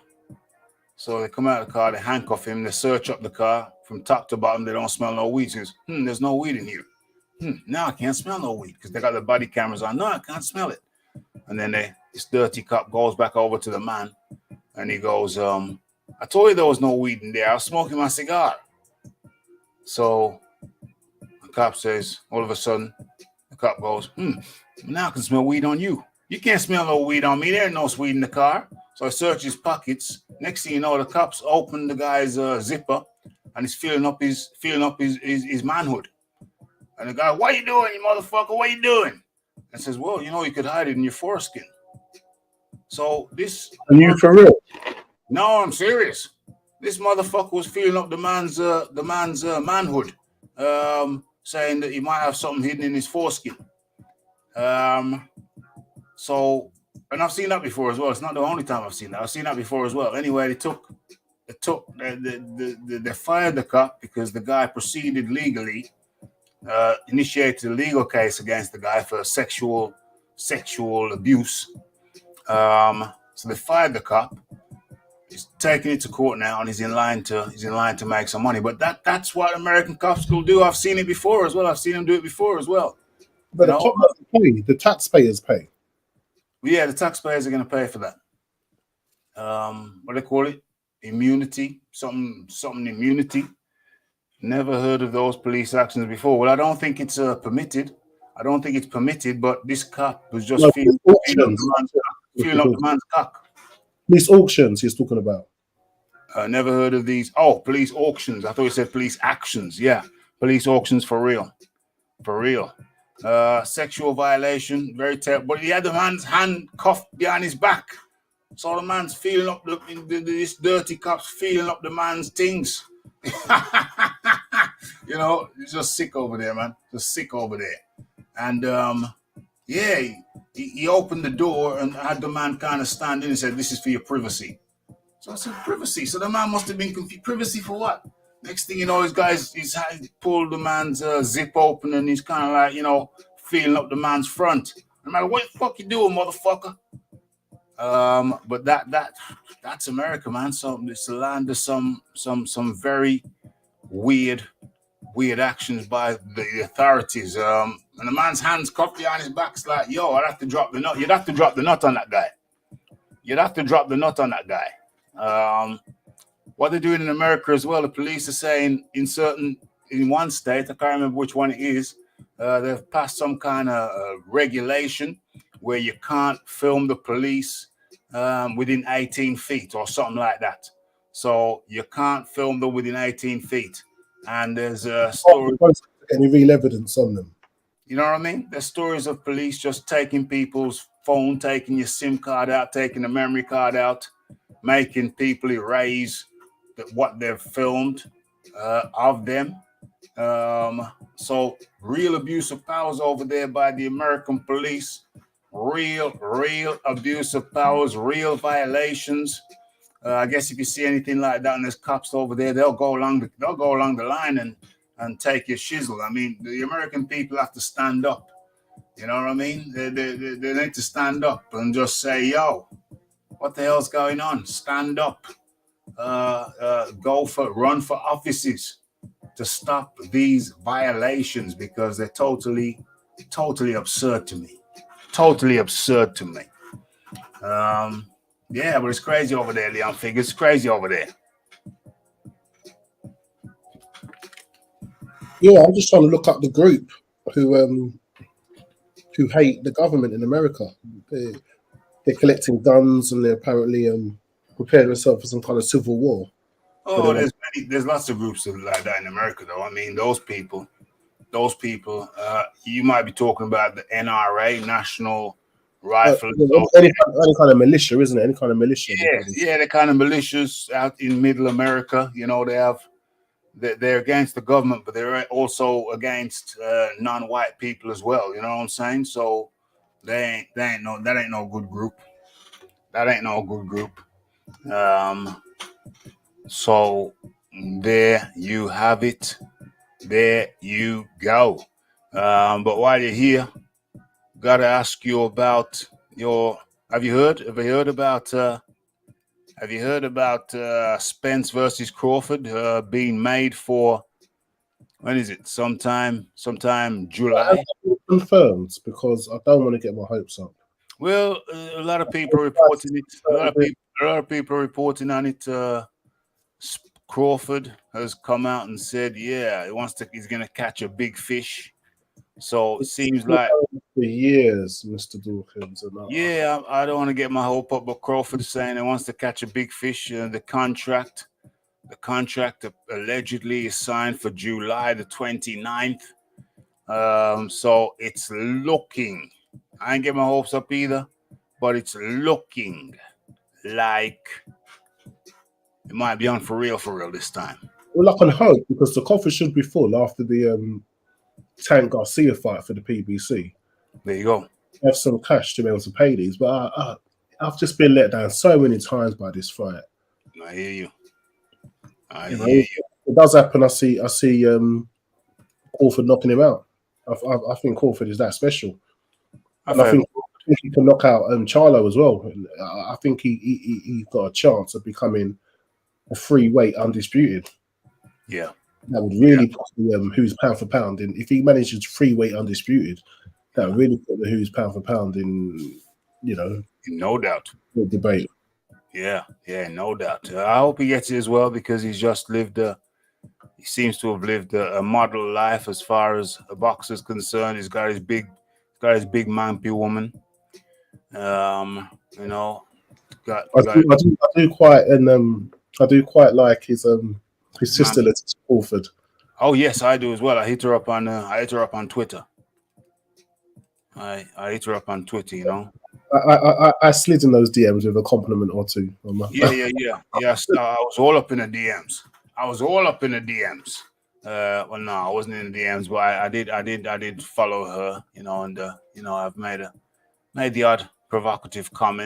So they come out of the car, they handcuff him, they search up the car from top to bottom. They don't smell no weed. He says, "There's no weed in here. Now I can't smell no weed," because they got the body cameras on. "No, I can't smell it." And then this dirty cop goes back over to the man, and he goes, "I told you there was no weed in there. I was smoking my cigar." So the cop says, all of a sudden, the cop goes, "Now I can smell weed on you. You can't smell no weed on me. There ain't no weed in the car." So I search his pockets. Next thing you know, the cops open the guy's zipper, and he's feeling up his manhood. And the guy, "What you doing, you motherfucker? What you doing?" And says, "Well, you could hide it in your foreskin." So this. Are you for real? No, I'm serious. This motherfucker was feeling up the man's manhood, saying that he might have something hidden in his foreskin. So, and I've seen that before as well. It's not the only time I've seen that. I've seen that before as well. Anyway, they fired the cop because the guy proceeded legally, initiated a legal case against the guy for sexual abuse. So they fired the cop. He's taking it to court now, and he's in line to make some money. But that's what American cops will do. I've seen it before as well. I've seen them do it before as well. But the cop doesn't pay. The taxpayers pay. Yeah, the taxpayers are going to pay for that. What do they call it? Immunity, something immunity. Never heard of those police actions before. Well, I don't think it's permitted. But this cop was just feeling up the man's cock. These auctions he's talking about. Never heard of these. Oh, police auctions. I thought you said police actions. Yeah, police auctions for real. For real. Sexual violation, very terrible. But he had the man's hand cuffed behind his back. So the man's feeling up this dirty cop's feeling up the man's things. You know, he's just sick over there, man. Just sick over there. And yeah, he opened the door and had the man kind of stand in and said, "This is for your privacy." So I said, "Privacy?" So the man must have been confused. Privacy for what? Next thing you know, he's pulled the man's zip open and he's kind of like, you know, feeling up the man's front. I'm like, "What the fuck you doing, motherfucker?" But that's America, man. So it's the land of some very weird actions by the authorities. And the man's hands cuffed behind his back. It's like, yo, I'd have to drop the nut. You'd have to drop the nut on that guy. You'd have to drop the nut on that guy. What they're doing in America as well, the police are saying in one state, I can't remember which one it is, they've passed some kind of regulation where you can't film the police within 18 feet or something like that. So you can't film them within 18 feet. And there's a story. Any real evidence on them? You know what I mean? There's stories of police just taking people's phone, taking your SIM card out, taking the memory card out, making people erase what they've filmed of them. So real abuse of powers over there by the American police. Real abuse of powers, real violations. I guess if you see anything like that and there's cops over there, they'll go along the line and take your shizzle. I mean, the American people have to stand up. You know what I mean? They need to stand up and just say, yo, what the hell's going on? Stand up. Run for offices to stop these violations because they're totally absurd to me. Totally absurd to me. Yeah, but it's crazy over there, Leon Figures. It's crazy over there. Yeah, I'm just trying to look up the group who hate the government in America. They're collecting guns and they're apparently preparing themselves for some kind of civil war. Oh, there's lots of groups like that in America, though. I mean, those people. You might be talking about the NRA, National Rifle. Any kind of militia, isn't it? Any kind of militia. Yeah, they're kind of militias out in Middle America. You know, they're against the government, but they're also against non-white people as well. You know what I'm saying? So that ain't no good group. That ain't no good group. So there you have it. There you go. But while you're here, gotta ask you about have you heard about Spence versus Crawford being made for, when is it? Sometime July. Confirmed, because I don't want to get my hopes up. Well, a lot of people are reporting it. A lot of people are reporting on it. Crawford has come out and said, yeah, he's going to catch a big fish. So it seems like for years, Mr. Dawkins. Yeah, I don't want to get my hope up, but Crawford is saying he wants to catch a big fish. The contract allegedly is signed for July the 29th. So it's looking, I ain't get my hopes up either, but it's looking like it might be on for real this time. Well, I can hope, because the coffers should be full after the Tank Garcia fight for the PBC. There you go. Have some cash to be able to pay these, but I've just been let down so many times by this fight. I hear you. It does happen. I see Crawford knocking him out. I think Crawford is that special. I think he can knock out Charlo as well. I think he's got a chance of becoming a free weight undisputed. Yeah. That would really put the Who's pound for pound in. If he manages free weight undisputed, that would really put the Who's pound for pound in, no doubt, debate. Yeah, no doubt. I hope he gets it as well, because he's just he seems to have lived a model life as far as a boxer's concerned. He's got his big mampy woman. I do quite I do quite like his sister, Letty Crawford. Oh yes, I do as well. I hit her up on Twitter. I hit her up on Twitter. You know. I slid in those DMs with a compliment or two. Yeah. Yes, I was all up in the DMs. Well, no, I wasn't in the DMs, but I did follow her. You know, and I've made the odd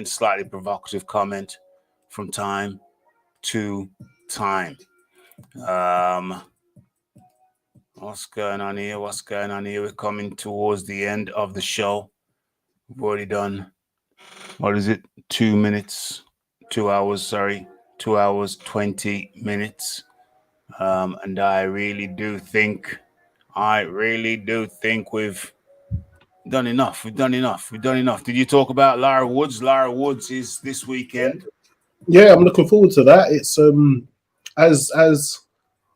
slightly provocative comment from time to time. What's going on here? We're coming towards the end of the show. We've already done, what is it? 2 minutes, 2 hours, 20 minutes. And I really do think we've done enough. We've done enough. Did you talk about Lara Woods? Lara Woods is this weekend. Yeah, I'm looking forward to that. It's as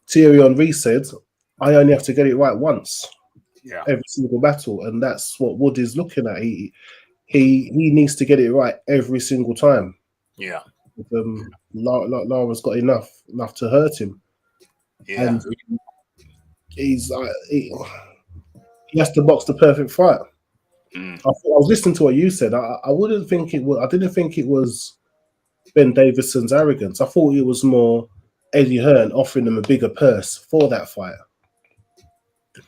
Thierry Henry said, I only have to get it right once. Yeah. Every single battle, and that's what Wood is looking at. He needs to get it right every single time. Yeah. Lara's got enough to hurt him. Yeah. And he has to box the perfect fight. I was listening to what you said. I didn't think it was Ben Davison's arrogance. I thought it was more Eddie Hearn offering them a bigger purse for that fight.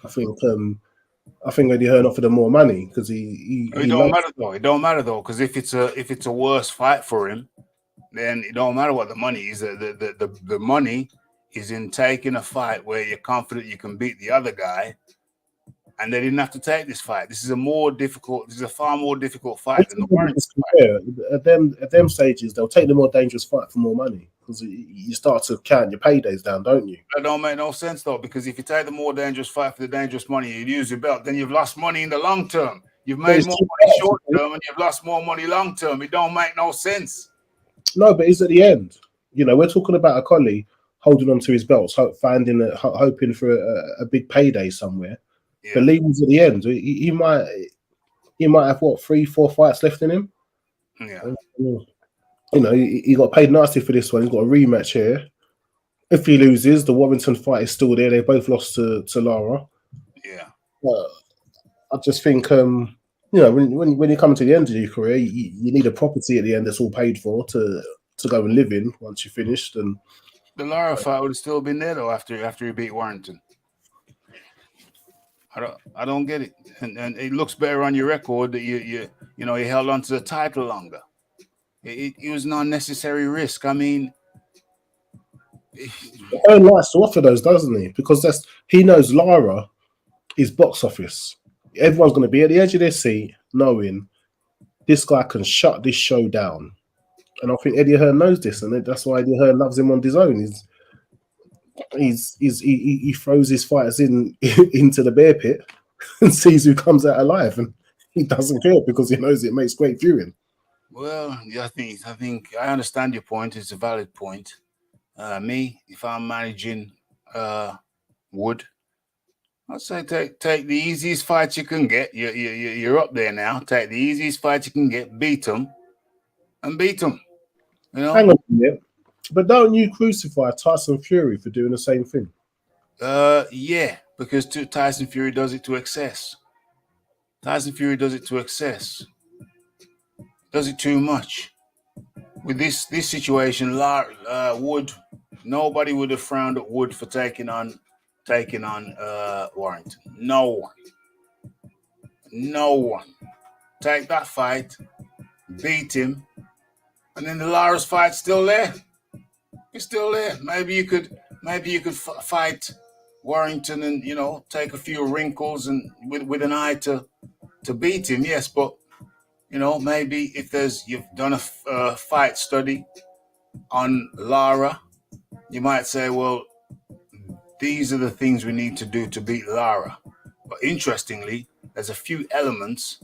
I think Eddie Hearn offered him more money because he don't matter though. It don't matter though, because if it's a worse fight for him, then it don't matter what the money is. The money is in taking a fight where you're confident you can beat the other guy, and they didn't have to take this fight. This is a far more difficult fight than the Warrington fight. At them stages, they'll take the more dangerous fight for more money because you start to count your paydays down, don't you? That don't make no sense though, because if you take the more dangerous fight for the dangerous money, you lose your belt. Then you've lost money in the long term. You've made more money short term, and you've lost more money long term. It don't make no sense. No, but it's at the end. You know, we're talking about Okolie holding on to his belts, hoping for a big payday somewhere. Yeah. But Lee's at the end. He might have 3-4 fights left in him. Yeah. You know, he got paid nasty for this one. He's got a rematch here. If he loses, the Warrington fight is still there. They both lost to Lara. Yeah. I just think, you know, when you come to the end of your career, you need a property at the end that's all paid for to go and live in once you're finished. And the Lara fight would have still been there though after he beat Warrington. I don't get it, and it looks better on your record that you held on to the title longer. It was an unnecessary risk. I mean, Hearn likes to offer those, doesn't he? Because he knows Lara is box office. Everyone's going to be at the edge of their seat, knowing this guy can shut this show down. And I think Eddie Hearn knows this, and that's why Eddie Hearn loves him on his own. He throws his fighters into the bear pit and sees who comes out alive, and he doesn't care because he knows it makes great viewing. Well, yeah, I think I understand your point. It's a valid point. Me, if I'm managing Wood, I'd say take the easiest fight you can get. You're up there now. Take the easiest fight you can get, beat him. You know. Hang on a minute. But don't you crucify Tyson Fury for doing the same thing? Yeah, because Tyson Fury does it to excess. Does it too much. With this situation, Wood, nobody would have frowned at Wood for taking on Warrington. No one. Take that fight, beat him, and then the Lara's fight's still there. It's still there. Maybe you could fight Warrington and take a few wrinkles and with an eye to beat him. Yes, but maybe if you've done a fight study on Lara, you might say, well, these are the things we need to do to beat Lara. But interestingly, there's a few elements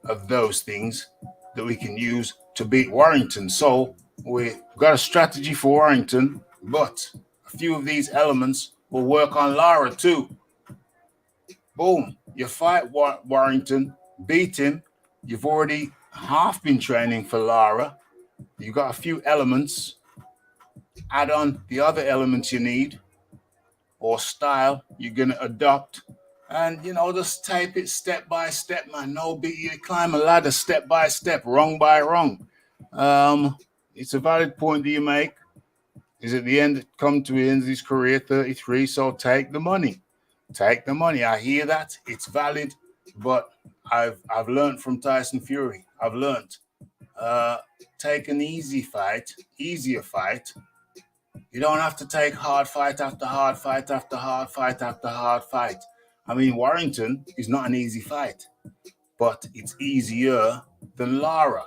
of those things that we can use to beat Warrington. So we've got a strategy for Warrington, but a few of these elements will work on Lara too. Boom. You fight Warrington, beat him. You've already half been training for Lara. You've got a few elements add on the other elements you need or style you're going to adopt. And, just type it step by step, man. No big, you climb a ladder step by step, wrong by wrong. It's a valid point that you make. Is at the end, come to the end of his career, 33, so take the money. Take the money. I hear that. It's valid, but I've learned from Tyson Fury. I've learned. Take an easier fight. You don't have to take hard fight after hard fight after hard fight after hard fight. I mean, Warrington is not an easy fight, but it's easier than Lara.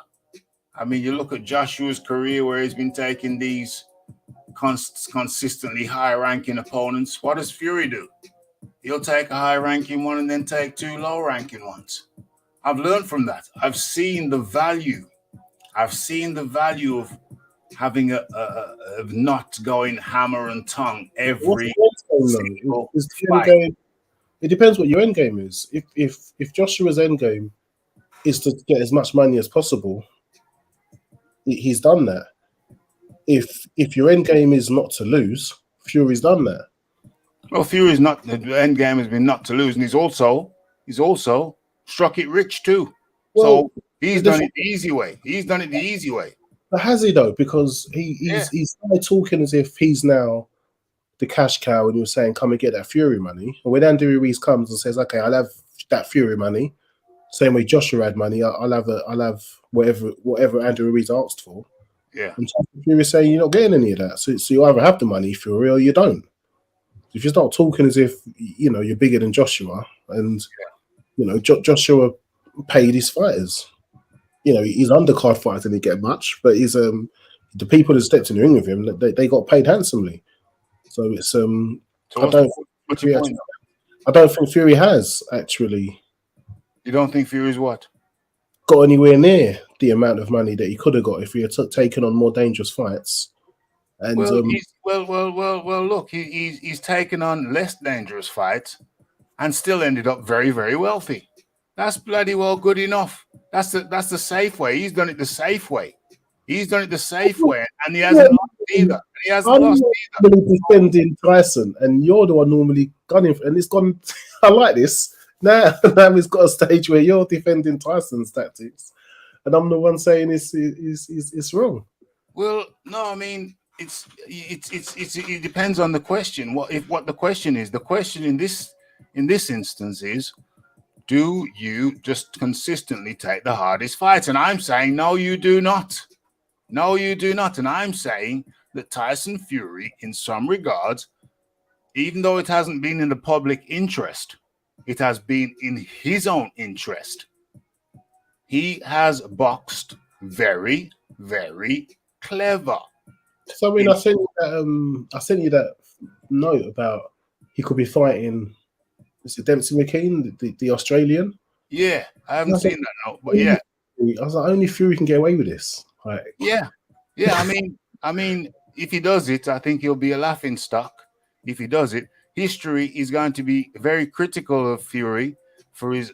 I mean, you look at Joshua's career where he's been taking these consistently high-ranking opponents. What does Fury do? He'll take a high-ranking one and then take two low-ranking ones. I've learned from that. I've seen the value of having of not going hammer and tongue every single fight. It depends what your end game is. If Joshua's end game is to get as much money as possible, he's done that. If your end game is not to lose, Fury's done that. Well, Fury's not. The end game has been not to lose, and he's also struck it rich too. Well, so he's done it the easy way. But has he though? Because he's started talking as if he's now the cash cow, and you're saying, "Come and get that Fury money." And when Andy Ruiz comes and says, "Okay, I'll have that Fury money," same way Joshua had money, I'll have whatever Andy Ruiz asked for. Yeah. And Fury saying you're not getting any of that. So you either have the money, Fury, or you don't. If you start talking as if you're bigger than Joshua, and Joshua paid his fighters. His undercard fighters didn't get much, but he's the people that stepped in the ring with him, they got paid handsomely. So it's I don't think Fury has actually. You don't think Fury's what? Got anywhere near the amount of money that he could have got if he had taken on more dangerous fights. And look, he's taken on less dangerous fights and still ended up very, very wealthy. That's bloody well good enough. That's the safe way. He's done it the safe way. And he hasn't lost either. Defending Tyson, and you're the one normally gunning, and it's gone. I like this. Now he's got a stage where you're defending Tyson's tactics, and I'm the one saying it's wrong. Well, no, I mean it depends on the question. What the question is? The question in this instance is, do you just consistently take the hardest fights? And I'm saying no, you do not. No, you do not. And I'm saying that Tyson Fury, in some regards, even though it hasn't been in the public interest, it has been in his own interest. He has boxed very, very clever. So I sent you that note about he could be fighting. Is it Dempsey McKean, the Australian? Yeah, I haven't seen that note, but yeah. I was like, only Fury can get away with this. Like, yeah. I mean, if he does it, I think he'll be a laughing stock. If he does it, history is going to be very critical of Fury for his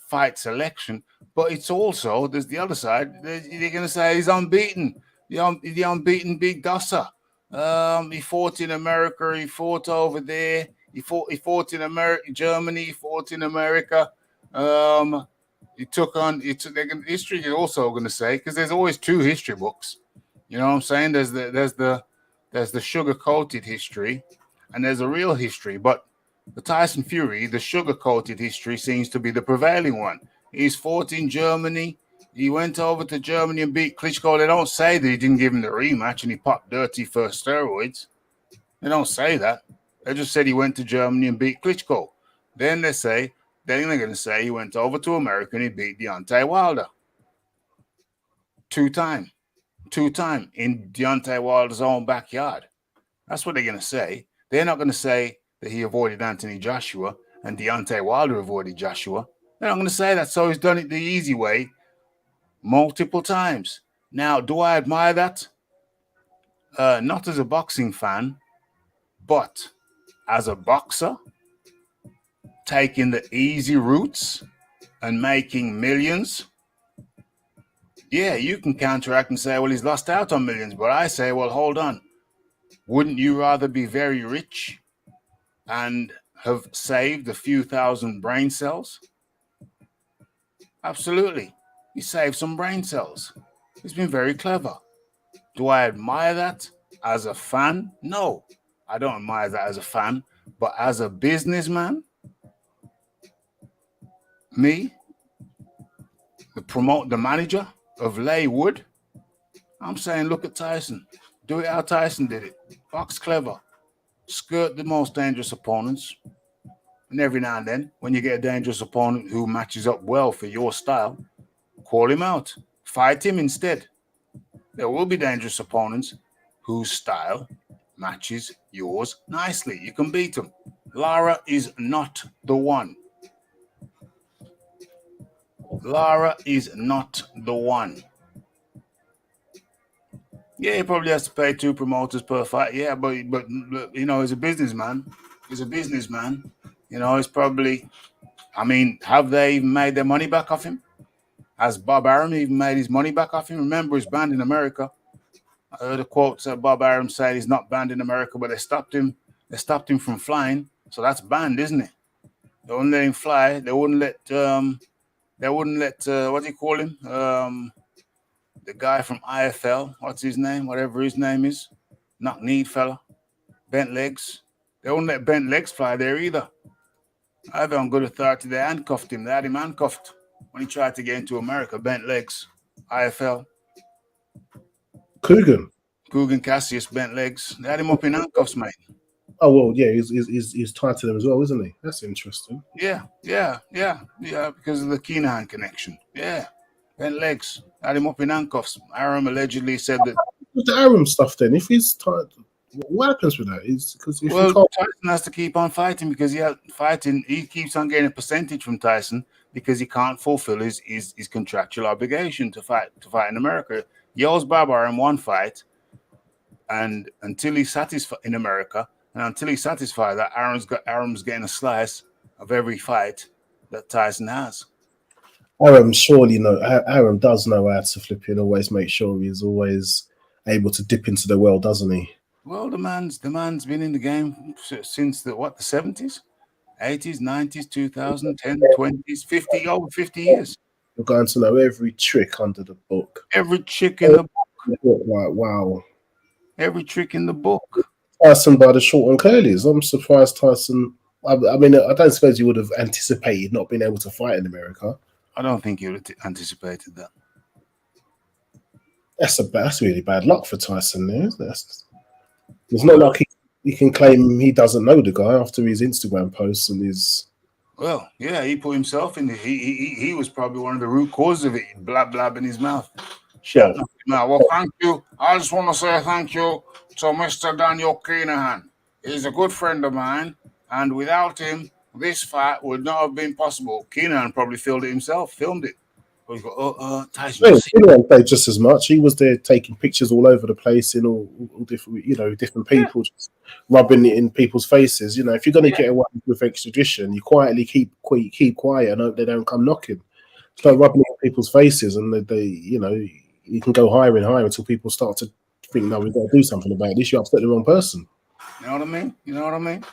fight selection. But it's also, there's the other side. They're going to say he's unbeaten. The unbeaten big dosser. He fought in America. He fought over there. He fought in America, Germany. He fought in America. History is also going to say, because there's always two history books. You know what I'm saying? There's the sugar-coated history, and there's a real history. But the Tyson Fury, the sugar-coated history, seems to be the prevailing one. He's fought in Germany. He went over to Germany and beat Klitschko. They don't say that he didn't give him the rematch and he popped dirty for steroids. They don't say that. They just said he went to Germany and beat Klitschko. Then they're going to say he went over to America and he beat Deontay Wilder. Two-time in Deontay Wilder's own backyard. That's what they're going to say. They're not going to say that he avoided Anthony Joshua and Deontay Wilder avoided Joshua. They're not going to say that. So he's done it the easy way multiple times. Now, do I admire that? Not as a boxing fan, but as a boxer, taking the easy routes and making millions. Yeah, you can counteract and say, well, he's lost out on millions. But I say, well, hold on. Wouldn't you rather be very rich and have saved a few thousand brain cells? Absolutely. He saved some brain cells. He's been very clever. Do I admire that as a fan? No, I don't admire that as a fan. But as a businessman, me, the manager of Leywood, I'm saying look at Tyson. Do it how Tyson did it. Box clever. Skirt the most dangerous opponents. And every now and then, when you get a dangerous opponent who matches up well for your style, call him out. Fight him instead. There will be dangerous opponents whose style matches yours nicely. You can beat them. Lara is not the one. Lara is not the one. Yeah, he probably has to pay 2 promoters per fight. Yeah, but you know, he's a businessman. He's a businessman. You know, it's probably, I mean, have they even made their money back off him? Has Bob Arum even made his money back off him? Remember, he's banned in America. I heard a quote that Bob Arum said he's not banned in America, but they stopped him. They stopped him from flying, so that's banned, isn't it? They wouldn't let him fly. They wouldn't let. What do you call him? The guy from IFL. What's his name? Whatever his name is. Knock kneed fella. Bent legs. They wouldn't let bent legs fly there either. I have on good authority. They handcuffed him. They had him handcuffed when he tried to get into America. Bent legs. IFL. Coogan Cassius bent legs. They had him up in handcuffs, mate. Oh well, yeah, he's tied to them as well, isn't he? That's interesting. Yeah, because of the Keenan connection. Yeah, bent legs. Had him up in handcuffs. Arum allegedly said that. With the Arum stuff, then, if he's tied, what happens with that? Is because Tyson has to keep on fighting because he keeps on getting a percentage from Tyson because he can't fulfill his contractual obligation to fight in America. He owes Bob Arum 1 fight, and until he's satisfied in America, and until he's satisfied that Arum's getting a slice of every fight that Tyson has. Arum does know how to flip and always make sure he's always able to dip into the well, doesn't he? Well, the man's been in the game since the 70s, 80s, 90s, 2010, 20s, over 50 years. You're going to know every trick under the book. Every trick in the book. Like, wow. Every trick in the book. Tyson by the short and curlies. I'm surprised Tyson. I mean, I don't suppose you would have anticipated not being able to fight in America. I don't think you would have anticipated that. That's really bad luck for Tyson there. It's not like he can claim he doesn't know the guy after his Instagram posts and his. Well, yeah, he put himself in. He was probably one of the root causes of it. Blab in his mouth. Shut up. Well, thank you. I just want to say thank you to Mr. Daniel Keenan. He's a good friend of mine, and without him, this fight would not have been possible. Keenan probably filmed it himself. Tyson. Keenan played just as much. He was there taking pictures all over the place in all different, different people, just rubbing it in people's faces. If you're going to get away with extradition, you quietly keep quiet and hope they don't come knocking. It's like rubbing it in people's faces, and they you can go higher and higher until people start to think, no, we've got to do something about this. You upset the wrong person. You know what I mean?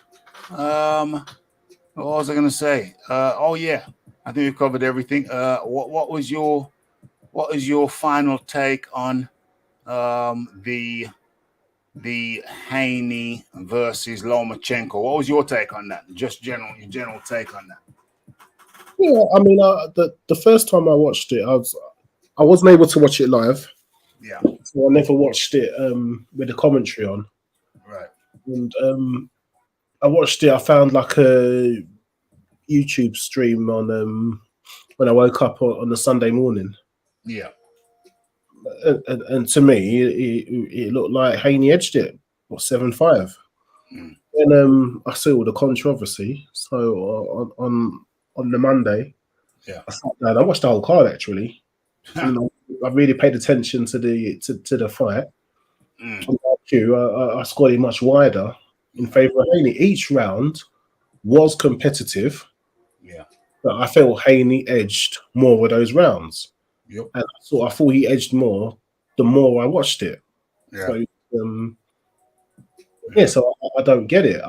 What was I going to say? Yeah, I think we've covered everything. What was your final take on the Haney versus Lomachenko? What was your take on that? Just your general take on that. Yeah, I mean, the first time I watched it, I wasn't able to watch it live. Yeah. So I never watched it with the commentary on. Right. And I watched it. I found like a YouTube stream on when I woke up on the Sunday morning. Yeah. And to me, it looked like Haney edged it. 7-5. And I saw all the controversy. So on the Monday, I sat down. I watched the whole card actually. And I really paid attention to the fight. Like you, I scored it much wider in favour of Haney. Each round was competitive. Yeah, but I felt Haney edged more of those rounds. Yep. And I thought he edged more the more I watched it. Yeah. So Yeah, so I don't get it.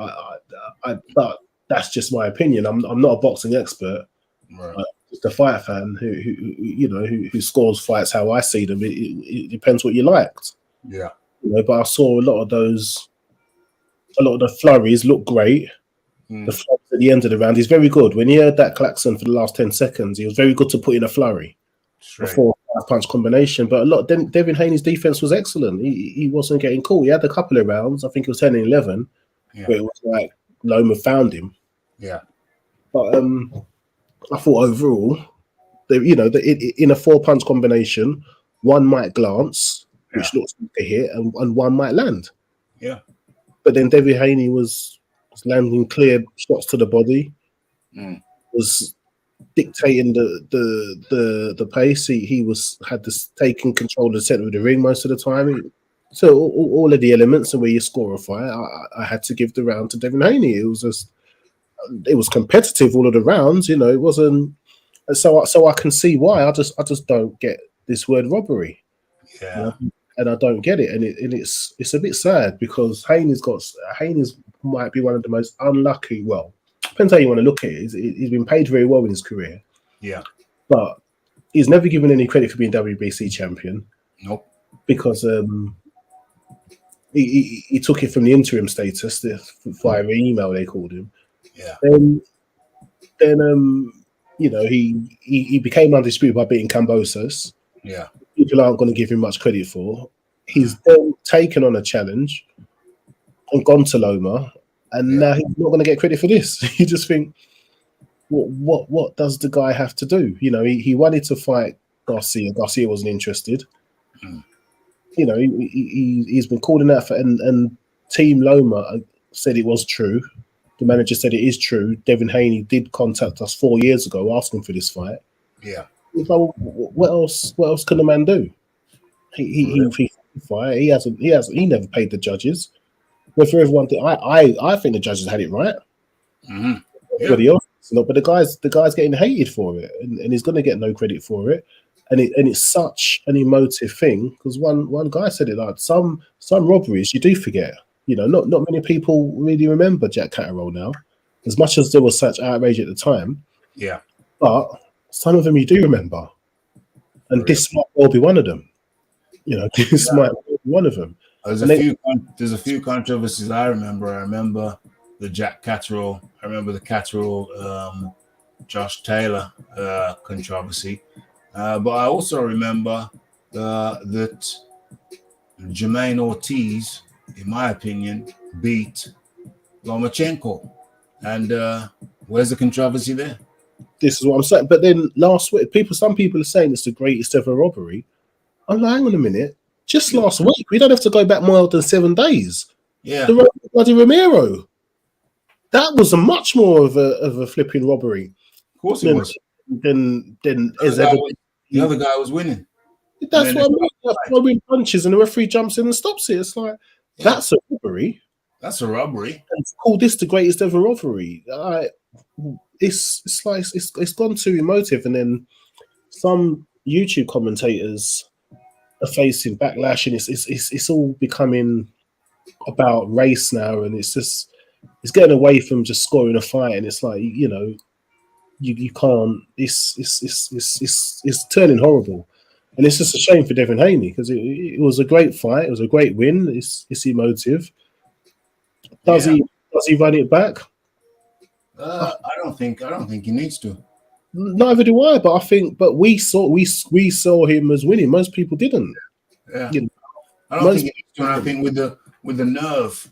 But that's just my opinion. I'm not a boxing expert. Right. Just a fight fan who scores fights how I see them. It depends what you liked. Yeah. But I saw a lot of the flurries look great. The flurries at the end of the round, he's very good. When he heard that klaxon for the last 10 seconds, he was very good to put in a flurry before a punch combination. But Devin Haney's defense was excellent. He wasn't getting caught. He had a couple of rounds. I think it was 10 and 11, where it was like Loma found him. Yeah. But I thought overall, in a 4-punch combination, one might glance, which looks like a hit, and one might land. Yeah. But then Devin Haney was landing clear shots to the body, was dictating the pace. He had this taking control of the center of the ring most of the time. So all of the elements and where you score a fight, I had to give the round to Devin Haney. It was competitive all of the rounds. It wasn't. So I can see why. I just don't get this word robbery. Yeah. And I don't get it, and it's a bit sad because Haney's might be one of the most unlucky. Well, depends how you want to look at it. He's been paid very well in his career. Yeah, but he's never given any credit for being WBC champion. Nope. Because he took it from the interim status, via email they called him. Yeah. Then he became undisputed by beating Kambosos. Yeah. People aren't going to give him much credit for. He's then taken on a challenge and gone to Loma, and now he's not going to get credit for this. You just think, what does the guy have to do? He wanted to fight Garcia. Garcia wasn't interested. He's been calling out for, and Team Loma said it was true. The manager said it is true. Devin Haney did contact us 4 years ago asking for this fight. Yeah. Like, what else can the man do? He fight. He never paid the judges. But for everyone, I think the judges had it right. Mm-hmm. Everybody else, but the guy's getting hated for it, and he's going to get no credit for it. And it's such an emotive thing because one guy said it like some robberies you do forget. Not many people really remember Jack Catterall now, as much as there was such outrage at the time. Yeah, but some of them you do remember, and this might well be one of them. This might be one of them. There's a few controversies I remember. I remember the Jack Catterall. I remember the Catterall Josh Taylor controversy. But I also remember that Jermaine Ortiz, in my opinion, beat Lomachenko. And where's the controversy there? This is what I'm saying. But then last week, some people are saying it's the greatest ever robbery. I'm like, hang on a minute. Just last week, we don't have to go back more than 7 days. Yeah. The bloody Romero. That was a much more of a flipping robbery. Of course it was. Than the other guy was winning. That's what I mean. That's throwing punches and the referee jumps in and stops it. It's like, that's a robbery. That's a robbery. And call this the greatest ever robbery. It's gone too emotive, and then some YouTube commentators are facing backlash, and it's all becoming about race now, and it's getting away from just scoring a fight, and it's like you can't. It's turning horrible, and it's just a shame for Devin Haney because it was a great fight, it was a great win. It's emotive. Does he run it back? I don't think he needs to. Neither do I. But we saw him as winning. Most people didn't. Yeah. I don't think he needs to. And I think with the nerve,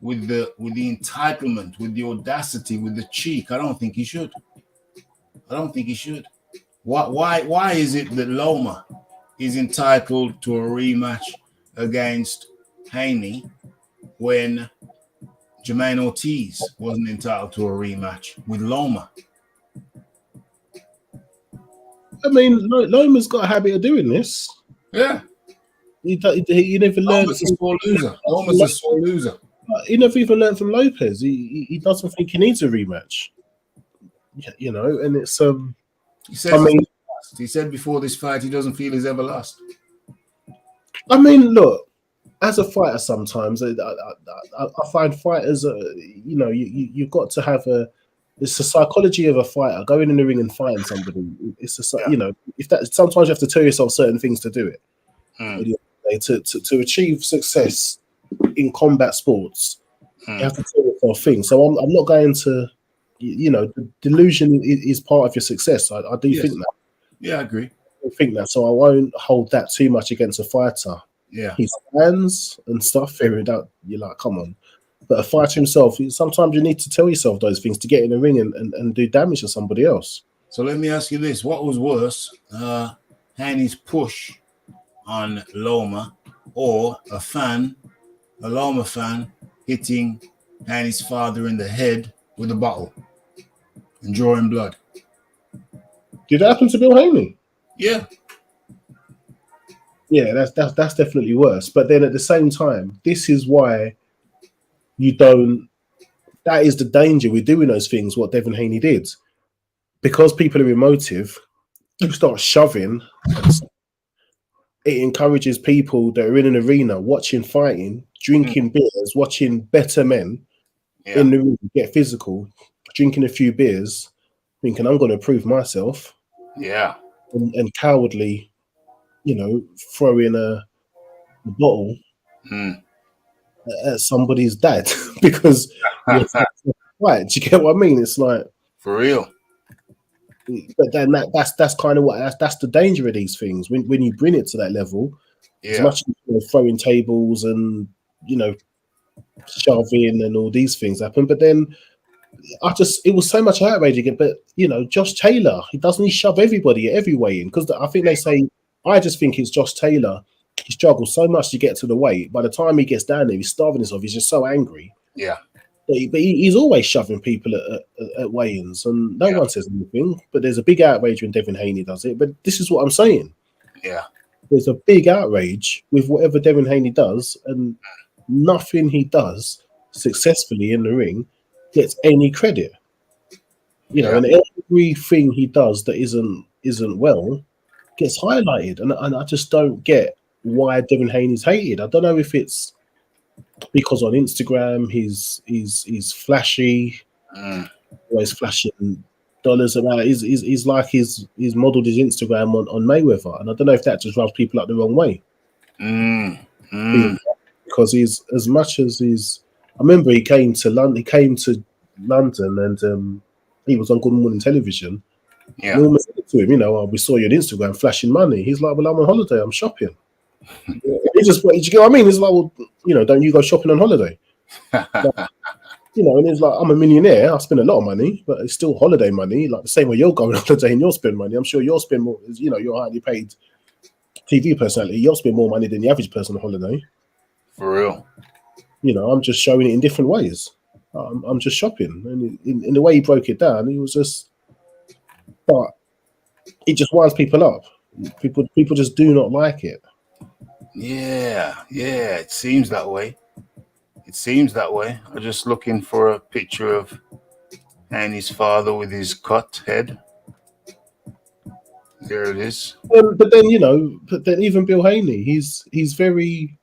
with the entitlement, with the audacity, with the cheek, I don't think he should. Why is it that Loma is entitled to a rematch against Haney when Jermaine Ortiz wasn't entitled to a rematch with Loma? I mean, Loma's got a habit of doing this. Yeah. He never learned. Loma's a sore loser. He never even learned from Lopez. He doesn't think he needs a rematch. And it's he said before this fight he doesn't feel he's ever lost. I mean, look, as a fighter, sometimes I find fighters, you've got to have it's the psychology of a fighter. Going in the ring and fighting somebody. It's if that sometimes you have to tell yourself certain things to do it. To achieve success in combat sports, you have to tell yourself things. So I'm not going to, the delusion is part of your success. I do think that. Yeah, I agree. I think that. So I won't hold that too much against a fighter. Yeah. His hands and stuff, figuring out, you're like, come on. But a fighter himself, sometimes you need to tell yourself those things to get in the ring and do damage to somebody else. So let me ask you this. What was worse, Haney's push on Loma, or a Loma fan, hitting Haney's father in the head with a bottle and drawing blood? Did that happen to Bill Haney? Yeah. Yeah, that's definitely worse. But then at the same time, this is why that is the danger with doing those things, what Devin Haney did. Because people are emotive, you start shoving. It encourages people that are in an arena watching fighting, drinking beers, watching better men in the room get physical, drinking a few beers, thinking, I'm going to prove myself. Yeah. And cowardly, throw in a bottle at somebody's dad because you're right. Do you get what I mean? It's like, for real. But then that's kind of that's the danger of these things when you bring it to that level. As much as throwing tables and shoving and all these things happen, but then it was so much outrage again. But Josh Taylor, he shove everybody at every weigh-in, because I think they say, I just think it's Josh Taylor. He struggles so much to get to the weight. By the time he gets down there, he's starving himself. He's just so angry. Yeah. But he's always shoving people at weigh-ins, and no one says anything. But there's a big outrage when Devin Haney does it. But this is what I'm saying. Yeah. There's a big outrage with whatever Devin Haney does, and nothing he does successfully in the ring gets any credit. And everything he does that isn't well gets highlighted, and I just don't get why Devin Haney's hated. I don't know if it's because on Instagram he's flashy, always flashing dollars about it. He's like he's modeled his Instagram on Mayweather, and I don't know if that just rubs people up the wrong way. Because he's, as much as he's, I remember he came to London and he was on Good Morning Television. Yeah. Norman said to him, we saw you on Instagram flashing money. He's like, well, I'm on holiday, I'm shopping. He just, do you get what I mean? He's like, well, don't you go shopping on holiday? And he's like, I'm a millionaire, I spend a lot of money, but it's still holiday money. Like the same way you're going on holiday and you'll spend money. I'm sure you'll spend more, you're highly paid TV personality. You'll spend more money than the average person on holiday. For real. I'm just showing it in different ways. I'm just shopping. And in the way he broke it down, he was just, but it just winds people up. People just do not like it. Yeah, it seems that way. I'm just looking for a picture of Haney's father with his cut head. There it is. But then even Bill Haney, he's very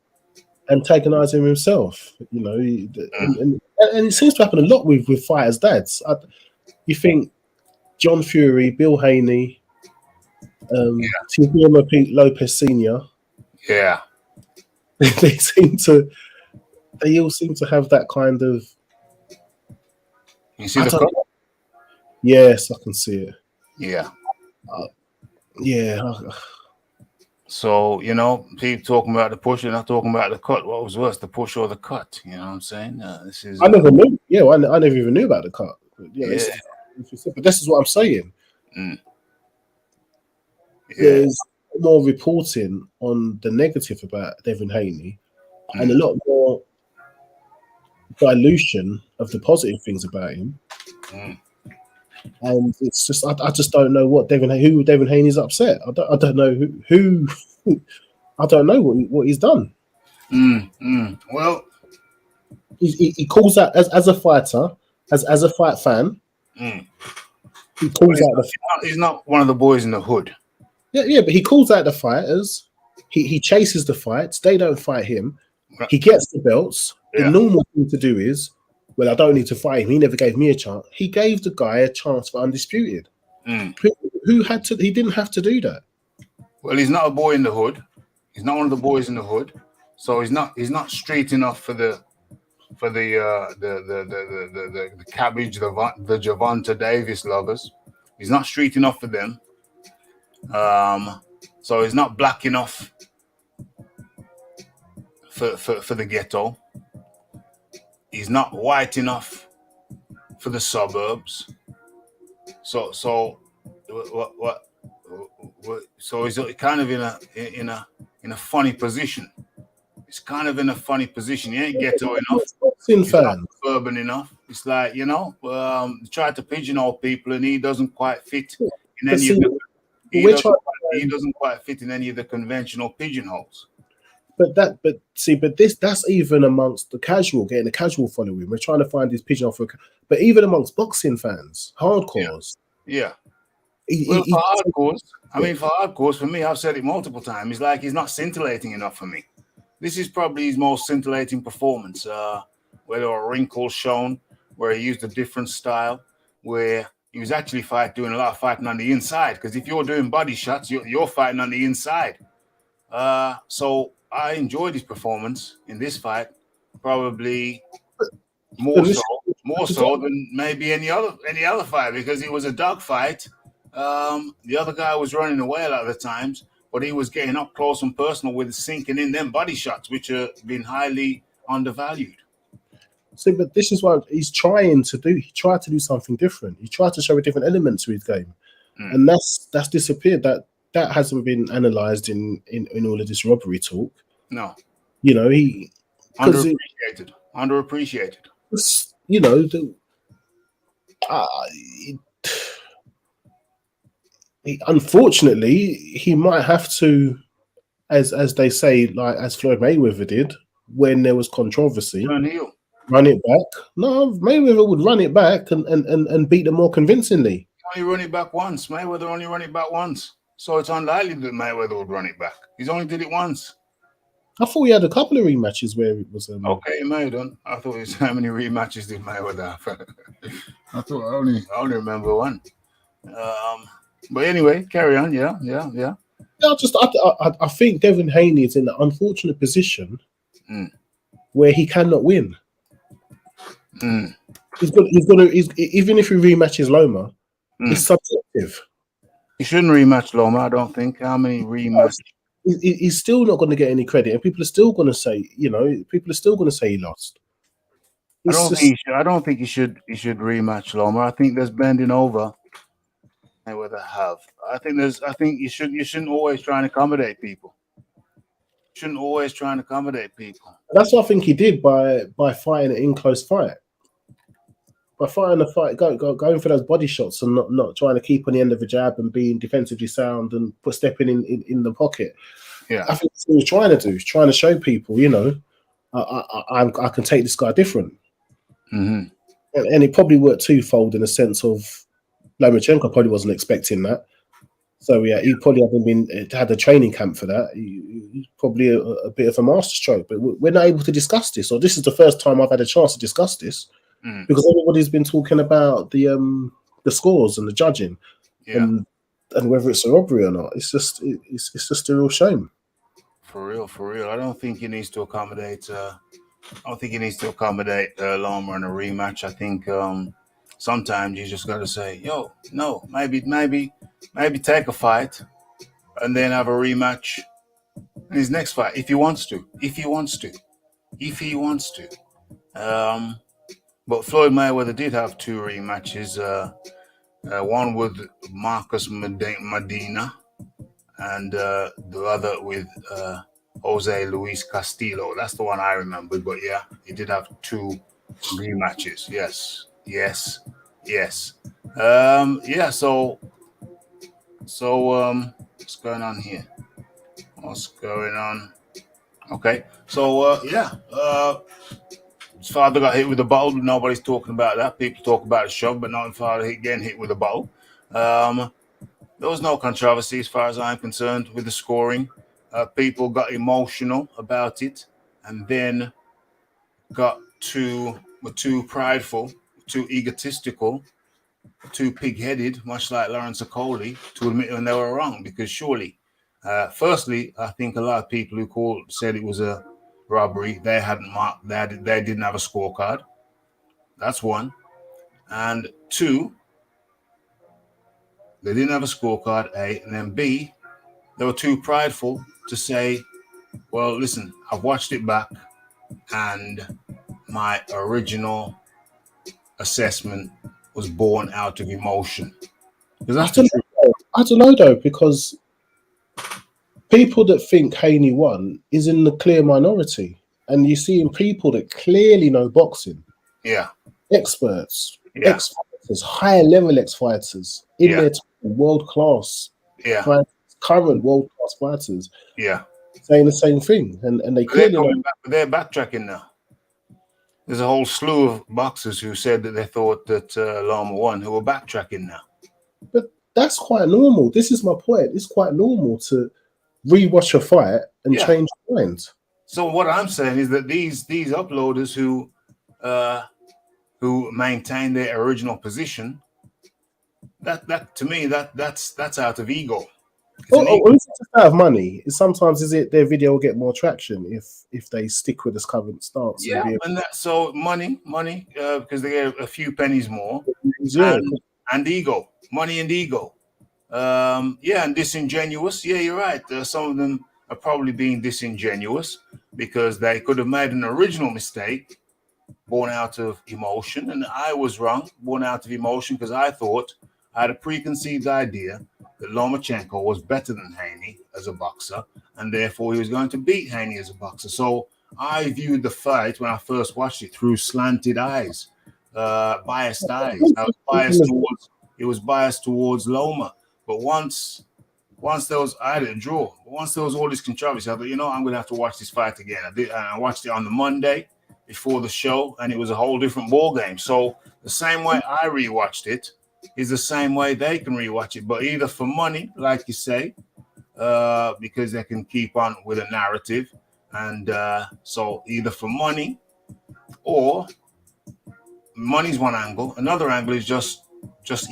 antagonizing himself, and it seems to happen a lot with fighters' dads. You think John Fury, Bill Haney, Teodoro Pete Lopez Sr. Yeah, they all seem to have that kind of. You see the cut? Yes, I can see it. Yeah. Yeah. So, people talking about the push and not talking about the cut. What was worse, the push or the cut? You know what I'm saying? This is. I never knew. Yeah, I never even knew about the cut. But this is what I'm saying. There's more reporting on the negative about Devin Haney, and a lot more dilution of the positive things about him. And it's just, I just don't know who Devin Haney's upset. I don't know who I don't know what he's done. Well, he calls out as a fighter, as a fight fan. He calls out he's not one of the boys in the hood. Yeah, but he calls out the fighters. He chases the fights. They don't fight him. He gets the belts. The Yeah. normal thing to do is, well, I don't need to fight him. He never gave me a chance. He gave the guy a chance for undisputed. Who had to? He didn't have to do that. Well, he's not a boy in the hood. He's not one of the boys in the hood. So he's not street enough for the cabbage, the Javonta Davis lovers. He's not street enough for them. So he's not black enough for the ghetto. He's not white enough for the suburbs. So he's kind of in a funny position. He's kind of in a funny position. He ain't ghetto enough. He's not urban enough. It's like, try to pigeonhole people, and he doesn't quite fit in any of the. He doesn't quite fit in any of the conventional pigeonholes. But that's even amongst the casual, getting a casual following. We're trying to find this pigeonhole but even amongst boxing fans, hardcores. Yeah. For hardcores, for me, I've said it multiple times. It's like he's not scintillating enough for me. This is probably his most scintillating performance, where there were wrinkles shown, where he used a different style, where he was actually doing a lot of fighting on the inside. Because if you're doing body shots, you're fighting on the inside. So I enjoyed his performance in this fight, probably more so than maybe any other fight, because it was a dog fight. The other guy was running away a lot of the times, but he was getting up close and personal with sinking in them body shots, which have been highly undervalued. See, but this is what he's trying to do. He tried to do something different. He tried to show a different element to his game, and that's disappeared. That hasn't been analysed in all of this robbery talk. No, he underappreciated. Unfortunately, he might have to, as they say, like as Floyd Mayweather did when there was controversy, run it back. No, Mayweather would run it back and beat them more convincingly. Only run it back once. Mayweather only run it back once. So it's unlikely that Mayweather would run it back. He's only did it once. I thought he had a couple of rematches where it was. Okay, he may have done. I thought it was how many rematches did Mayweather have? I thought I only remember one. But anyway, carry on. Yeah. I think Devin Haney is in an unfortunate position where he cannot win. He's even if he rematches Loma, it's subjective. He shouldn't rematch Loma, I don't think. How many rematches? He's still not going to get any credit, and people are still going to say, he lost. I don't think he should rematch Loma. I think there's bending over. Mayweather have. I think you shouldn't always try and accommodate people. That's what I think he did by fighting an in-close fight. By fighting the fight, going for those body shots and not trying to keep on the end of a jab and being defensively sound and stepping in the pocket. Yeah, I think that's what he was trying to do. He's trying to show people, I can take this guy different. Mm-hmm. And it probably worked twofold in a sense of Lomachenko probably wasn't expecting that. So yeah, he probably had a training camp for that. He's probably a bit of a masterstroke, but we're not able to discuss this. Or this is the first time I've had a chance to discuss this because everybody's been talking about the scores and the judging, and whether it's a robbery or not. It's just a real shame. For real. I don't think he needs to accommodate. Loma in a rematch. I think sometimes you just got to say, maybe take a fight and then have a rematch in his next fight if he wants to. But Floyd Mayweather did have two rematches. One with Marcus Medina and the other with Jose Luis Castillo. That's the one I remembered. But yeah, he did have two rematches. Yes. So what's going on here? Okay. So his father got hit with a bottle. Nobody's talking about that. People talk about a shove, but not his father getting hit with a bottle. There was no controversy as far as I'm concerned with the scoring. People got emotional about it. and then were too prideful, too egotistical, too pig-headed, much like Lawrence Okolie, to admit when they were wrong. Because surely, firstly, I think a lot of people who said it was a robbery, they hadn't marked, they didn't have a scorecard. That's one. And two, they didn't have a scorecard, A. And then B, they were too prideful to say, well, listen, I've watched it back and my original assessment was born out of emotion. Because that's the truth. I don't know though, because people that think Haney won is in the clear minority. And you're seeing people that clearly know boxing. Yeah. Experts, ex-fighters, higher level ex-fighters in their time, world-class fighters, current world-class fighters. Yeah. Saying the same thing. And they clearly they're backtracking now. There's a whole slew of boxers who said that they thought that Loma won, who are backtracking now. But that's quite normal. This is my point. It's quite normal to rewatch a fight and change mind. So what I'm saying is that these uploaders who maintain their original position, that to me that's out of ego. It's just out of money. Sometimes is it their video will get more traction if they stick with this current stance. Yeah, so money, because they get a few pennies more, and ego, money and ego. And disingenuous. Yeah, you're right. Some of them are probably being disingenuous because they could have made an original mistake born out of emotion, and I was wrong, born out of emotion, because I thought I had a preconceived idea that Lomachenko was better than Haney as a boxer, and therefore he was going to beat Haney as a boxer. So I viewed the fight when I first watched it through slanted eyes, biased eyes. It was biased towards Loma. But once I had a draw. Once there was all this controversy, I thought, I'm going to have to watch this fight again. I did, and I watched it on the Monday before the show, and it was a whole different ball game. So the same way I rewatched it is the same way they can rewatch it, but either for money, like you say, because they can keep on with a narrative, and so either for money, or money's one angle. Another angle is just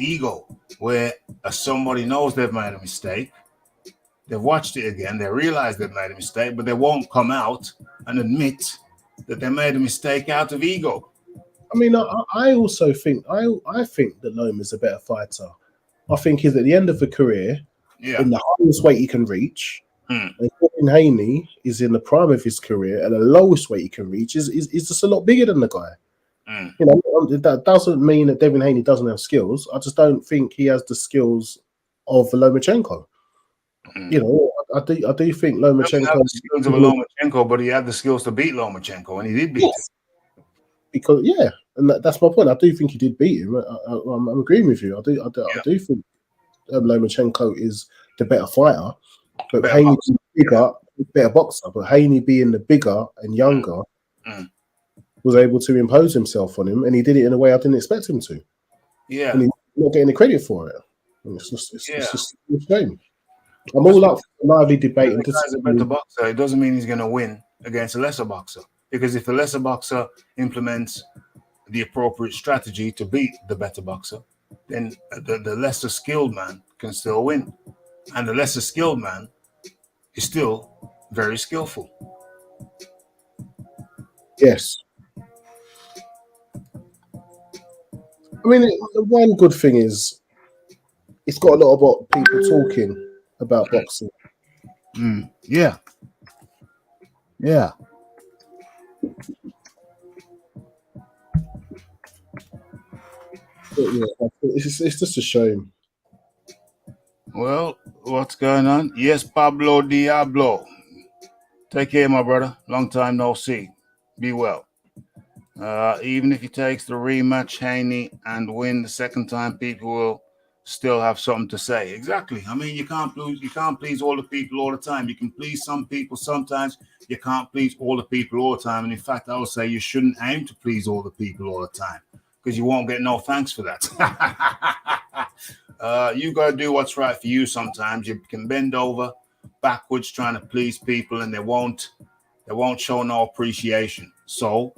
ego, where somebody knows they've made a mistake, they've watched it again, they realize they've made a mistake, but they won't come out and admit that they made a mistake out of ego. I mean, I also think I think that Loma's a better fighter. I think he's at the end of a career in the highest weight he can reach. And Haney is in the prime of his career, and the lowest weight he can reach is just a lot bigger than the guy. That doesn't mean that Devin Haney doesn't have skills. I just don't think he has the skills of Lomachenko. I do think Lomachenko had the skills of Lomachenko, but he had the skills to beat Lomachenko, and he did beat him. Because and that's my point. I do think he did beat him. I'm agreeing with you. I do think Lomachenko is the better fighter, but Haney being bigger, better boxer. But Haney being the bigger and younger was able to impose himself on him, and he did it in a way I didn't expect him to. Yeah, and he's not getting the credit for it. And it's just a shame. I'm all up for a lively debate. If the guy's a better boxer, it doesn't mean he's going to win against a lesser boxer. Because if the lesser boxer implements the appropriate strategy to beat the better boxer, then the lesser skilled man can still win. And the lesser skilled man is still very skillful. Yes. I mean, one good thing is it's got a lot of people talking about boxing. Yeah. It's just a shame. Well, what's going on? Yes, Pablo Diablo. Take care, my brother. Long time no see. Be well. Even if he takes the rematch, Haney, and win the second time, people will still have something to say. Exactly. I mean, you can't please all the people all the time. You can please some people sometimes. You can't please all the people all the time. And in fact, I would say you shouldn't aim to please all the people all the time, because you won't get no thanks for that. You got to do what's right for you sometimes. You can bend over backwards trying to please people, and they won't They won't show no appreciation. So,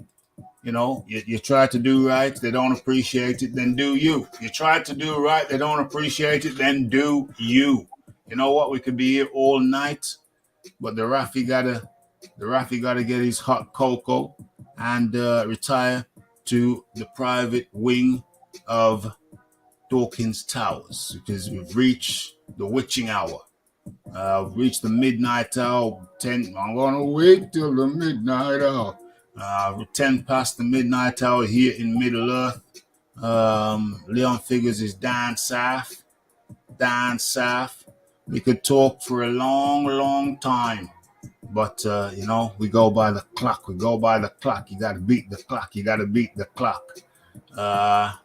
you know, you try to do right, they don't appreciate it, then do you. You try to do right, they don't appreciate it, then do you. You know what? We could be here all night, but the Rafi gotta get his hot cocoa and retire to the private wing of Dawkins Towers, because we've reached the witching hour. We've reached the midnight hour. I'm gonna wait till the midnight hour. 10 past the midnight hour here in Middle Earth. Leon Figures is down south. Down south. We could talk for a long, long time. But, you know, we go by the clock. We go by the clock. You got to beat the clock. You got to beat the clock.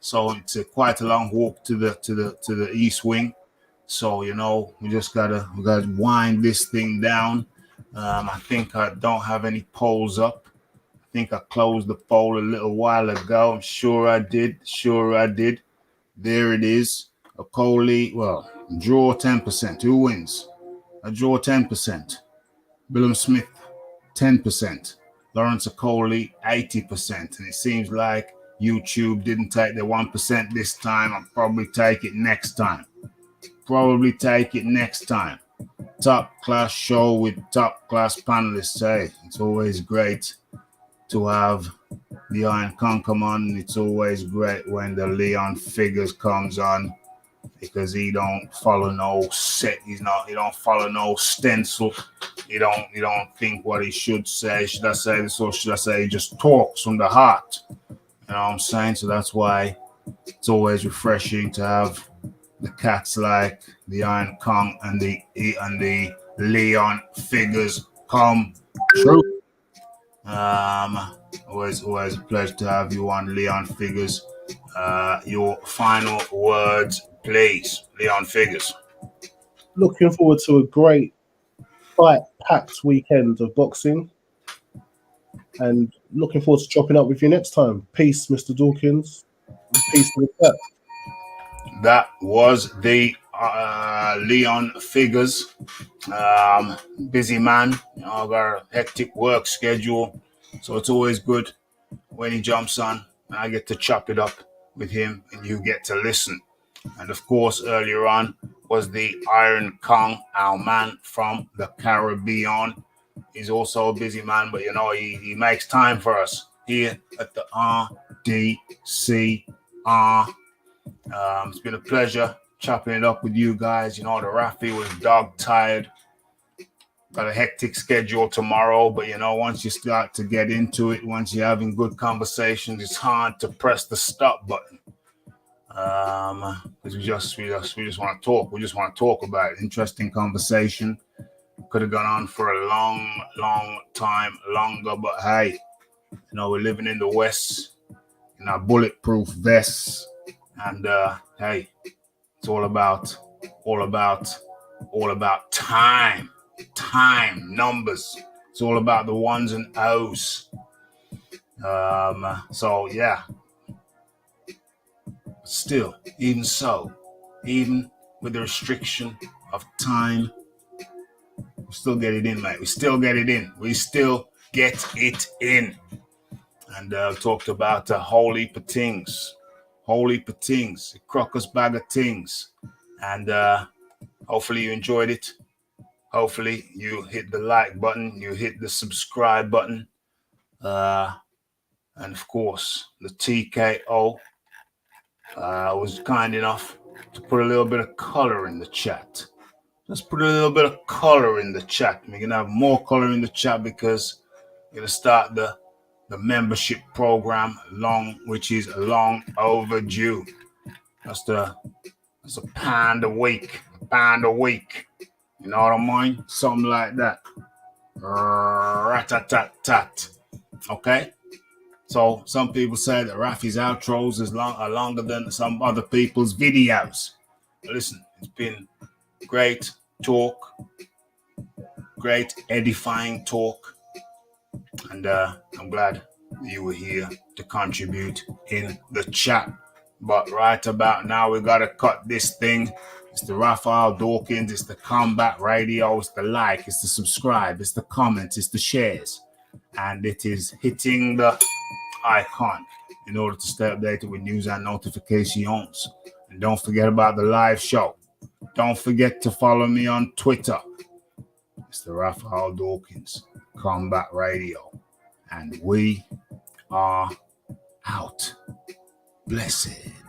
So it's quite a long walk to the east wing. So, you know, we gotta wind this thing down. I think I don't have any polls up. I think I closed the poll a little while ago. I'm sure I did. There it is. Okolie, well, draw 10%. Who wins? I draw 10%. Billam Smith, 10%. Lawrence Okolie, 80%. And it seems like YouTube didn't take the 1% this time. I'll probably take it next time. Top class show with top class panelists. Hey, it's always great to have the Iron Kong come on. It's always great when the Leon Figures comes on, because he don't follow no set. He don't follow no stencil. He don't think what he should say. Should I say this or should I say he just talks from the heart? You know what I'm saying? So that's why it's always refreshing to have the cats like the Iron Kong and the Leon Figures come true. Always a pleasure to have you on, Leon Figures. Your final words, please, Leon Figures. Looking forward to a great fight-packed weekend of boxing, and looking forward to chopping up with you next time. Peace, Mr. Dawkins. Peace to the chat. That was the Leon Figures. Busy man. You know, I've got a hectic work schedule, so it's always good when he jumps on and I get to chop it up with him and you get to listen. And of course, earlier on was the Iron Kong, our man from the Caribbean. He's also a busy man, but you know, he makes time for us here at the RDCR. It's been a pleasure chopping it up with you guys. You know, the Rafi was dog tired. Got a hectic schedule tomorrow, but you know, once you start to get into it, once you're having good conversations, it's hard to press the stop button. Because we just want to talk. We just want to talk about it. Interesting conversation. Could have gone on for a long time longer, but hey, you know, we're living in the West in our bulletproof vests, and hey, it's all about time, numbers. It's all about the ones and O's. So yeah. Still, even with the restriction of time, we still get it in, mate. We still get it in. And talked about a whole heap of things, a crocus bag of things. And hopefully you enjoyed it. Hopefully you hit the like button, you hit the subscribe button. And of course, the TKO was kind enough to put a little bit of color in the chat. Let's put a little bit of color in the chat. We're going to have more color in the chat because we're going to start the membership program, which is long overdue. That's a pound a week. You know what I mean? Something like that. Rat-tat-tat-tat. Okay? So some people say that Rafi's outros are longer than some other people's videos. But listen, it's been great talk, great edifying talk, and I'm glad you were here to contribute in the chat. But right about now, we got to cut this thing. It's the Raphael Dawkins, it's the Combat Radio, it's the like, it's the subscribe, it's the comments, it's the shares. and it is hitting the icon in order to stay updated with news and notifications. And don't forget about the live show. Don't forget to follow me on Twitter. Mr. Raphael Dawkins, Combat Radio. And we are out. Blessed.